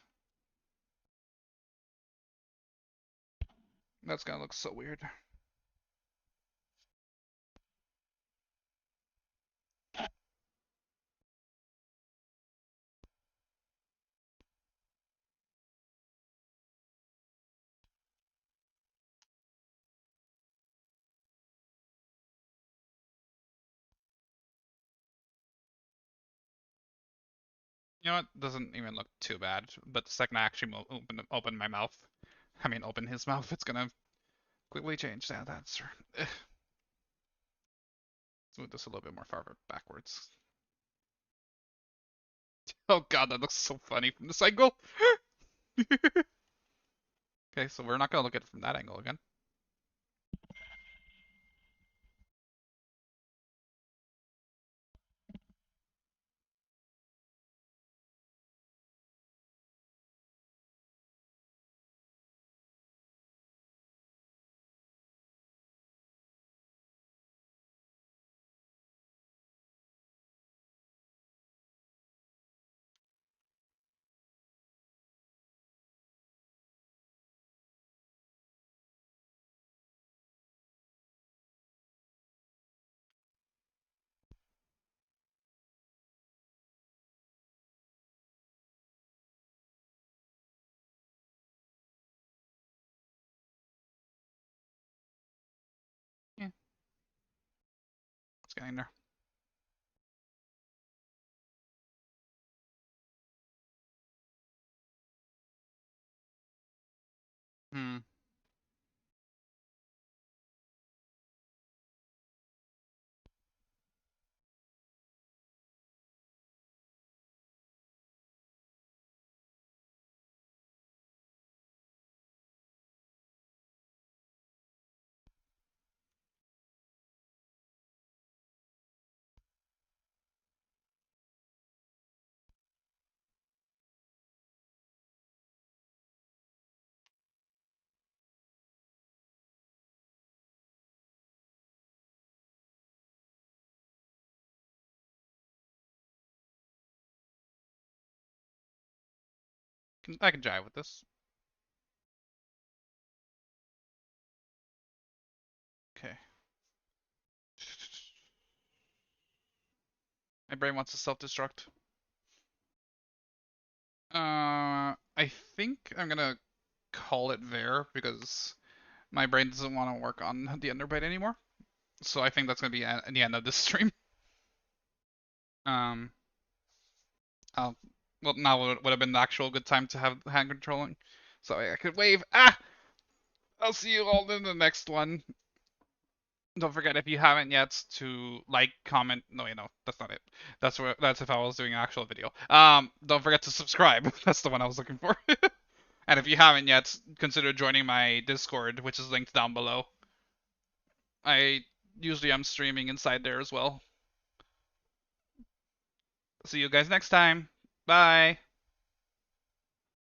That's gonna look so weird. You know what? Doesn't even look too bad. But the second I actually open my mouth, I mean open his mouth, it's gonna quickly change. Yeah, that's. Let's move this a little bit more farther backwards. Oh god, that looks so funny from this angle. Okay, so we're not gonna look at it from that angle again. Yeah, it's getting there. Hmm. I can jive with this. My brain wants to self-destruct. I think I'm gonna call it there because my brain doesn't want to work on the Underbite anymore. So I think that's gonna be the end of this stream. Um, uh, well, now would have been the actual good time to have hand controlling, so I could wave. Ah! I'll see you all in the next one. Don't forget if you haven't yet to like, comment. No, that's not it. That's if I was doing an actual video. Don't forget to subscribe. That's the one I was looking for. And if you haven't yet, consider joining my Discord, which is linked down below. I usually am streaming inside there as well. See you guys next time. Bye.